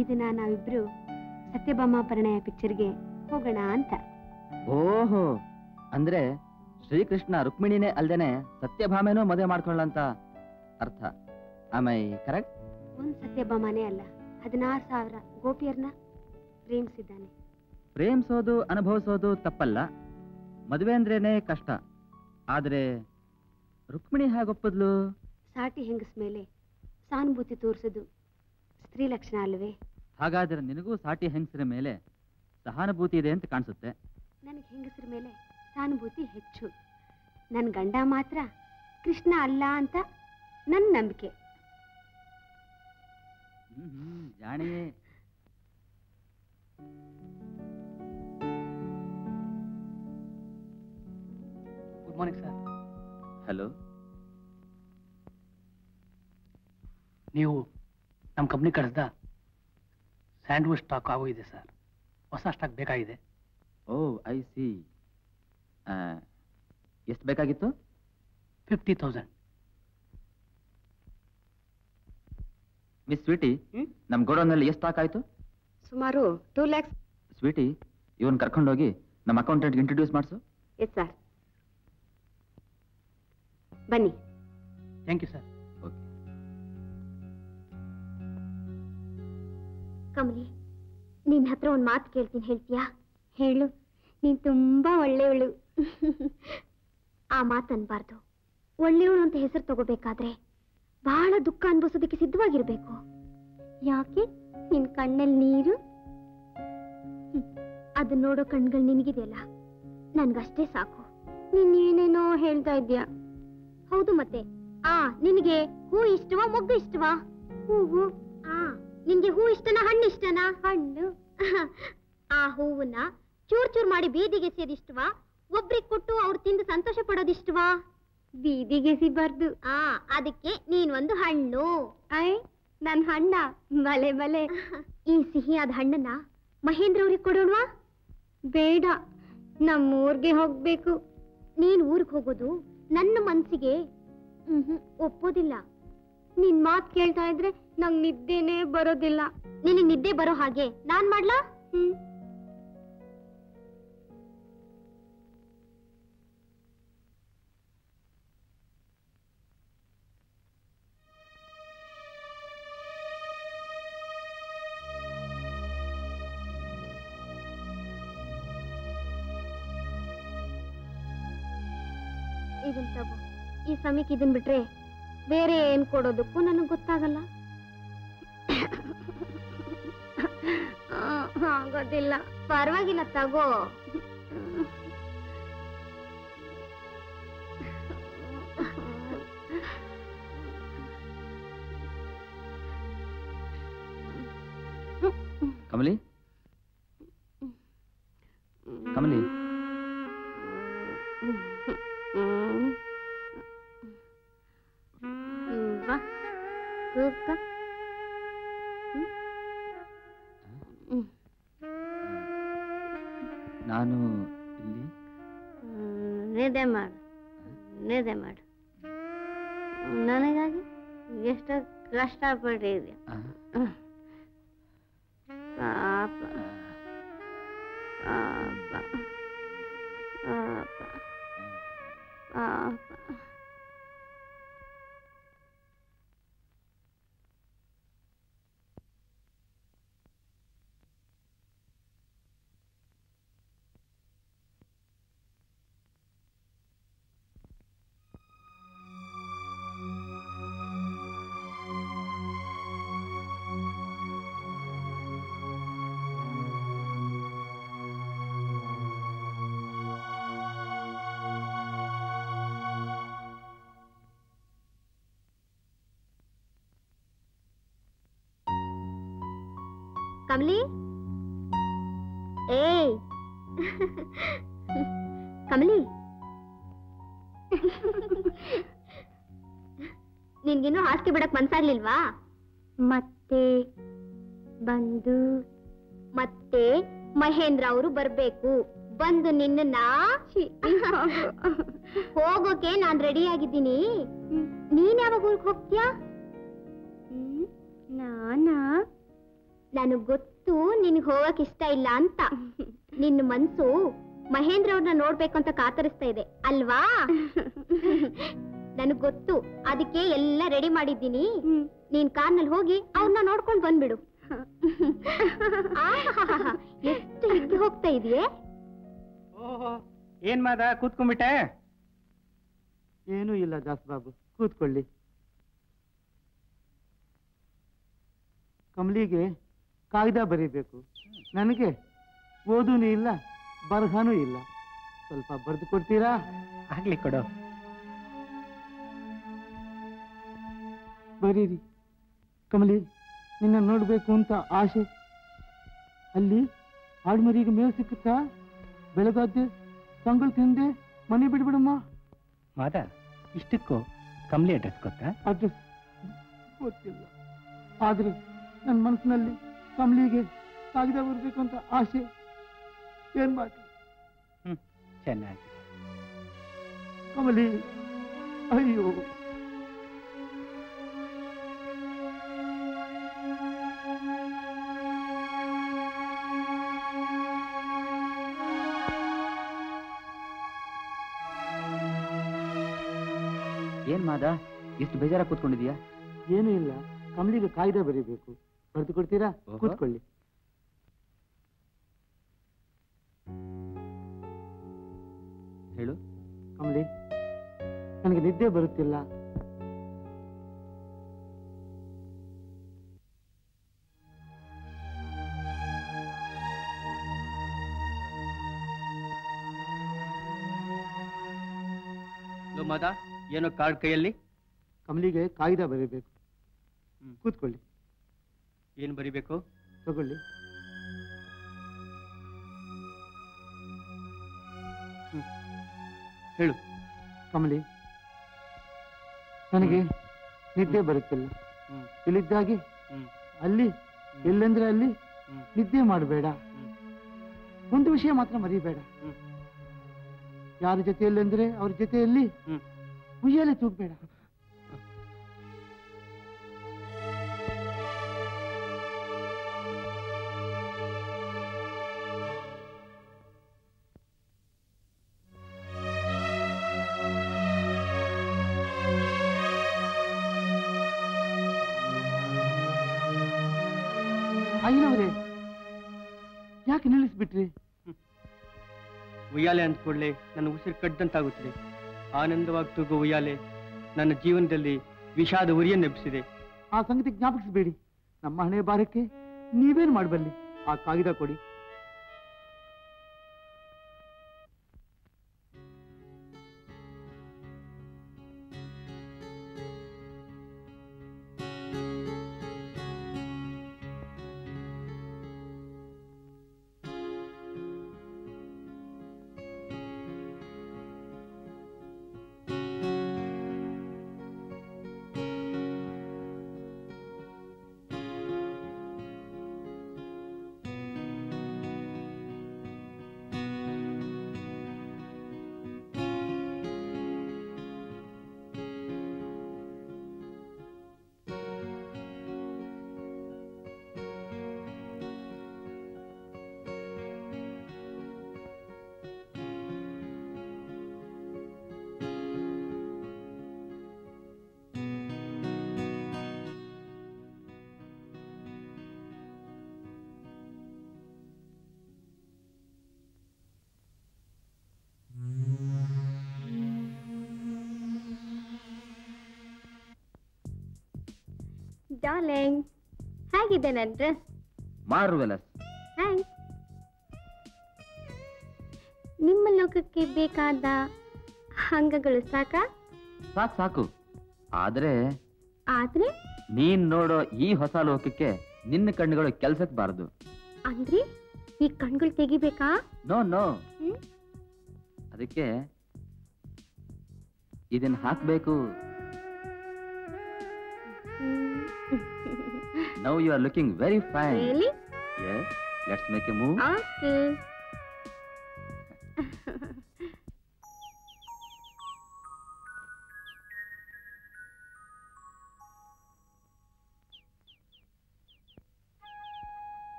ಇದನ್ನ ನಾವಿಬ್ರು ಸತ್ಯಭಾಮ ಪರಿಣಯ ಪಿಕ್ಚರ್ಗೆ ಹೋಗೋಣ ಅಂತ. ಓಹೋ, ಅಂದ್ರೆ ಶ್ರೀಕೃಷ್ಣ ರುಕ್ಮಿಣಿನೇ ಅಲ್ದೇನೆ ಸತ್ಯಭಾಮೇನೂ ಮದುವೆ ಮಾಡ್ಕೊಳ್ಳಂತ ಅರ್ಥ. ಆಮೈ ಕರೆಕ್ಟ್? ಒಂದ್ ಸತ್ಯಭಾಮನೇ ಅಲ್ಲ, 16,000 ಗೋಪಿಯರ್ನ ಪ್ರೇಮಿಸಿದ್ದಾನೆ. ಪ್ರೇಮಿಸೋದು ಅನುಭವಿಸೋದು ತಪ್ಪಲ್ಲ, ಮದುವೆ ಅಂದ್ರೇನೆ ಕಷ್ಟ. ಆದ್ರೆ ರುಕ್ಮಿಣಿ ಹೇಗೊಪ್ಪದ್ಲು? ಸಾಟಿ ಹೆಂಗಸ್ ಮೇಲೆ ಸಾನುಭೂತಿ ತೋರಿಸೋದು ಸ್ತ್ರೀ ಲಕ್ಷಣ ಅಲ್ವೇ? ಹಾಗಾದ್ರೆ ನಿನಗೂ ಸಾಟಿ ಹೆಂಗಸರ ಮೇಲೆ ಸಹಾನುಭೂತಿ ಇದೆ ಅಂತ ಕಾಣಿಸುತ್ತೆ. ನನಗೆ ಹೆಂಗಸರ ಮೇಲೆ ಸಾನುಭೂತಿ ಹೆಚ್ಚು. ನನ್ನ ಗಂಡ ಮಾತ್ರ ಕೃಷ್ಣ ಅಲ್ಲ ಅಂತ ನನ್ನ ನಂಬಿಕೆ. ಜಾಣಿಯೇ. Good morning sir. ಹಲೋ. ನೀವು ನಮ್ಮ ಕಂಪ್ನಿ ಕಳಿಸ್ದ ಸ್ಯಾಂಡ್ವಿಚ್ ಸ್ಟಾಕ್ ಆಗೋಗಿದೆ ಸರ್. ಹೊಸ ಸ್ಟಾಕ್ ಬೇಕಾಗಿದೆ. Oh, I see. ಎಷ್ಟು ಬೇಕಾಗಿತ್ತು? 50,000. ಮಿಸ್ ಸ್ವೀಟಿ, ನಮ್ ಗೋಡೌನ್ನಲ್ಲಿ ಎಷ್ಟು ಸ್ಟಾಕ್ ಆಯ್ತು? ಸುಮಾರು 2 lakhs. ಸ್ವೀಟಿ, ಇವನ್ ಕರ್ಕೊಂಡೋಗಿ ನಮ್ಮ ಅಕೌಂಟೆಂಟ್ಗೆ ಇಂಟ್ರೊಡ್ಯೂಸ್ ಮಾಡಿಸು. Yes sir. ಬನ್ನಿ. Thank you sir. ಕಮಲಿ, ನಿನ್ನ ಹತ್ರ ಒಂದು ಮಾತು ಕೇಳ್ತೀನಿ, ಹೇಳ್ತೀಯಾ? ಹೇಳು. ನೀನ್ ತುಂಬಾ ಒಳ್ಳೆಯವಳು. ಆ ಮಾತು ಅನ್ಬಾರ್ದು. ಒಳ್ಳೆಯವಳು ಅಂತ ಹೆಸರು ತಗೋಬೇಕಾದ್ರೆ ಬಹಳ ದುಃಖ ಅನುಭವಿಸೋದಕ್ಕೆ ಸಿದ್ಧವಾಗಿರ್ಬೇಕು. ಯಾಕೆ? ನಿನ್ ಕಣ್ಣಲ್ಲಿ ನೀರು. ಅದನ್ನ ನೋಡೋ ಕಣ್ಗಳು ನಿನಗಿದೆಯಲ್ಲ, ನನ್ಗಷ್ಟೇ ಸಾಕು. ನೀನ್ ಏನೇನೋ ಹೇಳ್ತಾ ಇದ್ಯಾ. ಹೌದು ಮತ್ತೆ. ನಿನಗೆ ಹೂ ಇಷ್ಟವಾ ಮೊಗ್ಗು ಇಷ್ಟವಾ? ಹೂವು. ನಿನ್ಗೆ ಹೂ ಇಷ್ಟನಾ ಹಣ್ಣು ಇಷ್ಟನಾ? ಹಣ್ಣು. ಆ ಹೂವನ್ನ ಚೂರ್ ಚೂರ್ ಮಾಡಿ ಬೀದಿಗೆ ಎಸೆಯೋದಿಷ್ಟವಾ? ಒಬ್ರಿಗೆ ಕೊಟ್ಟು ಅವ್ರು ತಿಂದು ಸಂತೋಷ ಪಡೋದಿಷ್ಟವಾ? ಬೀದಿಗೆ ಎಸಿಬಾರ್ದು. ಅದಕ್ಕೆ ನೀನ್ ಒಂದು ಹಣ್ಣು. ನನ್ ಹಣ್ಣ? ಬಲೆ ಬಲೆ. ಈ ಸಿಹಿಯಾದ ಹಣ್ಣನ್ನ ಮಹೇಂದ್ರ ಅವ್ರಿಗೆ ಕೊಡೋಣವಾ? ಬೇಡ, ನಮ್ಮೂರ್ಗೆ ಹೋಗ್ಬೇಕು. ನೀನ್ ಊರ್ಗ್ ಹೋಗೋದು ನನ್ನ ಮನ್ಸಿಗೆ ಒಪ್ಪೋದಿಲ್ಲ. ನಿನ್ ಮಾತ್ ಕೇಳ್ತಾ ಇದ್ರೆ ನಂಗ್ ನಿದ್ದೆನೇ ಬರೋದಿಲ್ಲ. ನಿನಗ್ ನಿದ್ದೆ ಬರೋ ಹಾಗೆ ನಾನ್ ಮಾಡ್ಲಾ? ಇದನ್ ತಗೋ. ಈ ಸಮಯಕ್ಕೆ ಇದನ್ ಬಿಟ್ರೆ ಬೇರೆ ಏನ್ ಕೊಡೋದಕ್ಕೂ ನನಗ್ ಗೊತ್ತಾಗಲ್ಲ. ಆಗೋದಿಲ್ಲ. ಪರವಾಗಿಲ್ಲ, ತಗೋ. ಕಮಲಿ ಕಮಲಿ ಬಾ ಕೂತ್ಕೋ. ನಾನು ಇಲ್ಲಿ ನಿದ್ದೆ ಮಾಡು, ನಿದ್ದೆ ಮಾಡು. ನನಗಾಗಿ ಎಷ್ಟು ಕಷ್ಟಪಟ್ಟಿದ್ಯಾ. ಪಾಪ ಪಾಪ ಪಾಪ ಪಾಪ. ಕಮಲಿ, ಏಯ್ ಕಮಲಿ, ನಿನ್ಗಿನ್ನೂ ಹಾಸಿಗೆ ಬಿಡಕ್ ಮನ್ಸಾಗ್ಲಿಲ್ವಾ? ಮತ್ತೆ ಮಹೇಂದ್ರ ಅವರು ಬರ್ಬೇಕು. ಬಂದು ನಿನ್ನ ಹೋಗೋಕೆ ನಾನ್ ರೆಡಿ ಆಗಿದ್ದೀನಿ. ನೀನ್ ಯಾವಾಗ ಊರಿಗೆ ಹೋಗ್ತೀಯಾ? ನನಗ್ ಗೊತ್ತು ನಿನ್ಗೆ ಹೋಗಕ್ ಇಷ್ಟ ಇಲ್ಲ ಅಂತ. ನಿನ್ನ ಮನ್ಸು ಮಹೇಂದ್ರ ಅವ್ರನ್ನ ನೋಡ್ಬೇಕು ಅಂತ ಕಾತರಿಸ್ತಾ ಇದೆ ಅಲ್ವಾ? ನನಗ್ ಗೊತ್ತು, ಅದಕ್ಕೆ ಎಲ್ಲ ರೆಡಿ ಮಾಡಿದ್ದೀನಿ. ನೀನ್ ಕಾರ್ನಲ್ಲಿ ಹೋಗಿ ಅವ್ರನ್ನ ನೋಡ್ಕೊಂಡ್ ಬಂದ್ಬಿಡು. ಎಷ್ಟು ಹಿಗ್ಗಿ ಹೋಗ್ತಾ ಇದೆಯೇ? ಏನ್ ಮಾದ, ಕೂತ್ಕೊಂಡ್ಬಿಟ್ಟೆ? ಏನೂ ಇಲ್ಲ ದಾಸ್ ಬಾಬು, ಕೂತ್ಕೊಳ್ಳಿ. ಕಮಲಿಗೆ ಕಾಯ್ದ ಬರೀಬೇಕು. ನನಗೆ ಓದೂನು ಇಲ್ಲ, ಬರಹನೂ ಇಲ್ಲ. ಸ್ವಲ್ಪ ಬರೆದು ಕೊಡ್ತೀರಾ? ಆಗ್ಲಿ ಕೊಡು. ಬರೀರಿ. ಕಮಲಿ, ನಿನ್ನ ನೋಡ್ಬೇಕು ಅಂತ ಆಸೆ. ಅಲ್ಲಿ ಆಡ್ಮರಿಗೆ ಮೇವು ಸಿಕ್ಕುತ್ತಾ? ಬೆಳಗಾದ್ದೆ ತಂಗಳು ತಿಂದೆ ಮನೆ ಬಿಡ್ಬಿಡಮ್ಮ. ಮಾದ, ಇಷ್ಟಕ್ಕೂ ಕಮಲಿ ಅಡ್ರೆಸ್ ಗೊತ್ತಾ? ಅಡ್ರೆಸ್ ಗೊತ್ತಿಲ್ಲ, ಆದ್ರೆ ನನ್ನ ಮನಸ್ಸಿನಲ್ಲಿ ಕಮಲಿಗೆ ಕಾಗಿದ ಬರಬೇಕು ಅಂತ ಆಸೆ. ಏನ್ ಮಾಡಿ? ಚೆನ್ನಾಗಿ. ಕಮಲಿ, ಅಯ್ಯೋ ಏನ್ ಮಾದ, ಇಷ್ಟು ಬೇಜಾರ ಕೂತ್ಕೊಂಡಿದ್ಯಾ? ಏನೂ ಇಲ್ಲ, ಕಮಲಿಗೆ ಕಾಯ್ದೆ ಬರೀಬೇಕು. ಬರೆದು ಕೊಡ್ತೀರಾ? ಕೂತ್ಕೊಳ್ಳಿ. ಹೇಳು. ಕಮಲಿ, ನನಗೆ ನಿದ್ದೆ ಬರುತ್ತಿಲ್ಲ. ಮಾದ, ಏನೋ ಕಾರ್ಡ್ ಕೈಯಲ್ಲಿ? ಕಮಲಿಗೆ ಕಾಯ್ದೆ ಬರೀಬೇಕು. ಕೂತ್ಕೊಳ್ಳಿ. ಏನ್ ಬರಿಬೇಕು? ತಗೊಳ್ಳಿ. ಹೇಳು. ಕಮಲಿ, ನನಗೆ ನಿದ್ದೆ ಬರುತ್ತಿಲ್ಲ. ಇಲ್ಲಿದ್ದಾಗೆ ಅಲ್ಲಿ ಎಲ್ಲೆಂದ್ರೆ ಅಲ್ಲಿ ನಿದ್ದೆ ಮಾಡಬೇಡ. ಒಂದು ವಿಷಯ ಮಾತ್ರ ಮರಿಬೇಡ. ಯಾರ ಜೊತೆಯಲ್ಲೆಂದ್ರೆ ಅವ್ರ ಜೊತೆಯಲ್ಲಿ ಉಯ್ಯಾಲೆ ತೂಗಬೇಡ. ಅಯ್ಯನವರೇ, ಯಾಕೆ ನಿಲ್ಲಿಸ್ಬಿಟ್ರಿ? ಉಯ್ಯಾಲೆ ಅಂದ್ಕೊಳ್ಳೆ ನನ್ನ ಉಸಿರು ಕಡ್ದಂತಾಗುತ್ತದೆ. ಆನಂದವಾಗಿ ತೂಗೋ ಉಯ್ಯಾಲೆ ನನ್ನ ಜೀವನದಲ್ಲಿ ವಿಷಾದ ಉರಿಯನ್ನೆಬ್ಬಿಸಿದೆ. ಆ ಸಂಗತಿ ಜ್ಞಾಪಿಸಬೇಡಿ. ನಮ್ಮ ಹಣೆ ಬಾರಕ್ಕೆ ನೀವೇನ್ ಮಾಡಬಲ್ಲಿ? ಆ ಕಾಗಿದ ಕೊಡಿ. ಡಾರ್ಲಿಂಗ್, ಹೇಗಿದೆ ನನ್ನ ಡ್ರೆಸ್? ಮಾರ್ವೆಲಸ್. ಥ್ಯಾಂಕ್ಸ್. ನಿಮ್ಮ ಲೋಕಕ್ಕೆ ಬೇಕಾದ ಅಂಗಗಳು ಸಾಕಾ? ಸಾಕು. ಆದ್ರೆ ಆದ್ರೆ ನೀನ್ ನೋಡೋ ಈ ಹೊಸ ಲೋಕಕ್ಕೆ ನಿನ್ನ ಕಣ್ಣುಗಳು ಕೆಲ್ಸಕ್ಕೆ ಬಾರದು. ಅಂದ್ರೆ ಈ ಕಣ್ಗಳು ತೆಗಿಬೇಕಾ? ನೋ. ಅದಕ್ಕೆ ಇದನ್ನ ಹಾಕ್ಬೇಕು. Now you are looking very fine. Really? Yes. Let's make a move. Okay.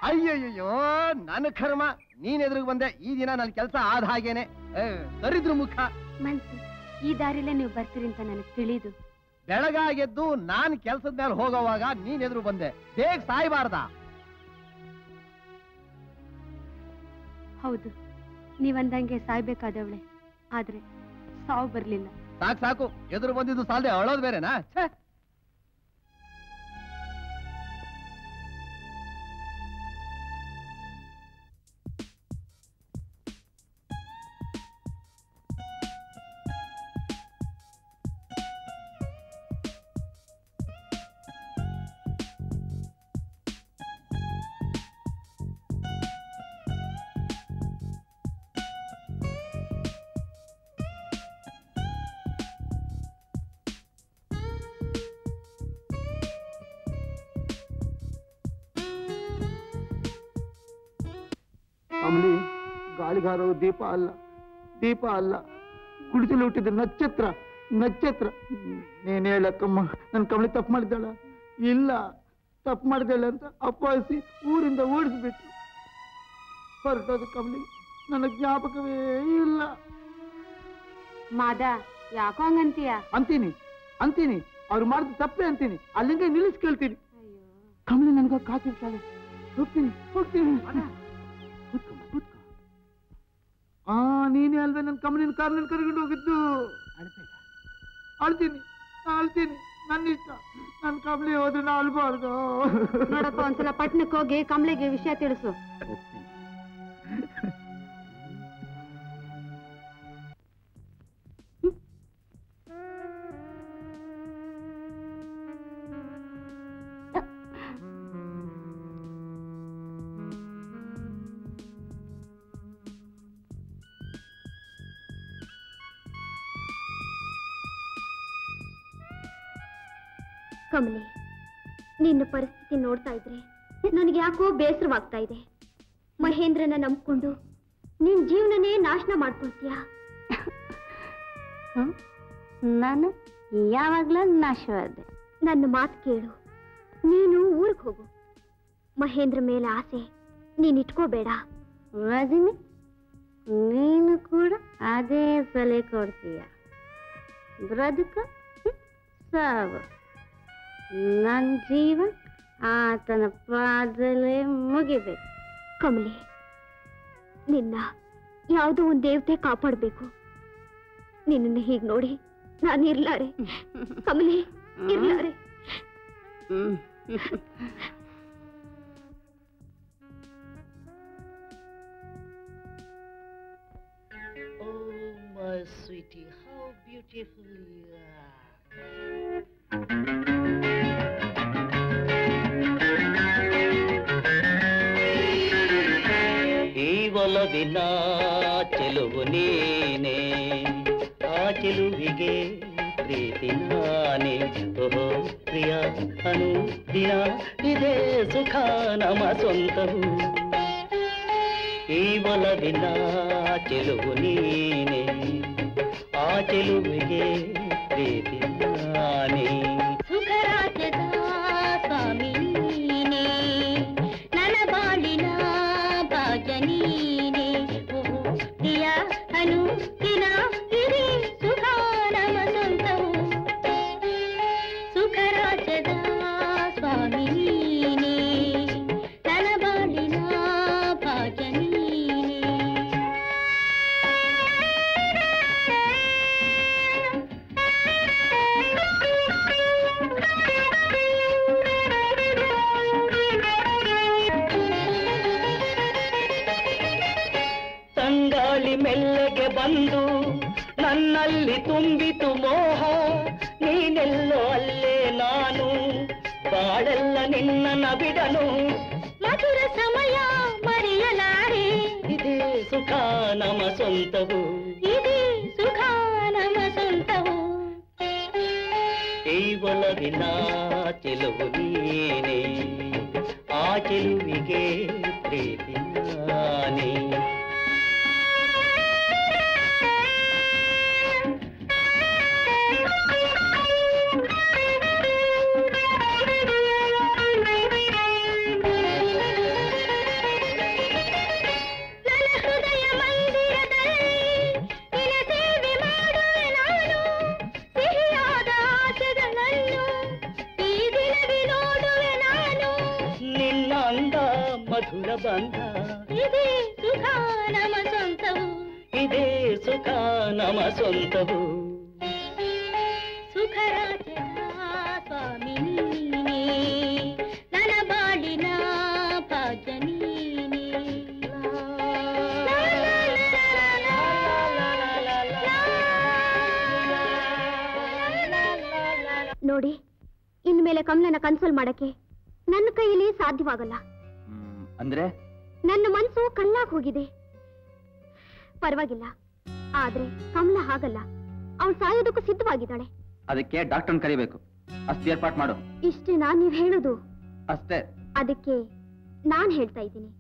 ಅಯ್ಯಯ್ಯೋ, ನನ್ನ ಕರ್ಮ, ನೀನ್ ಎದುರಿಗೆ ಬಂದೆ. ಈ ದಿನ ನನ್ನ ಕೆಲಸ ಆದ ಹಾಗೇನೆ. ದರಿದ್ರ ಮುಖ. ಮನ್ಸಿ, ಈ ದಾರಿಲೇ ನೀವು ಬರ್ತೀರಿ ಅಂತ ನನಗೆ ತಿಳಿದು ಬೆಳಗಾಗೆದ್ದು ನಾನ್ ಕೆಲ್ಸದ ಮೇಲೆ ಹೋಗೋವಾಗ ನೀನ್ ಎದುರು ಬಂದೆ. ಬೇಗ ಸಾಯ್ಬಾರ್ದ? ಹೌದು, ನೀವಂದಂಗೆ ಸಾಯ್ಬೇಕಾದವಳೆ. ಆದ್ರೆ ಸಾವು ಬರ್ಲಿಲ್ಲ. ಸಾಕು, ಎದುರು ಬಂದಿದ್ದು ಸಾಲದೆ ಅಳೋದು ಬೇರೆನಾ? ಛೇ. ಅಮಲಿ, ಗಾಳಿಗಾರೋ ದೀಪ ಅಲ್ಲ, ಕುಡಿತಲು ಹುಟ್ಟಿದ ನಕ್ಷತ್ರ. ನೀನ್ ಹೇಳಕ್ಕಮ್ಮ, ನನ್ ಕಮಲಿ ತಪ್ಪು ಮಾಡಿದ್ದಾಳ? ಇಲ್ಲ, ತಪ್ಪು ಮಾಡಿದ್ದಾಳೆ ಅಂತ ಅಪ್ಪಾಯಿಸಿ ಊರಿಂದ ಓಡಿಸ್ಬಿಟ್ಟು ಹೊರಟೋದು ಕಮಲಿ. ನನ್ನ ಜ್ಞಾಪಕವೇ ಇಲ್ಲ. ಮಾದ, ಯಾಕೋ ಹಂಗಂತೀಯ? ಅಂತೀನಿ, ಅವ್ರು ಮಾಡಿದ ತಪ್ಪೇ ಅಂತೀನಿ. ಅಲ್ಲಿಂದ ನಿಲ್ಲಿಸ್ ಕೇಳ್ತೀನಿ. ಕಮಲಿ ನನ್ಗ ಕಾತಿರ್ತಾಳೆ. ಹೋಗ್ತೀನಿ. ನೀನೇ ಅಲ್ವೇ ನನ್ನ ಕಮಲಿನ ಕಾರ್ನಲ್ಲಿ ಕರ್ಕೊಂಡು ಹೋಗಿದ್ದು? ಅಳ್ತೀನಿ, ನನ್ನ ಇಷ್ಟ. ನನ್ನ ಕಮಲಿ ಹೋದ್ರೆ ನಾ ಅಳ್ಬಾರ್ದು. ನೋಡಪ್ಪ, ಒಂದ್ಸಲ ಪಟ್ಟಣಕ್ಕೆ ಹೋಗಿ ಕಮಲಿಗೆ ವಿಷಯ ತಿಳಿಸು. ಕಮಲಿ, ನಿನ್ನ ಪರಿಸ್ಥಿತಿ ನೋಡ್ತಾ ಇದ್ರೆ ನನಗೆ ಯಾಕೋ ಬೇಸರವಾಗ್ತಾ ಇದೆ. ಮಹೇಂದ್ರನ ನಂಬ್ಕೊಂಡು ನಿನ್ ಜೀವನನೇ ನಾಶನ ಮಾಡ್ಕೊಳ್ತೀಯ. ನಾನು ಯಾವಾಗ್ಲೂ ನಾಶವಾದೆ. ನನ್ನ ಮಾತು ಕೇಳು, ನೀನು ಊರಿಗೆ ಹೋಗು. ಮಹೇಂದ್ರ ಮೇಲೆ ಆಸೆ ನೀನ್ ಇಟ್ಕೋಬೇಡ. ರಜನಿ, ನೀನು ಕೂಡ ಅದೇ ಸಲಹೆ ಕೊಡ್ತೀಯ. ಬ್ರದುಕ ಸಾವು, ನನ್ನ ಜೀವ ಆತನ ಪಾದಲೇ ಮುಗಿಬೇಕು. ಕಮಲಿ, ನಿನ್ನ ಯಾವುದೋ ಒಂದು ದೇವತೆ ಕಾಪಾಡಬೇಕು. ನಿನ್ನನ್ನು ಹೀಗೆ ನೋಡಿ ನಾನು ಇರ್ಲಾರೆ Kamali, ಇರ್ಲಾರೆ. Oh, my sweetie, how beautiful you are. ಈ ಒಲವಿನ ಚೆಲುವು ನೀನೆ, ಆ ಚೆಲುವಿಗೆ ಪ್ರೀತಿ ನಾನೇ. ಓಹೋ ಪ್ರಿಯ ಅನುದಿನ ಇದೇ ಸುಖ ನಮ ಸ್ವಂತವು. ಈ ಒಲವಿನ ಚೆಲುವು ನೀನೆ, ಆ ಚೆಲುವಿಗೆ ಪ್ರೀತಿ ನಾನೇ. ಸುಖರಾಜ್ಯದ ಸ್ವಾಮಿ ನೀನೇ, ನನ್ನ ಬಾಳಿನ ಭಾಗ್ಯ ನೀನೇ. ಓಹೋ ಪ್ರಿಯ ಅನುದಿನ ಇದೇ ಸುಖ ನಮ ಸ್ವಂತವು. ಸುಖರಾಜ್ಯದ ಸ್ವಾಮಿ ನೀನೇ, ನನ್ನ ಬಾಳಿನ ಭಾಗ್ಯ ನೀನೇ. ಬಂದು ನನ್ನಲ್ಲಿ ತುಂಬಿತು ಮೋಹ, ನೀನೆಲ್ಲೋ ಅಲ್ಲೇ ನಾನು, ಬಾಳೆಲ್ಲ ನಿನ್ನ ಬಿಡನು, ಮಧುರ ಸಮಯ ಮರೆಯಲಾರೆ, ಇದೇ ಸುಖ ನಮ ಸ್ವಂತವು, ಇದೇ ಸುಖ ನಮ್ಮ ಸ್ವಂತವು. ಈ ಒಲವಿನ ಚೆಲುವು ನೀನೇ, ಆ ಚೆಲುವಿಗೆ ಪ್ರೀತಿ ನಾನೇ. ಮಧುರ ಬಂಧ ಇದೇ ಸುಖ ನಮ್ಮ ಸ್ವಂತವು, ಇದೇ ಸುಖ ನಮ ಸ್ವಂತವು. ಸುಖರಾಜನ ಸ್ವಾಮಿ ನೀನೇ, ನನ್ನ ಬಾಳಿನ ಭಾಗ್ಯ ನೀನೇ. ನೋಡಿ, ಇನ್ಮೇಲೆ ಕಮಲನ ಕನ್ಸೋಲ್ ಮಾಡಕ್ಕೆ ನನ್ನ ಕೈಯಲ್ಲಿ ಸಾಧ್ಯವಾಗಲ್ಲ. ಅಂದ್ರೆ ನನ್ನ ಮನ್ಸು ಕಲ್ಲಾಗ್ ಹೋಗಿದೆ. ಪರವಾಗಿಲ್ಲ, ಆದ್ರೆ ಕಮಲ ಹಾಗಲ್ಲ, ಅವಳು ಸಾಯೋದಕ್ಕೂ ಸಿದ್ಧವಾಗಿದ್ದಾಳೆ. ಅದಕ್ಕೆ ಡಾಕ್ಟರ್ನ ಕರಿಬೇಕು, ಅಷ್ಟು ಏರ್ಪಾಟ್ ಮಾಡು. ಇಷ್ಟೇನಾ ನೀವ್ ಹೇಳೋದು? ಅಷ್ಟೇ. ಅದಕ್ಕೆ ನಾನ್ ಹೇಳ್ತಾ ಇದ್ದೀನಿ,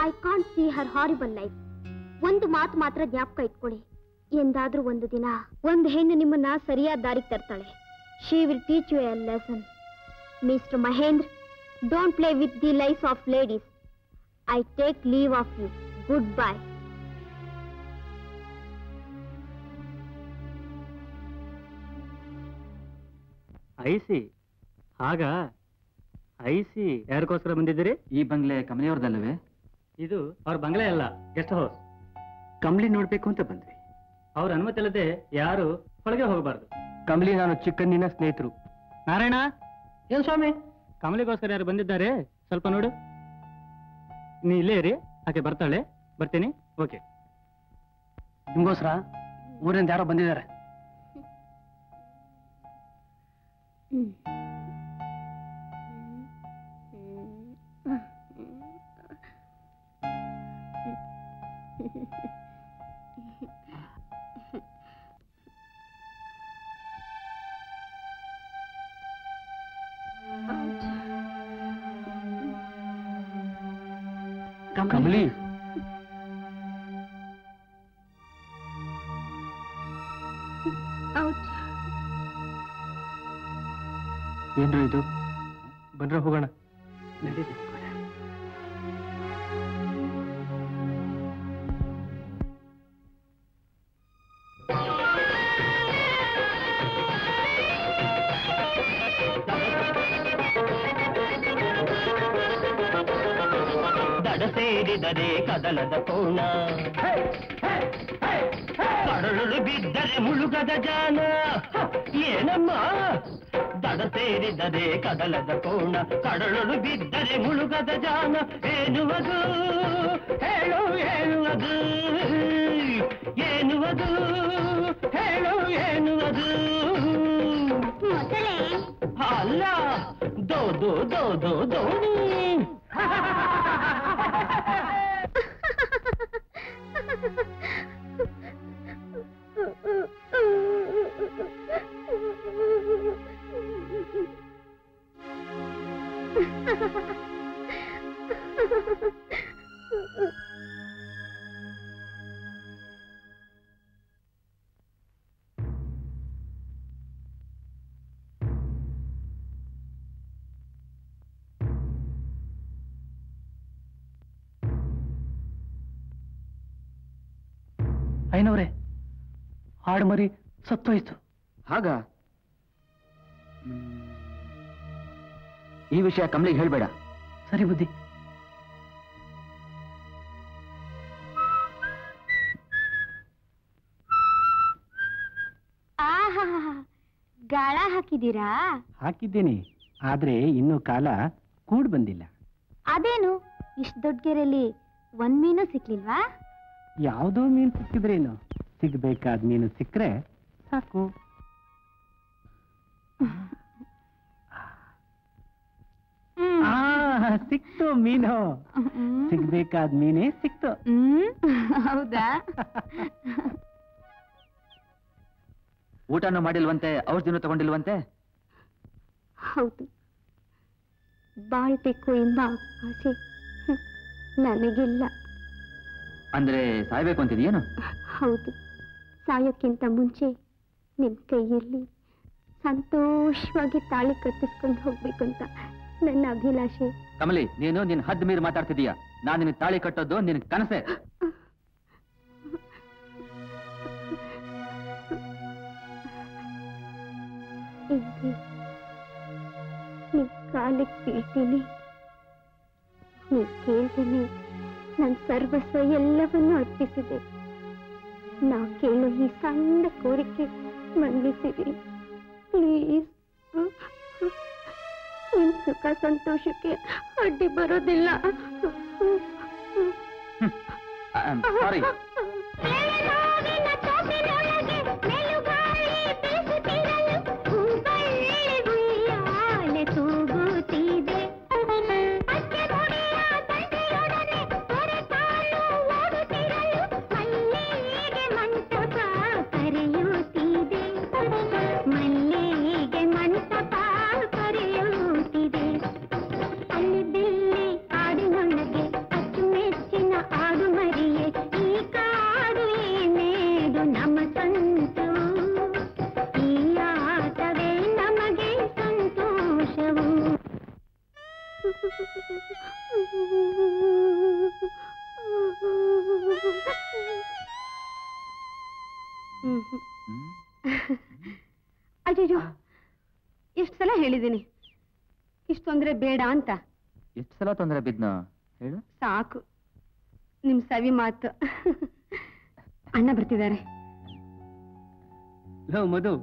I can't see her horrible life. ಒಂದು ಮಾತು ಮಾತ್ರ ಜ್ಞಾಪಕ ಇಟ್ಕೊಳ್ಳಿ, ಎಂದಾದ್ರೂ ಒಂದು ದಿನ ಒಂದು ಹೆಣ್ಣು ನಿಮ್ಮನ್ನ ಸರಿಯಾದ ದಾರಿಗೆ ತರ್ತಾಳೆ. She will teach you a lesson. Mister Mahendra, don't play with the life of ladies. I take leave of you. Goodbye. ಐಸಿ ಆಗ ಐಸಿ ಯಾರಿಗೋಸ್ಕರ ಬಂದಿದ್ದೀರಿ? ಈ ಬಂಗ್ಲೆ ಕಮಲಿಯವ್ರದಲ್ಲವೇ? ಇದು ಅವ್ರ ಬಂಗ್ಲೆ ಅಲ್ಲ, ಗೆಸ್ಟ್ ಹೌಸ್. ಕಮಲಿ ನೋಡ್ಬೇಕು ಅಂತ ಬಂದ್ವಿ. ಅವ್ರ ಅನುಮತಿ ಇಲ್ಲದೆ ಯಾರು ಒಳಗೆ ಹೋಗಬಾರ್ದು. ಕಮಲಿ ನಾನು ಚಿಕ್ಕಂದಿನ ಸ್ನೇಹಿತರು. ನಾರಾಯಣ, ಏನ್ ಸ್ವಾಮಿ? ಕಮಲಿಗೋಸ್ಕರ ಯಾರು ಬಂದಿದ್ದಾರೆ ಸ್ವಲ್ಪ ನೋಡು. ನೀ ಇಲ್ಲೇ ಇರಿ, ಆಕೆ ಬರ್ತಾಳೆ. ಬರ್ತೀನಿ. ಓಕೆ. ನಿಮ್ಗೋಸ್ಕರ ಊರಿಂದ ಯಾರೋ ಬಂದಿದ್ದಾರೆ. ಕಮಲಿ, ಏನ್ರಿ ಇದು? ಬನ್ರ ಹೋಗೋಣ. ನಡೀರಿ. ದಡ ಸೇರಿದರೆ ಕದಲದ ಕೋಣ, ಕಡಲು ಬಿದ್ದರೆ ಮುಳುಗದ ಜಾನ. ಏನಮ್ಮ? ದಡ ಸೇರಿದರೆ ಕದಲದ ಕೋಣ, ಕಡಲು ಬಿದ್ದರೆ ಮುಳುಗದ ಜಾನ. ಏನುವುದು ಹೇಳು, ಏನುವುದು ಏನುವುದು ಹೇಳು, ಏನುವುದು ಅಲ್ಲ, ದೋದು ದೋದು ದೋದು. ಐನವ್ರೆ, ಹಾಡು ಮರಿ ಸತ್ತೋಯ್ತು. ಹಾಗ? ಈ ವಿಷಯ ಕಮಲಿಗೆ ಹೇಳ್ಬೇಡ. ಸರಿ ಬುದ್ಧಿ. ಗಾಳ ಹಾಕಿದ್ದೀರಾ? ಹಾಕಿದ್ದೇನೆ, ಆದ್ರೆ ಇನ್ನೂ ಕಾಲ ಕೂಡ್ ಬಂದಿಲ್ಲ. ಅದೇನು ಇಷ್ಟು ದೊಡ್ಡ ಗೆರೆಯಲ್ಲಿ ಒಂದ್ ಮೀನು ಸಿಕ್ಲಿಲ್ವಾ? ಯಾವುದೋ ಮೀನು ಸಿಕ್ಕಿದ್ರೇನು? ಸಿಗ್ಬೇಕಾದ ಮೀನು ಸಿಕ್ಕರೆ ಸಾಕು. ಸಿಕ್ತು ಮೀನು, ಸಿಗ್ಬೇಕಾದ ಮೀನೇ ಸಿಕ್ತು. ಹೌದಾ? ಊಟನೂ ಮಾಡಿಲ್ವಂತೆ, ಔಷಧಿನೂ ತಗೊಂಡಿಲ್ವಂತೆ? ಹೌದು, ಬಾಳ್ಬೇಕು ಎಂಬ ಆಸೆ ನನಗಿಲ್ಲ. ಅಂದ್ರೆ ಸಾಯ್ಬೇಕು ಅಂತಿದೆಯೇನು? ಹೌದು, ಸಾಯೋಕ್ಕಿಂತ ಮುಂಚೆ ನಿಮ್ ಕೈಯಲ್ಲಿ ಸಂತೋಷವಾಗಿ ತಾಳಿ ಕಟ್ಟಿಸ್ಕೊಂಡು ಹೋಗ್ಬೇಕು ಅಂತ ನನ್ನ ಅಭಿಲಾಷೆ. ಕಮಲಿ, ನೀನು ನಿನ್ ಹದ್ ಮೀರಿ ಮಾತಾಡ್ತಿದೀಯ. ನಾನು ನಿನ್ ತಾಳಿ ಕಟ್ಟೋದು ನಿನ್ ಕನಸೆ. ನೀ ಕಾಲಿಗೆ ಬೀಳ್ತೀನಿ, ನೀ ಕೇಳ್ತೀನಿ, ನನ್ನ ಸರ್ವಸ್ವ ಎಲ್ಲವನ್ನೂ ಅರ್ಪಿಸಿದೆ. ನಾ ಕೇಳೋ ಈ ಸಣ್ಣ ಕೋರಿಕೆ ಮನ್ನಿಸಿರಿ ಪ್ಲೀಸ್. ನಿಮ್ ಸುಖ ಸಂತೋಷಕ್ಕೆ ಅಡ್ಡಿ ಬರೋದಿಲ್ಲ. ಸಾರಿ. ಅಯ್ಯೋ, ಎಷ್ಟು ಸಲ ಹೇಳಿದ್ದೀನಿ ಇಷ್ಟು ತೊಂದರೆ ಬೇಡ ಅಂತ. ಎಷ್ಟು ಸಲ ತೊಂದರೆ ಬಿದ್ನೋ ಹೇಳು? ಸಾಕು ನಿಮ್ ಸವಿ ಮಾತು. ಅಣ್ಣ ಬರ್ತಿದ್ದಾರೆ. ಮಧು,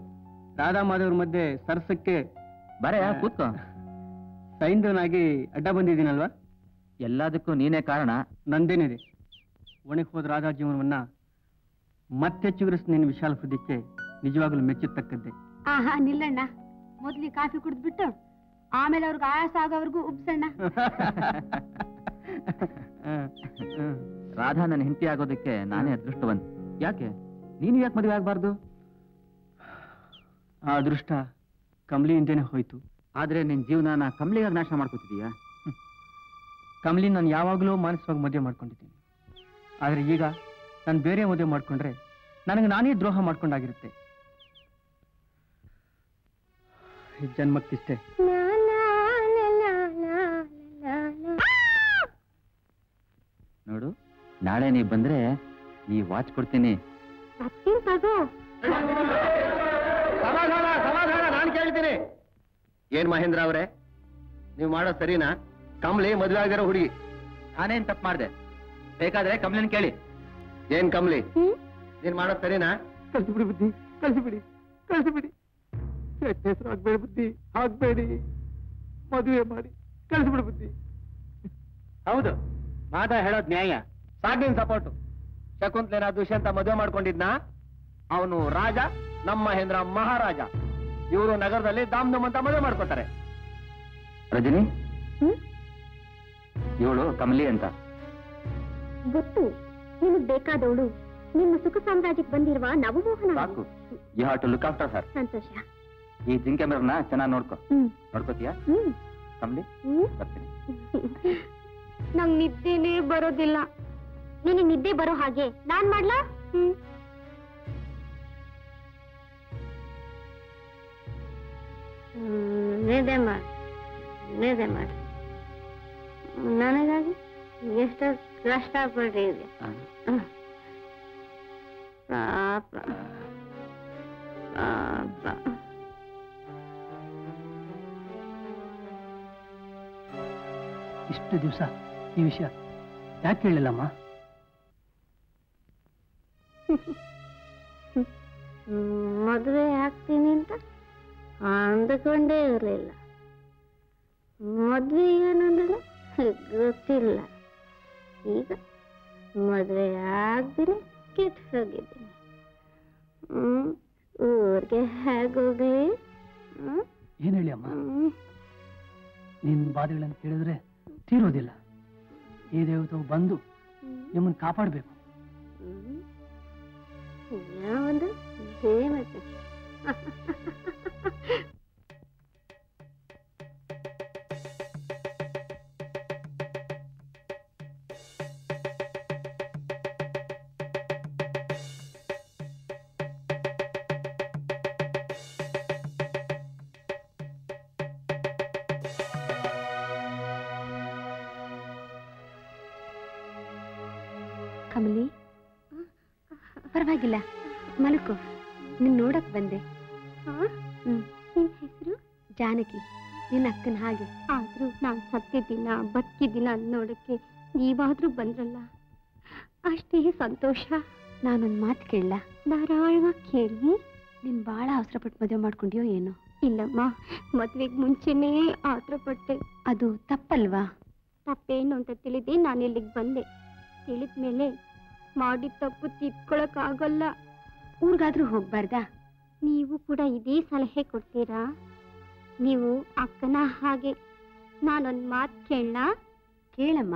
ರಾಧಾ ಮಾಧವ್ರ ಮಧ್ಯೆ ಸರ್ಸಕ್ಕೆ ಬರೇ ಕೂತ್ಕೋ. ಸೈಂಧವನಾಗಿ ಅಡ್ಡ ಬಂದಿದ್ದೀನಲ್ವಾ? ಎಲ್ಲದಕ್ಕೂ ನೀನೇ ಕಾರಣ. ನಂದೇನಿದೆ? ಒಣಗಿ ಹೋದ ರಾಧಾ ಜೀವನವನ್ನ ಮತ್ತೆ ಚಿಗುರಿಸ್ ನಿನ್ನ ವಿಶಾಲ ಹೃದಯಕ್ಕೆ ನಿಜವಾಗ್ಲೂ ಮೆಚ್ಚತಕ್ಕದ್ದೇ. ಆಹಾ, ನಿಲ್ಲಣ್ಣ. ಮೊದ್ಲಿ ಕಾಫಿ ಕುಡಿದ್ಬಿಟ್ಟು ಆಮೇಲೆ ಅವ್ರಿಗೆ ಆಯಾಸ ಆಗೋವರೆಗೂ ಉಪ್ಸಣ್ಣ. ರಾಧಾ ನನ್ನ ಹೆಂಡತಿ ಆಗೋದಕ್ಕೆ ನಾನೇ ಅದೃಷ್ಟವಂತ. ಯಾಕೆ ನೀನು ಯಾಕೆ ಮದುವೆ ಆಗ್ಬಾರ್ದು? ಆ ಅದೃಷ್ಟ ಕಮಲಿಯಿಂದೇನೆ ಹೋಯ್ತು. ಆದ್ರೆ ನಿನ್ ಜೀವನ ಕಮಲಿಯಾಗಿ ನಾಶ ಮಾಡ್ಕೋತಿದೀಯಾ? ಕಮಲಿ ನಾನು ಯಾವಾಗಲೂ ಮಾನಸಿಕವಾಗಿ ಮದುವೆ ಮಾಡ್ಕೊಂಡಿದ್ದೀನಿ. ಆದ್ರೆ ಈಗ ನಾನು ಬೇರೆ ಮದುವೆ ಮಾಡ್ಕೊಂಡ್ರೆ ನನಗೆ ನಾನೇ ದ್ರೋಹ ಮಾಡ್ಕೊಂಡಾಗಿರುತ್ತೆ. ಈ ಜನ್ಮಕ್ಕಿಷ್ಟೇ. ನೋಡು, ನಾಳೆ ನೀ ಬಂದ್ರೆ ಈ ವಾಚ್ ಕೊಡ್ತೀನಿ. ಸಮಾಧಾನ ಸಮಾಧಾನ, ನಾನು ಕೇಳ್ತೀನಿ. ಏನ್ ಮಹೇಂದ್ರ ಅವರೇ, ನೀವು ಮಾಡೋ ಸರಿನಾ? ಕಮಲಿ ಮದುವೆ ಆಗಿರೋ ಹುಡುಗಿ. ನಾನೇನ್ ತಪ್ಪು ಮಾಡ್ದೆ? ಬೇಕಾದ್ರೆ ಕಮಲಿನ ಕೇಳಿ. ಏನ್ ಕಮಲಿ, ನೀನ್ ಮಾಡೋ ಸರಿನಾ? ಕಳಿಸಿಬಿಡಿ ಬುದ್ಧಿ, ಕಳಿಸಿಬಿಡಿ, ಕಳಿಸಿಬಿಡಿ. ಹೆಸರು ಆಗ್ಬೇಡಿ ಬುದ್ಧಿ, ಆಗ್ಬೇಡಿ. ಮದುವೆ ಮಾಡಿ ಕಳಿಸಿಬಿಡಿ ಬುದ್ಧಿ. ಹೌದು, ಮಾತಾ ಹೇಳೋದ್ ನ್ಯಾಯ. ಸಾಗಿನ ಸಪೋರ್ಟು. ಶಕುಂತಲೇನ ದುಷ್ಯಂತ ಮದುವೆ ಮಾಡ್ಕೊಂಡಿದ್ನ, ಅವನು ರಾಜ, ನಮ್ಮ ಮಹೇಂದ್ರ ಮಹಾರಾಜ. ಇವರು ನಗರದಲ್ಲಿ ದಾಮ್ದಮ್ ಅಂತ ಮದುವೆ ಮಾಡ್ಕೋತಾರೆ. ರಜನಿ, ಇವಳು ಕಮಲಿ ಅಂತ ಗೊತ್ತು. ನಿಮಗ್ ಬೇಕಾದವಳು ನಿಮ್ಮ ಸುಖ ಸಾಮ್ರಾಜ್ಯಕ್ಕೆ ಬಂದಿರುವ ನವಮೋಹನ. ಸಾಕು, you have to look after her. ಸಂತೋಷ. ಈ ಜಿಂಕೆ ಮೆರನ್ನ ಚೆನ್ನಾಗಿ ನೋಡ್ಕೊ. ನೋಡ್ಕೋತೀಯಾ ಕಮಲಿ? ಬರ್ತೀನಿ. ನಂಗ್ ನಿದ್ದೆನೇ ಬರೋದಿಲ್ಲ. ನಿನಗೆ ನಿದ್ದೆ ಬರೋ ಹಾಗೆ ನಾನ್ ಮಾಡ್ಲಾ? ನಿದ್ದೆ ಮಾಡ, ನಿದ್ದೆ ಮಾಡ. ನನಗಾಗಿ ಎಷ್ಟು ಕಷ್ಟಪಟ್ಟಿದೆ ಪಾಪ ಪಾಪ. ಇಷ್ಟು ದಿವಸ ಈ ವಿಷಯ ಯಾಕೆ ಹೇಳಿಲ್ಲಮ್ಮ? ಮದುವೆ ಆಗ್ತೀನಿ ಅಂತ ಅಂದುಕೊಂಡೇ ಇರಲಿಲ್ಲ. ಮದುವೆ ಏನಂದ್ರೆ ಗೊತ್ತಿಲ್ಲ. ಈಗ ಮದುವೆ ಆಗ್ದಿರ ಕೆಟ್ಟು ಹೋಗಿದ್ದೀನಿ. ಊರ್ಗೆ ಹೇಗೋಗಿ ಏನ್ ಹೇಳಿ ಅಮ್ಮ, ನಿನ್ ಬಾಧೆಗಳನ್ನು ಕೇಳಿದ್ರೆ ತೀರೋದಿಲ್ಲ. ಈ ದೇವತೆ ಬಂದು ನಿಮ್ಮನ್ನು ಕಾಪಾಡಬೇಕು. ಯಾವುದು ದೇವತೆ? ಕಮಲಿ, ಪರವಾಗಿಲ್ಲ, ಮಲಕೋ. ನಿನ್ ನೋಡಕ್ ಬಂದೆ. ನಿನ್ ಹೆಸರು ಜಾನಕಿ, ನಿನ್ನ ಅಕ್ಕನ ಹಾಗೆ. ಆದ್ರೂ ನಾನ್ ಸತ್ತಿದ್ದೀನ ಬದುಕಿದ್ದೀನ ನೋಡಕ್ಕೆ ನೀವಾದ್ರೂ ಬಂದ್ರಲ್ಲ, ಅಷ್ಟೇ ಸಂತೋಷ. ನಾನೊಂದ್ ಮಾತು ಕೇಳಲ್ಲ? ಧಾರಾಳವಾಗಿ ಕೇಳಿ. ನೀನ್ ಬಾಳ ಅವಸರಪಟ್ಟು ಮದುವೆ ಮಾಡ್ಕೊಂಡ್ಯೋ ಏನೋ? ಇಲ್ಲಮ್ಮ, ಮದ್ವೆಗ್ ಮುಂಚೆನೇ ಆತರ ಪಟ್ಟೆ. ಅದು ತಪ್ಪಲ್ವಾ? ತಪ್ಪೇನು ಅಂತ ತಿಳಿದೆ ನಾನು ಇಲ್ಲಿಗೆ ಬಂದೆ. ತಿಳಿದ್ಮೇಲೆ ಮಾಡಿದ ತಪ್ಪು ತಿದ್ಕೊಳಕ್ ಆಗಲ್ಲ. ಊರ್ಗಾದ್ರೂ ಹೋಗ್ಬಾರ್ದಾ? ನೀವು ಕೂಡ ಇದೇ ಸಲಹೆ ಕೊಡ್ತೀರಾ? ನೀವು ಅಕ್ಕನ ಹಾಗೆ. ನಾನೊಂದ್ ಮಾತು ಕೇಳಲ್ಲ? ಕೇಳಮ್ಮ.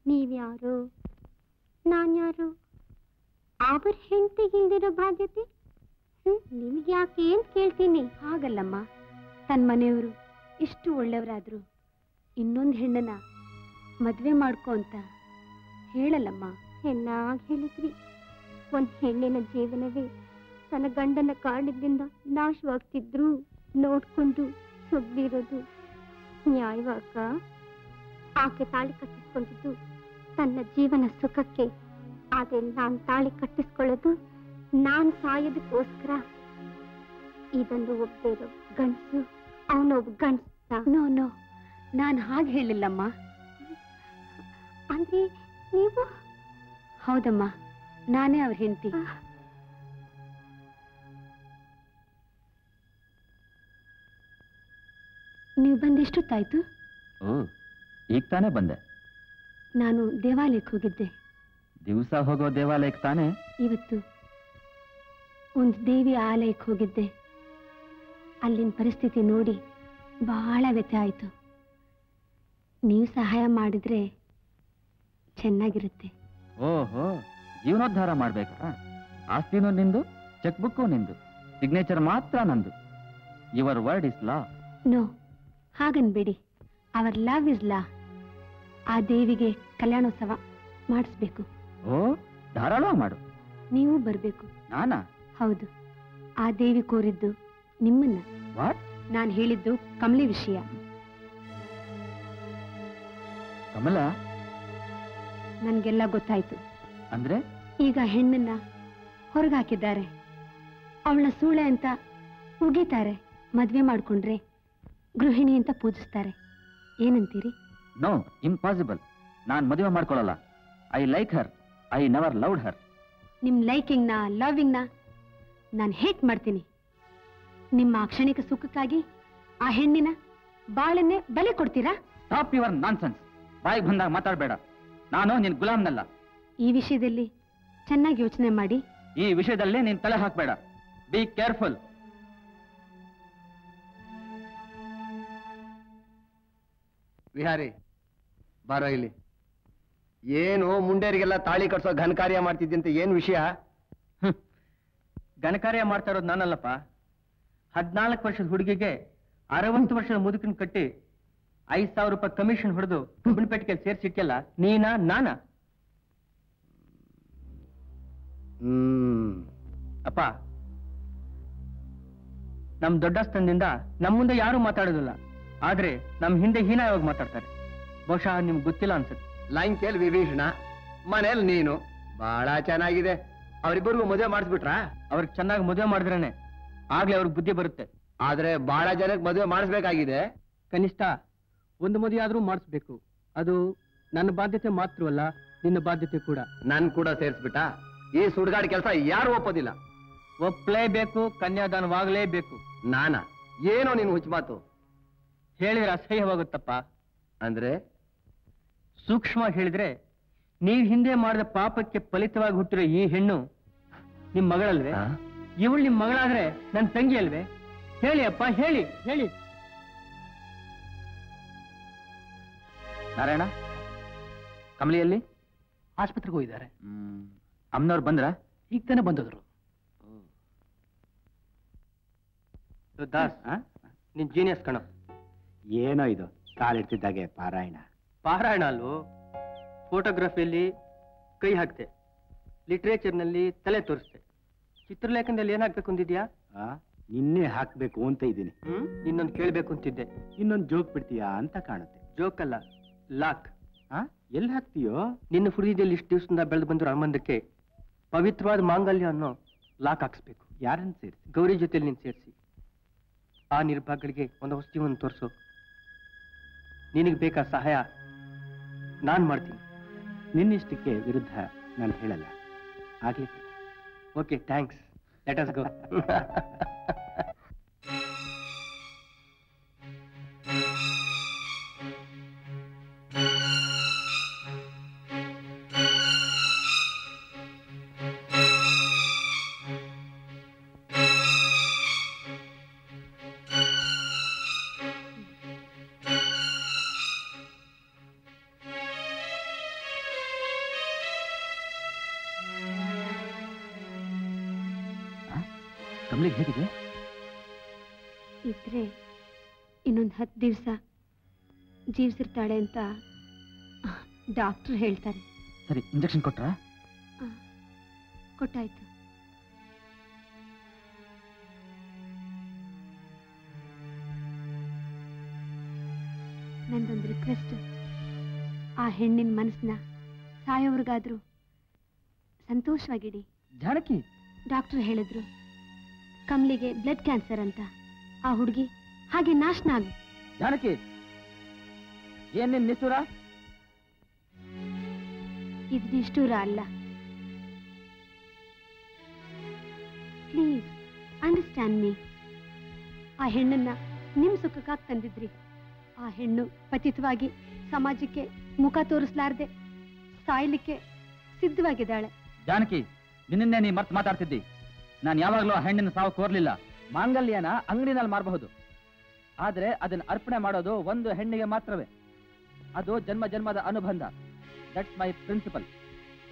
ನೀವ್ಯಾರು, ನಾನ್ಯಾರು? ಅವ್ರ ಹೆಂಡತಿಗಿಲ್ದಿರೋ ಬಾಧ್ಯತೆ ನಿಮ್ಗೆ ಯಾಕೆ ಏನ್ ಕೇಳ್ತೀನಿ? ಹಾಗಲ್ಲಮ್ಮ, ತನ್ನ ಮನೆಯವರು ಇಷ್ಟು ಒಳ್ಳೆಯವರಾದ್ರು ಇನ್ನೊಂದು ಹೆಣ್ಣನ ಮದ್ವೆ ಮಾಡ್ಕೊ ಅಂತ ಹೇಳಲ್ಲಮ್ಮ. ಚೆನ್ನಾಗಿ ಹೇಳಿದ್ರಿ. ಒಂದ್ ಹೆಣ್ಣಿನ ಜೀವನವೇ ತನ್ನ ಗಂಡನ ಕಾರಣದಿಂದ ನಾಶವಾಗ್ತಿದ್ರು ನೋಡ್ಕೊಂಡು ಸುಗ್ದಿರೋದು ನ್ಯಾಯವಾಕ? ಆಕೆ ತಾಳಿ ಕಟ್ಟಿಸ್ಕೊಂಡಿದ್ದು ತನ್ನ ಜೀವನ ಸುಖಕ್ಕೆ, ಆದ್ರೆ ನಾನ್ ತಾಳಿ ಕಟ್ಟಿಸ್ಕೊಳ್ಳೋದು ನಾನ್ ಸಾಯೋದಕ್ಕೋಸ್ಕರ. ಇದನ್ನು ಒಬ್ಬರು ಗಂಡಸು, ಅವನೊಬ್ಬ ಗಂಡಸ. ನೋ ನೋ, ನಾನ್ ಹಾಗೆ ಹೇಳಿಲ್ಲಮ್ಮ. ಅಂದ್ರೆ ನೀವು? ಹೌದಮ್ಮ, ನಾನೇ ಅವ್ರ ಹೆಂಡತಿ. ನೀವು ಬಂದೆಷ್ಟೊತ್ತಾಯ್ತು? ಈಗ ತಾನೇ ಬಂದೆ. ನಾನು ದೇವಾಲಯಕ್ಕೆ ಹೋಗಿದ್ದೆ. ದಿವಸ ಹೋಗೋ ದೇವಾಲಯಕ್ಕೆ ತಾನೇ? ಇವತ್ತು ಒಂದು ದೇವಿ ಆಲಯಕ್ಕೆ ಹೋಗಿದ್ದೆ. ಅಲ್ಲಿನ ಪರಿಸ್ಥಿತಿ ನೋಡಿ ಬಹಳ ವ್ಯಥೆ ಆಯ್ತು. ನೀವು ಸಹಾಯ ಮಾಡಿದ್ರೆ ಚೆನ್ನಾಗಿರುತ್ತೆ. ಓಹೋ, ಜೀವನೋದ್ಧಾರ ಮಾಡ್ಬೇಕಾ? ಆಸ್ತಿನೂ ನಿಂದು, ಚೆಕ್ ಬುಕ್ಕು ನಿಂದು, ಸಿಗ್ನೇಚರ್ ಮಾತ್ರ ನಂದು. Your word is law. No, ಹಾಗನ್ಬೇಡಿ. Our love is law. ಆ ದೇವಿಗೆ ಕಲ್ಯಾಣೋತ್ಸವ ಮಾಡಿಸ್ಬೇಕು. ಓ, ಧಾರಾಳ ಮಾಡು. ನೀವು ಬರ್ಬೇಕು. ನಾನಾ? ಹೌದು. ಆ ದೇವಿ ಕೋರಿದ್ದು ನಿಮ್ಮನ್ನ. ವಾಟ್? ನಾನು ಹೇಳಿದ್ದು ಕಮಲಿ ವಿಷಯ. ಕಮಲ? ನನ್ಗೆಲ್ಲ ಗೊತ್ತಾಯ್ತು. ಅಂದ್ರೆ? ಈಗ ಹೆಣ್ಣನ್ನ ಹೊರಗಾಕಿದ್ದಾರೆ. ಅವಳ ಸೂಳೆ ಅಂತ ಉಗಿತಾರೆ. ಮದ್ವೆ ಮಾಡ್ಕೊಂಡ್ರೆ ಗೃಹಿಣಿ ಅಂತ ಪೂಜಿಸ್ತಾರೆ. ಏನಂತೀರಿ? No, impossible. ನಾನ್ ಮದುವೆ ಮಾಡ್ಕೊಳ್ಳಲ್ಲ. I like her. I never loved her. ನಿಮ್ ಲೈಕಿಂಗ್ನ ಲವಿಂಗ್ನ ನಾನು ಹೇಟ್ ಮಾಡ್ತೀನಿ. ನಿಮ್ಮ ಕ್ಷಣಿಕ ಸುಖಕ್ಕಾಗಿ ಆ ಹೆಣ್ಣಿನ ಬಾಳನ್ನೇ ಬಲೆ ಕೊಡ್ತೀರಾ? Stop your nonsense. ಬಾಯಿಗೆ ಬಂದಾಗ ಮಾತಾಡಬೇಡ. ನಾನು ನಿನ್ ಗುಲಾಮ್ನಲ್ಲ. ಈ ವಿಷಯದಲ್ಲಿ ಚೆನ್ನಾಗಿ ಯೋಚನೆ ಮಾಡಿ. ಈ ವಿಷಯದಲ್ಲಿ ನೀನ್ ತಲೆ ಹಾಕ್ಬೇಡ. Be careful. ವಿಹಾರಿ, ಬಾರೋ ಇಲ್ಲಿ. ಏನು ಮುಂಡೇರಿಗೆಲ್ಲ ತಾಳಿ ಕಟ್ಸೋ ಘನಕಾರ್ಯ ಮಾಡ್ತಿದ್ದಂತೆ ಏನ್ ವಿಷಯ? ಘನಕಾರ್ಯ ಮಾಡ್ತಾ ಇರೋದು ನಾನಲ್ಲಪ್ಪ. 14 ವರ್ಷದ ಹುಡುಗಿಗೆ 60 ವರ್ಷದ ಮುದುಕನ್ ಕಟ್ಟಿ 5,000 ರೂಪಾಯಿ ಕಮಿಷನ್ ಹೊಡೆದು ಕಬ್ಬಿಣಪೇಟೆಗೆ ಸೇರ್ಸಿಟ್ಯಲ್ಲ, ನೀನಾ ನಾನಾ? ಅಪ್ಪ, ನಮ್ ದೊಡ್ಡಸ್ತನದಿಂದ ನಮ್ ಮುಂದೆ ಯಾರು ಮಾತಾಡೋದಿಲ್ಲ. ಆದ್ರೆ ನಮ್ ಹಿಂದೆ ಹೀನಾಯವಾಗಿ ಮಾತಾಡ್ತಾರೆ. ಬಹುಶಃ ನಿಮ್ಗೆ ಗೊತ್ತಿಲ್ಲ ಅನ್ಸುತ್ತೆ. ಲೈನ್ ಕೇಳಿ ವಿಭೀಷಣ, ಮನೇಲಿ ನೀನು ಬಹಳ ಚೆನ್ನಾಗಿದೆ. ಅವರಿಬ್ಬರಿಗೂ ಮದುವೆ ಮಾಡಿಸ್ಬಿಟ್ರಾ? ಅವ್ರಿಗೆ ಚೆನ್ನಾಗಿ ಮದುವೆ ಮಾಡಿದ್ರೇನೆ ಆಗ್ಲೇ ಅವ್ರಿಗೆ ಬುದ್ಧಿ ಬರುತ್ತೆ. ಆದ್ರೆ ಬಹಳ ಜನಕ್ಕೆ ಮದುವೆ ಮಾಡಿಸ್ಬೇಕಾಗಿದೆ. ಕನಿಷ್ಠ ಒಂದು ಮದುವೆ ಆದ್ರೂ ಮಾಡಿಸ್ಬೇಕು. ಅದು ನನ್ನ ಬಾಧ್ಯತೆ ಮಾತ್ರವಲ್ಲ, ನಿನ್ನ ಬಾಧ್ಯತೆ ಕೂಡ. ನನ್ ಕೂಡ ಸೇರಿಸ್ಬಿಟ್ಟ? ಈ ಸುಡ್ಗಾಡ್ ಕೆಲಸ ಯಾರು ಒಪ್ಪೋದಿಲ್ಲ. ಒಪ್ಪಲೇಬೇಕು, ಕನ್ಯಾದಾನವಾಗಲೇಬೇಕು. ನಾನಾ? ಏನೋ ನೀನು ಹುಚ್ಚ ಮಾತು ಹೇಳಿದ್ರೆ ಅಸಹ್ಯವಾಗುತ್ತಪ್ಪ. ಅಂದ್ರೆ? ಸೂಕ್ಷ್ಮವಾಗಿ ಹೇಳಿದ್ರೆ, ನೀವ್ ಹಿಂದೆ ಮಾಡಿದ ಪಾಪಕ್ಕೆ ಫಲಿತವಾಗಿ ಹುಟ್ಟಿರೋ ಈ ಹೆಣ್ಣು ನಿಮ್ ಮಗಳಲ್ವೇ? ಇವಳು ನಿಮ್ ಮಗಳಾದ್ರೆ ನನ್ ತಂಗಿ ಅಲ್ವೇ? ಹೇಳಿ ಅಪ್ಪ, ಹೇಳಿ ಹೇಳಿ. ನಾರಾಯಣ, ಕಮಲಿಯಲ್ಲಿ ಆಸ್ಪತ್ರೆಗೆ ಹೋಗಿದ್ದಾರೆ. ಅಮ್ಮನವ್ರು ಬಂದ್ರ? ಈಗ ತಾನೇ ಬಂದದ್ರು. ದಾಸ್, ನಿನ್ ಜೀನಿಯಸ್ ಕಣ. ಏನೋ ಇದು ಕಾಲಿಡ್ತಿದ್ದಾಗೆ ಪಾರಾಯಣ. ಪಾರಾಯಣ ಅಲ್ವೋ? ಫೋಟೋಗ್ರಫಿಯಲ್ಲಿ ಕೈ ಹಾಕ್ತೆ, ಲಿಟ್ರೇಚರ್ನಲ್ಲಿ ತಲೆ ತೋರಿಸ್ತೆ, ಚಿತ್ರಲೇಖನದಲ್ಲಿ ಏನಾಗ್ಬೇಕು ಅಂದಿದ್ಯಾ? ನಿನ್ನೆ ಹಾಕ್ಬೇಕು ಅಂತ ಇದ್ದೀನಿ. ಇನ್ನೊಂದು ಕೇಳ್ಬೇಕು ಅಂತಿದ್ದೆ. ಇನ್ನೊಂದು ಜೋಕ್ ಬಿಡ್ತೀಯಾ ಅಂತ ಕಾಣುತ್ತೆ. ಜೋಕ್ ಅಲ್ಲ, ಲಾಕ್. ಎಲ್ಲಿ ಹಾಕ್ತೀಯೋ? ನಿನ್ನ ಹುಡುಗಿಯಲ್ಲಿ ಇಷ್ಟು ದಿವಸದಿಂದ ಬೆಳೆದು ಬಂದಿರೋ ಸಂಬಂಧಕ್ಕೆ ಪವಿತ್ರವಾದ ಮಾಂಗಲ್ಯ ಅನ್ನೋ ಲಾಕ್ ಹಾಕ್ಸ್ಬೇಕು. ಯಾರನ್ನು ಸೇರಿಸಿ? ಗೌರಿ ಜೊತೆಲಿ ನೀನು ಸೇರಿಸಿ. ಆ ನಿರ್ಭಾಗಗಳಿಗೆ ಒಂದು ಹೊಸ ಜೀವನ ತೋರಿಸು. ನಿನಗೆ ಬೇಕಾದ ಸಹಾಯ ನಾನು ಮಾಡ್ತೀನಿ. ನಿನ್ನಿಷ್ಟಕ್ಕೆ ವಿರುದ್ಧ ನಾನು ಹೇಳಲ್ಲ. ಆಗ್ಲಿ. Okay, thanks. Let us go. ಕಮಲಿಗೆ ಹೇಗಿದೆ? ಇದ್ರೆ ಇನ್ನೊಂದು 10 ದಿವಸ ಜೀವಿಸಿರ್ತಾಳೆ ಅಂತ ಡಾಕ್ಟರ್ ಹೇಳ್ತಾರೆ. ಸರಿ, ಇಂಜೆಕ್ಷನ್ ಕೊಟ್ರಾ? ಕೊಟ್ಟಾಯ್ತು. ನಂದೊಂದು ರಿಕ್ವೆಸ್ಟ್, ಆ ಹೆಣ್ಣಿನ ಮನಸ್ಸನ್ನ ಸಾಯೋವ್ರಿಗಾದ್ರೂ ಸಂತೋಷವಾಗಿಡಿ. ಜಾನಕಿ, ಡಾಕ್ಟರ್ ಹೇಳಿದ್ರು ಕಮಲಿಗೆ ಬ್ಲಡ್ ಕ್ಯಾನ್ಸರ್ ಅಂತ. ಆ ಹುಡುಗಿ ಹಾಗೆ ನಾಶನ ಆಗ. ಜಾನಕಿ, ಏನೇನ್ ನಿಷ್ಠುರ? ಇದು ನಿಷ್ಠೂರ ಅಲ್ಲ. Please understand me. ಆ ಹೆಣ್ಣನ್ನ ನಿಮ್ ಸುಖಕ್ಕಾಗಿ ತಂದಿದ್ರಿ. ಆ ಹೆಣ್ಣು ಪತಿತವಾಗಿ ಸಮಾಜಕ್ಕೆ ಮುಖ ತೋರಿಸ್ಲಾರ್ದೆ ಸಾಯ್ಲಿಕ್ಕೆ ಸಿದ್ಧವಾಗಿದ್ದಾಳೆ. ಜಾನಕಿ, ನಿನ್ನೆ ನೀ ಮರ್ತು ಮಾತಾಡ್ತಿದ್ದಿ. ನಾನು ಯಾವಾಗ್ಲೂ ಆ ಹೆಣ್ಣಿನ ಸಾವು ಕೋರ್ಲಿಲ್ಲ. ಮಾಂಗಲ್ಯನ ಅಂಗಡಿನಲ್ಲಿ ಮಾರಬಹುದು, ಆದ್ರೆ ಅದನ್ನ ಅರ್ಪಣೆ ಮಾಡೋದು ಒಂದು ಹೆಣ್ಣಿಗೆ ಮಾತ್ರವೇ. ಅದು ಜನ್ಮ ಜನ್ಮದ ಅನುಬಂಧ. That's my principle.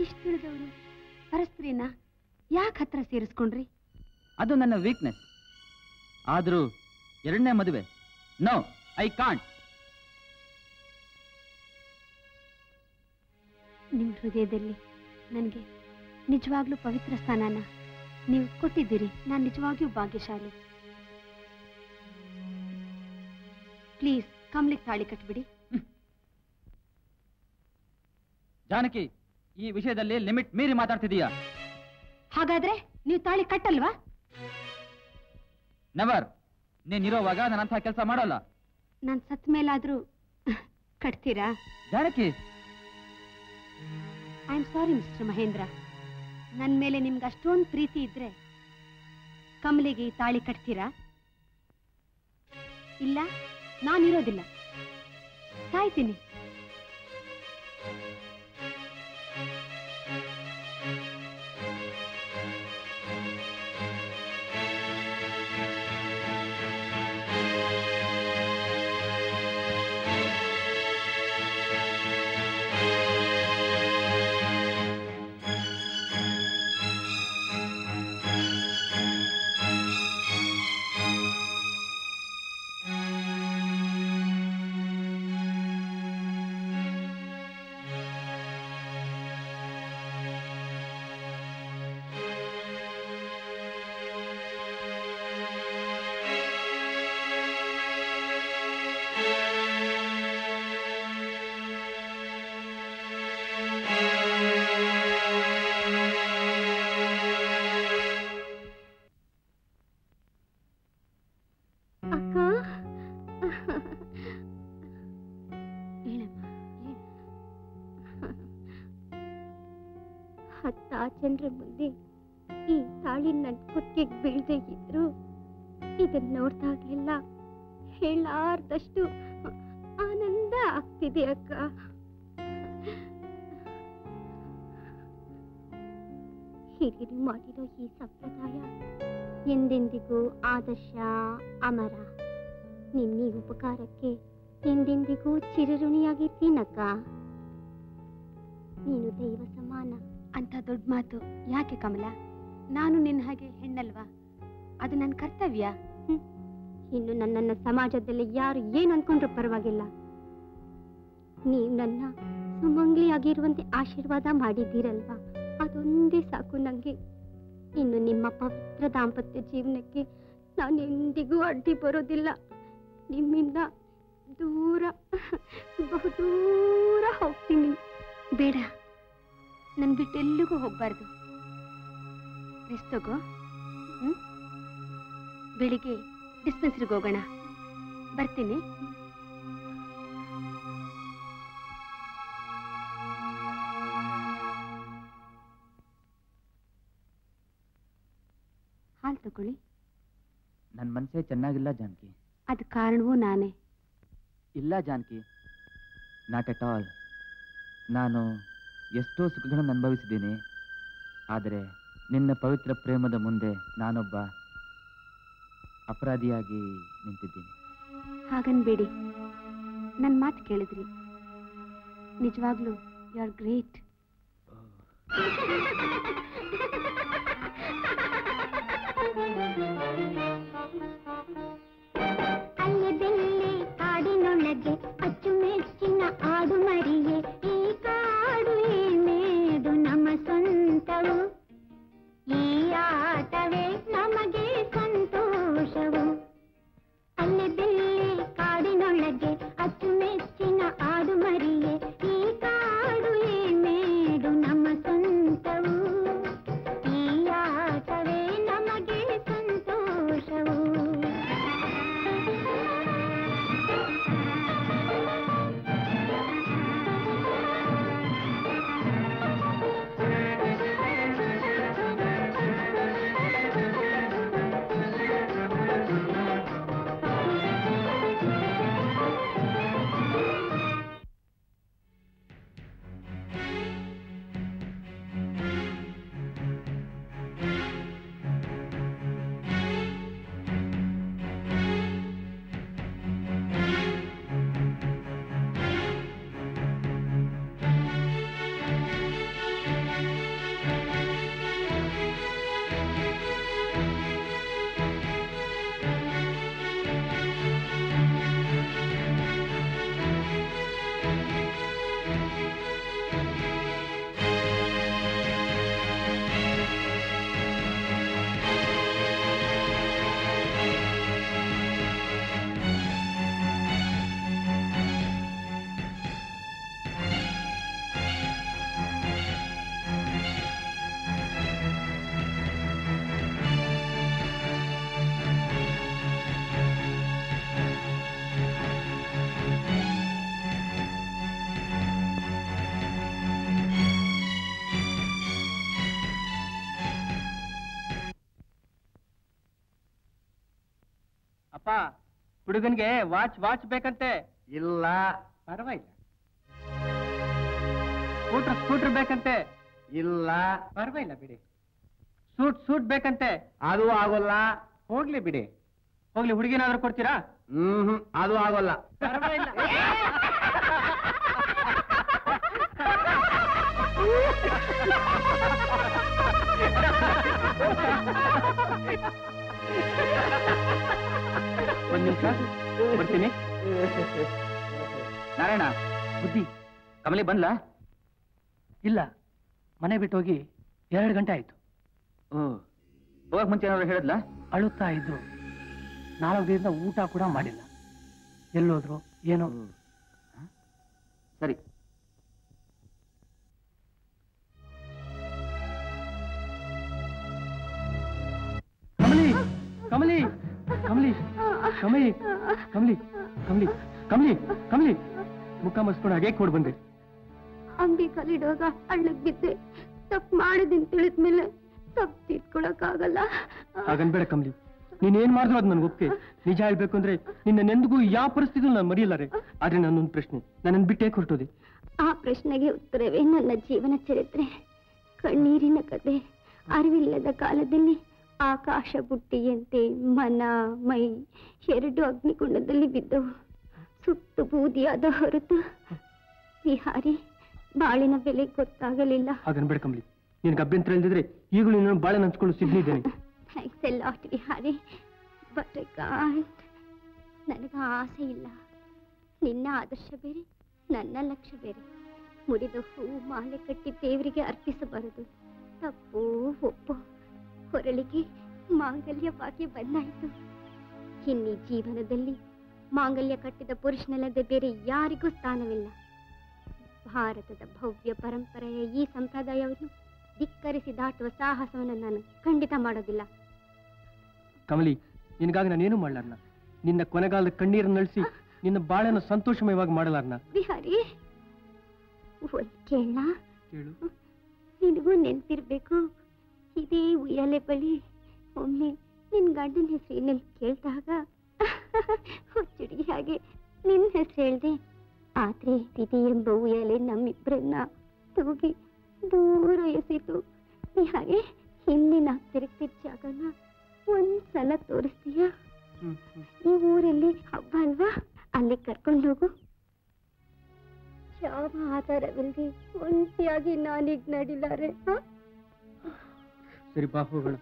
ಇಷ್ಟು ತಿಳಿದವರು ಪರಸ್ತ್ರೀನ ಯಾಕೆ ಹತ್ರ ಸೇರಿಸ್ಕೊಂಡ್ರಿ? ಅದು ನನ್ನ ವೀಕ್ನೆಸ್. ಆದ್ರೂ ಎರಡನೇ ಮದುವೆ, ನೋ, ಐ ಕಾಂಟ್. ನಿಮ್ ಹೃದಯದಲ್ಲಿ ನನಗೆ ನಿಜವಾಗ್ಲೂ ಪವಿತ್ರ ಸ್ಥಾನನ ನೀವು ಕೊಟ್ಟಿದ್ದೀರಿ. ನಾನು ನಿಜವಾಗಿಯೂ ಭಾಗ್ಯಶಾಲಿ. ಪ್ಲೀಸ್ ಕಮಲಿಗೆ ತಾಳಿ ಕಟ್ಬಿಡಿ. ಜಾನಕಿ, ಈ ವಿಷಯದಲ್ಲಿ ಲಿಮಿಟ್ ಮೀರಿ ಮಾತಾಡ್ತಿದೀಯಾ? ಹಾಗಾದ್ರೆ ನೀವು ತಾಳಿ ಕಟ್ಟಲ್ವಾ? ನೆವರ್. ನೀನಿರೋವಾಗ ನಾನು ಅಂತಹ ಕೆಲಸ ಮಾಡಲ್ಲ. ನಾನು ಸತ್ ಮೇಲಾದ್ರೂ ಕಟ್ತೀರಾ? Janaki, I am sorry mister Mahendra. ನನ್ನ ಮೇಲೆ ನಿಮ್ಗೆ ಅಷ್ಟೊಂದು ಪ್ರೀತಿ ಇದ್ರೆ ಕಮಲಿಗೆ ಈ ತಾಳಿ ಕಟ್ತೀರಾ? ಇಲ್ಲ, ನಾನಿರೋದಿಲ್ಲ, ಸಾಯ್ತೀನಿ. ಜನರ ಮುಂದೆ ಈ ತಾಳಿ ನನ್ನ ಕುತ್ತಿಗೆಗೆ ಬೀಳದೆ ಇದ್ರು ಇದನ್ನ ನೋಡ್ದಾಗ್ಲೆಲ್ಲ ಹೇಳಾರ್ದಷ್ಟು ಆನಂದ ಆಗ್ತಿದೆ ಅಕ್ಕ. ಹಿರಿಯರು ಮಾಡಿರೋ ಈ ಸಂಪ್ರದಾಯ ಎಂದೆಂದಿಗೂ ಆದರ್ಶ ಅಮರ. ನಿನ್ನ ಉಪಕಾರಕ್ಕೆ ಎಂದೆಂದಿಗೂ ಚಿರಋಣಿಯಾಗಿರ್ತೀನಕ್ಕ. ನೀನು ದೈವ ಸಮಾನ. ಅಂತ ದೊಡ್ಡ ಮಾತು ಯಾಕೆ ಕಮಲ? ನಾನು ನಿನ್ನ ಹಾಗೆ ಹೆಣ್ಣಲ್ವಾ? ಅದು ನನ್ನ ಕರ್ತವ್ಯ. ಇನ್ನು ನನ್ನನ್ನ ಸಮಾಜದಲ್ಲಿ ಯಾರು ಏನು ಅನ್ಕೊಂಡ್ರೂ ಪರವಾಗಿಲ್ಲ. ನೀವು ನನ್ನ ಸುಮಂಗ್ಲಿಯಾಗಿರುವಂತೆ ಆಶೀರ್ವಾದ ಮಾಡಿದ್ದೀರಲ್ವಾ, ಅದೊಂದೇ ಸಾಕು ನಂಗೆ. ಇನ್ನು ನಿಮ್ಮ ಪವಿತ್ರ ದಾಂಪತ್ಯ ಜೀವನಕ್ಕೆ ನಾನು ಎಂದಿಗೂ ಅಡ್ಡಿ ಬರೋದಿಲ್ಲ. ನಿಮ್ಮಿಂದ ದೂರ, ಬಹುದೂರ ಹೋಗ್ತೀನಿ. ಬೇಡ, ನನ್ ಬಿಟ್ಟು ಎಲ್ಲಿಗೂ ಹೋಗ್ಬಾರ್ದು. ರೆಸ್ಟ್ ತಗೋ. ಬೆಳಿಗ್ಗೆ ಡಿಸ್ಪೆನ್ಸರಿಗೆ ಹೋಗೋಣ. ಬರ್ತೀನಿ. ಹಾಲು ತಗೊಳ್ಳಿ. ನನ್ನ ಮನಸ್ಸೇ ಚೆನ್ನಾಗಿಲ್ಲ ಜಾನಕಿ. ಅದ್ ಕಾರಣವೂ ನಾನೇ. ಇಲ್ಲ ಜಾನಕಿ, ನಾಟ್ ಎಟ್ ಆಲ್. ನಾನು ಎಷ್ಟೋ ಸುಖಗಳನ್ನು ಅನುಭವಿಸಿದ್ದೀನಿ. ಆದರೆ ನಿನ್ನ ಪವಿತ್ರ ಪ್ರೇಮದ ಮುಂದೆ ನಾನೊಬ್ಬ ಅಪರಾಧಿಯಾಗಿ ನಿಂತಿದ್ದೀನಿ. ಹಾಗನ್ಬೇಡಿ, ನನ್ನ ಮಾತು ಕೇಳಿದ್ರಿ. ನಿಜವಾಗ್ಲೂ ಯು ಆರ್ ಗ್ರೇಟ್. ಅಲ್ಲದೆಲ್ಲೇ ಕಾಡಿನೊಳಗೆ ಅಚ್ಚುಮೆಚ್ಚಿನ ಆಡು ಮರಿಯೇ, ಈ ಕಾಡು ಏನೇದು ನಮ್ಮ ಸ್ವಂತವು, ಈ ಆಟವೇ ನಮಗೆ ಸಂತೋಷವು. ಅಲ್ಲದೆಲ್ಲೇ ಕಾಡಿನೊಳಗೆ ಅಚ್ಚುಮೆಚ್ಚಿನ ಆಡು ಮರಿಯೇ, ಈ ಕಾಡು ಏನೇದು ನಮ್ಮ ಸ್ವಂತವು, ಈ ಆಟವೇ ನಮಗೆ ಸಂತೋಷವು. ಅಪ್ಪ, ಹುಡುಗನ್ಗೆ ವಾಚ್ ಬೇಕಂತೆ. ಇಲ್ಲ. ಪರವಾಗಿಲ್ಲ. ಸ್ಕೂಟರ್ ಬೇಕಂತೆ. ಇಲ್ಲ. ಪರವಾಗಿಲ್ಲ ಬಿಡಿ. ಸೂಟ್ ಬೇಕಂತೆ. ಅದು ಆಗೋಲ್ಲ. ಹೋಗ್ಲಿ ಬಿಡಿ. ಹೋಗ್ಲಿ, ಹುಡುಗಿನಾದ್ರೂ ಕೊಡ್ತೀರಾ? ಅದು ಆಗೋಲ್ಲ. ಪರವಾಗಿಲ್ಲ. ಒಂದ್ ನಿಮಿಷ ಬರ್ತೀನಿ. ನಾರಾಯಣ, ಬುದ್ಧಿ, ಕಮಲಿ ಬಂದ್ಲಾ? ಇಲ್ಲ, ಮನೆ ಬಿಟ್ಟು ಹೋಗಿ 2 ಗಂಟೆ ಆಯ್ತು. ಹೋಗಕ್ ಮುಂಚೆ ಏನಾದ್ರು ಹೇಳಿದ್ಲಾ? ಅಳುತ್ತಾ ಇದ್ರು. 4 ದಿನದಿಂದ ಊಟ ಕೂಡ ಮಾಡಿಲ್ಲ. ಎಲ್ಲೋದ್ರು ಏನೋ. ಸರಿ. ಕಮಲಿ ಕಮಲಿ ಕಮಲಿ ಕಮಲಿ ಕಮಲಿ ಕಮಲಿ ಕಮಲಿ ಕಮಲಿ ಮುಖ ಮಸ್ಕೊಂಡು ಹಾಗೆ ಕೊಡ್ ಬಂದೆ. ಅಂಗಡಿ ಕಲಿಡುವಾಗ ಹಳ್ಳಕ್ ಬಿದ್ದೆ. ತಪ್ಪು ಮಾಡಿದ್ದೀನಿ ತಿಳಿದ್ಮೇಲೆ ತಪ್ಪು ತಿದ್ಕೊಳಕ್ಕಾಗಲ್ಲ. ಹಾಗನ್ಬೇಡ ಕಮಲಿ, ನೀನೇನ್ ಮಾಡಿದ್ರು ಅದು ನನ್ಗೆ ಒಪ್ಪಿಗೆ. ನಿಜ ಹೇಳ್ಬೇಕು ಅಂದ್ರೆ ನಿನ್ನೆಂದಿಗೂ ಯಾವ ಪರಿಸ್ಥಿತಿಯಲ್ಲೂ ನಾನು ಮರೆಯಲಾರೆ. ಆದ್ರೆ ನನ್ನೊಂದು ಪ್ರಶ್ನೆ, ನನ್ನನ್ನು ಬಿಟ್ಟೇ ಹೊರಟೋದೆ. ಆ ಪ್ರಶ್ನೆಗೆ ಉತ್ತರವೇ ನನ್ನ ಜೀವನ ಚರಿತ್ರೆ, ಕಣ್ಣೀರಿನ ಕತೆ. ಅರಿವಿಲ್ಲದ ಕಾಲದಲ್ಲಿ ಆಕಾಶ ಬುಟ್ಟಿಯಂತೆ ಮನ ಮೈ ಎರಡು ಅಗ್ನಿಕುಂಡದಲ್ಲಿ ಬಿದ್ದವು. ಸುಟ್ಟು ಬೂದಿಯಾದ ಹೊರತು ವಿಹಾರಿ ಬಾಳಿನ ಬೆಲೆ ಗೊತ್ತಾಗಲಿಲ್ಲ. ಹಾಗನ್ಬೇಡ ಕಮಲಿ, ನಿನ್ಗೆ ಅಭ್ಯಂತರ ಇಲ್ದಿದ್ರೆ ಈಗಲೂ ನಾನು ಬಾಳೆ ಹಂಚ್ಕೊಂಡು ಸಿದ್ಧಿದ್ದೇನೆ. Thanks a lot Vihari, but I can't. ನನಗ ಆಸೆ ಇಲ್ಲ. ನಿನ್ನ ಆದರ್ಶ ಬೇರೆ, ನನ್ನ ಲಕ್ಷ್ಯ ಬೇರೆ. ಮುರಿದ ಹೂ ಮಾಲೆ ಕಟ್ಟಿ ದೇವರಿಗೆ ಅರ್ಪಿಸಬಾರದು. ತಪ್ಪು ಒಪ್ಪು, ಹೊರಳಿಗೆ ಮಾಂಗಲ್ಯ ಭಾಗ್ಯ ಬಂದಾಯಿತು. ಇನ್ನೀ ಜೀವನದಲ್ಲಿ ಮಾಂಗಲ್ಯ ಕಟ್ಟಿದ ಪುರುಷನಲ್ಲದೆ ಬೇರೆ ಯಾರಿಗೂ ಸ್ಥಾನವಿಲ್ಲ. ಭಾರತದ ಭವ್ಯ ಪರಂಪರೆಯ ಈ ಸಂಪ್ರದಾಯವನ್ನು ಧಿಕ್ಕರಿಸಿ ದಾಟುವ ಸಾಹಸವನ್ನು ನಾನು ಖಂಡಿತ ಮಾಡೋದಿಲ್ಲ. ಕಮಲಿ, ನಿನಗಾಗಿ ನಾನೇನು ಮಾಡಲಾರ್ನ. ನಿನ್ನ ಕೊನೆಗಾಲದ ಕಣ್ಣೀರನ್ನು ನಳಿಸಿ ನಿನ್ನ ಬಾಳೆಯನ್ನು ಸಂತೋಷಮಯವಾಗಿ ಮಾಡಲಾರ್ನ. ವಿಹಾರಿ, ಕೇಳ, ಕೇಳು. ನಿನಗೂ ನೆನ್ಪಿರ್ಬೇಕು, ಇದೇ ಉಯ್ಯಾಲೆ ಬಳಿ ಒಮ್ಮೆ ನಿನ್ ಗಂಡನ ಹೆಸರು ಏನೆಂದು ಕೇಳಿದಾಗ ಹುಚ್ಚುಡಿ ಹಾಗೆ ನಿನ್ನ ಹೆಸರು ಹೇಳ್ದೆ. ಆದ್ರೆ ತಿಥಿ ಎಂಬ ಉಯ್ಯಾಲೆ ನಮ್ಮಿಬ್ಬರನ್ನ ತೂಗಿ ದೂರ ಎಸೆತು. ಹಾಗೆ ಹಿಂದಿನ ತಿರುಗ್ತಿದ್ದ ಜಾಗನ ಒಂದ್ಸಲ ತೋರಿಸ್ತೀಯಾ? ಈ ಊರಲ್ಲಿ ಹಬ್ಬ ಅಲ್ವಾ, ಅಲ್ಲಿ ಕರ್ಕೊಂಡು ಹೋಗು. ಯಾವ ಆಧಾರವಿಲ್ಲದೆ ಒಂಟಿಯಾಗಿ ನಾನೀಗ ನಡಿಲಾರೆ. ಸರಿ ಬಾ ಹೋಗೋಣ.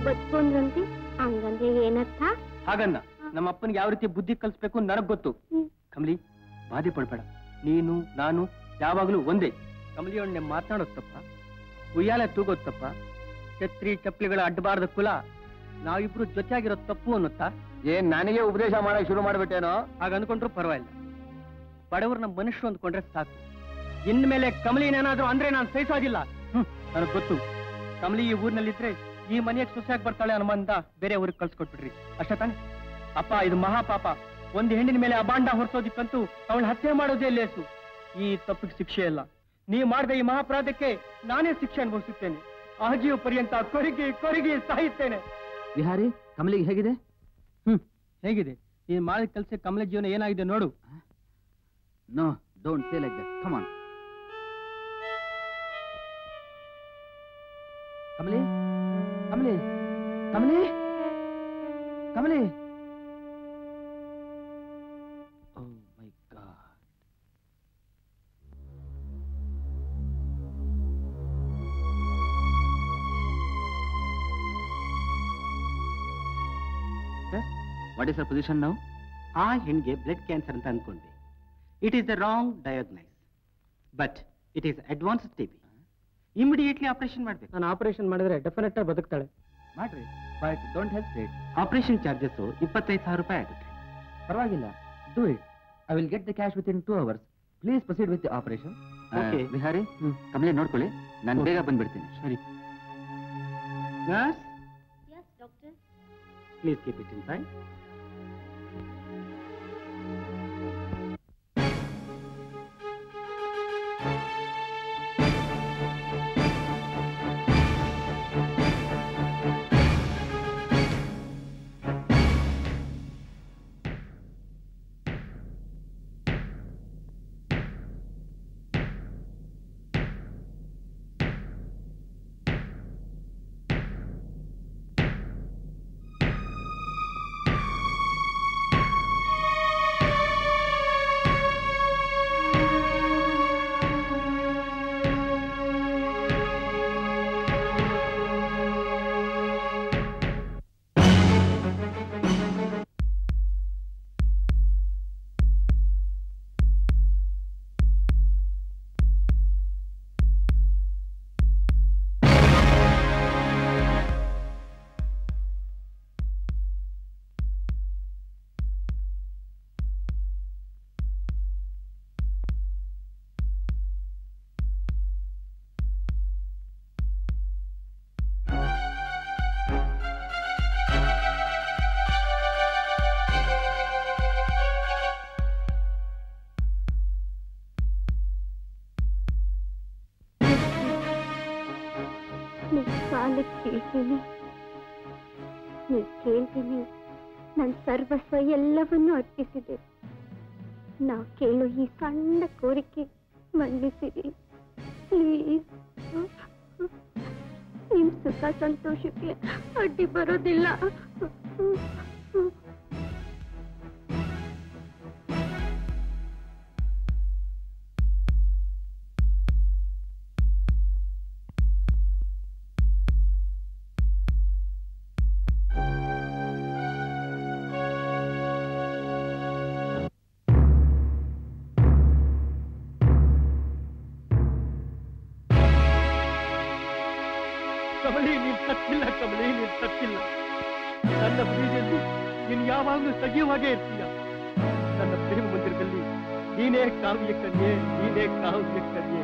ಬದುಕೊಂಡ್ರಂತೆ, ಹಂಗಂದ್ರೆ ಏನರ್ಥ? ಹಾಗನ್ನ ನಮ್ಮ ಅಪ್ಪನಿಗೆ ಯಾವ ರೀತಿ ಬುದ್ಧಿ ಕಲಿಸ್ಬೇಕು ನನಗ್ ಗೊತ್ತು. ಕಮಲಿ, ಬಾಧೆ ಪಡ್ಬೇಡ. ನೀನು ನಾನು ಯಾವಾಗ್ಲೂ ಒಂದೇ. ಕಮಲಿಯೊಣ್ಣೆ ಮಾತನಾಡೋದ್ ತಪ್ಪ, ಉಯ್ಯಾಲೆ ತೂಗೋದ್ ತಪ್ಪ, ಛತ್ರಿ ಚಪ್ಪಲಿಗಳ ಅಡ್ಡಬಾರದ ಕುಲ, ನಾವಿಬ್ರು ಜೊತೆಯಾಗಿರೋದ್ ತಪ್ಪು ಅನ್ನುತ್ತಾ? ಏನ್ ನನಗೆ ಉಪದೇಶ ಮಾಡಕ್ ಶುರು ಮಾಡ್ಬಿಟ್ಟೇನೋ? ಹಾಗ ಅನ್ಕೊಂಡ್ರು ಪರವಾಗಿಲ್ಲ. ಬಡವ್ರನ್ನ ಮನುಷ್ಯರು ಅಂದ್ಕೊಂಡ್ರೆ ಸಾಕು. ಇನ್ಮೇಲೆ ಕಮಲಿನೇನಾದ್ರೂ ಅಂದ್ರೆ ನಾನು ಸಹಿಸೋದಿಲ್ಲ. ನನಗ್ ಗೊತ್ತು, ಕಮಲಿ ಈ ಊರಿನಲ್ಲಿದ್ರೆ ಈ ಮನೆಯಾಗ ಸೊಸೆಯಾಗಿ ಬರ್ತಾಳೆ ಅನ್ನೋಂತ ಬೇರೆ ಊರಿಗೆ ಕಳ್ಸಿಕೊಟ್ಬಿಡ್ರಿ. ಅಷ್ಟೇ ತಾನೆ? ಅಪ್ಪ, ಇದು ಮಹಾಪಾಪ. ಒಂದು ಹೆಣ್ಣಿನ ಮೇಲೆ ಅಬಾಂಡ ಹೊರಿಸೋದಿಕ್ಕಂತೂ ಅವಳ ಹತ್ಯೆ ಮಾಡೋದೇ ಲೇಸು. ಈ ತಪ್ಪಿಗೆ ಶಿಕ್ಷೆ ಇಲ್ಲ. ನೀವು ಮಾಡಿದ ಈ ಮಹಾಪರಾಧಕ್ಕೆ ನಾನೇ ಶಿಕ್ಷೆ ಅನುಭವಿಸುತ್ತೇನೆ. ಆಜೀವ ಪರ್ಯಂತ ಕೊರಗಿ ಕೊರಗಿ ಸಾಯುತ್ತೇನೆ. ವಿಹಾರಿ, ಕಮಲಿಗೆ ಹೇಗಿದೆ? ಹೇಗಿದೆ? ನೀನ್ ಮಾಡಿದ ಕೆಲಸ ಕಮಲ ಜೀವನ ಏನಾಗಿದೆ ನೋಡು. No, don't say like that. Come on. Kamali, Kamali, Kamali, Kamali. Oh my god. What is the position now? ಆ ಹೆಣ್ಣಿಗೆ ಬ್ಲಡ್ ಕ್ಯಾನ್ಸರ್ ಅಂತ ಅನ್ಕೊಂಡೆ. It is the wrong diagnose, but it is advance TB. Immediately operation ಮಾಡಬೇಕು. ನಾನು ಆಪರೇಷನ್ ಮಾಡಿದ್ರೆ ಡೆಫಿನೆಟ್ ಆಗಿ ಬದುಕ್ತಾಳೆ. ಮಾಡ್ರಿ, but don't hesitate. Operation charges 25,000 ರೂಪಾಯಿ ಆಗುತ್ತೆ. ಪರವಾಗಿಲ್ಲ, do it. I will get the cash within 2 hours. Please proceed with the operation. Okay Vihari, Kamali ನೋಡ್ಕೊಳ್ಳಿ, ನಾನು ಬೇಗ ಬಂದ್ಬಿಡ್ತೀನಿ. ಸರಿ. Nurse, Yes, doctor. Please keep it inside. ನಿನ್ ಕಾಲಕ್ಕೆ ಕೇಳ್ತೀನಿ. ನೀ ಕೇಳ್ತೀನಿ, ನನ್ನ ಸರ್ವಸ್ವ ಎಲ್ಲವನ್ನೂ ಅರ್ಪಿಸಿದೆ. ನಾ ಕೇಳು ಈ ಸಣ್ಣ ಕೋರಿಕೆ ಮನ್ನಿಸಿರಿ ಪ್ಲೀಸ್. ನಿಮ್ ಸುಖ ಸಂತೋಷಕ್ಕೆ ಅಡ್ಡಿ ಬರೋದಿಲ್ಲ. ಕಮಲಿ, ನೀನ್ ತಪ್ಪಿಲ್ಲ ಕಮಲಿ, ನೀನ್ ತಪ್ಪಿಲ್ಲ. ನನ್ನ ಪ್ರೀತಿಯಲ್ಲಿ ನೀನು ಯಾವಾಗಲೂ ಸಜೀವಾಗೇ ಇರ್ತೀಯ. ನನ್ನ ಪ್ರೇಮ ಮಂದಿರದಲ್ಲಿ ನೀನೇ ಕಾವ್ಯ ಕನ್ಯೆ, ನೀನೇ ಕಾವ್ಯ ಕನ್ಯೆ.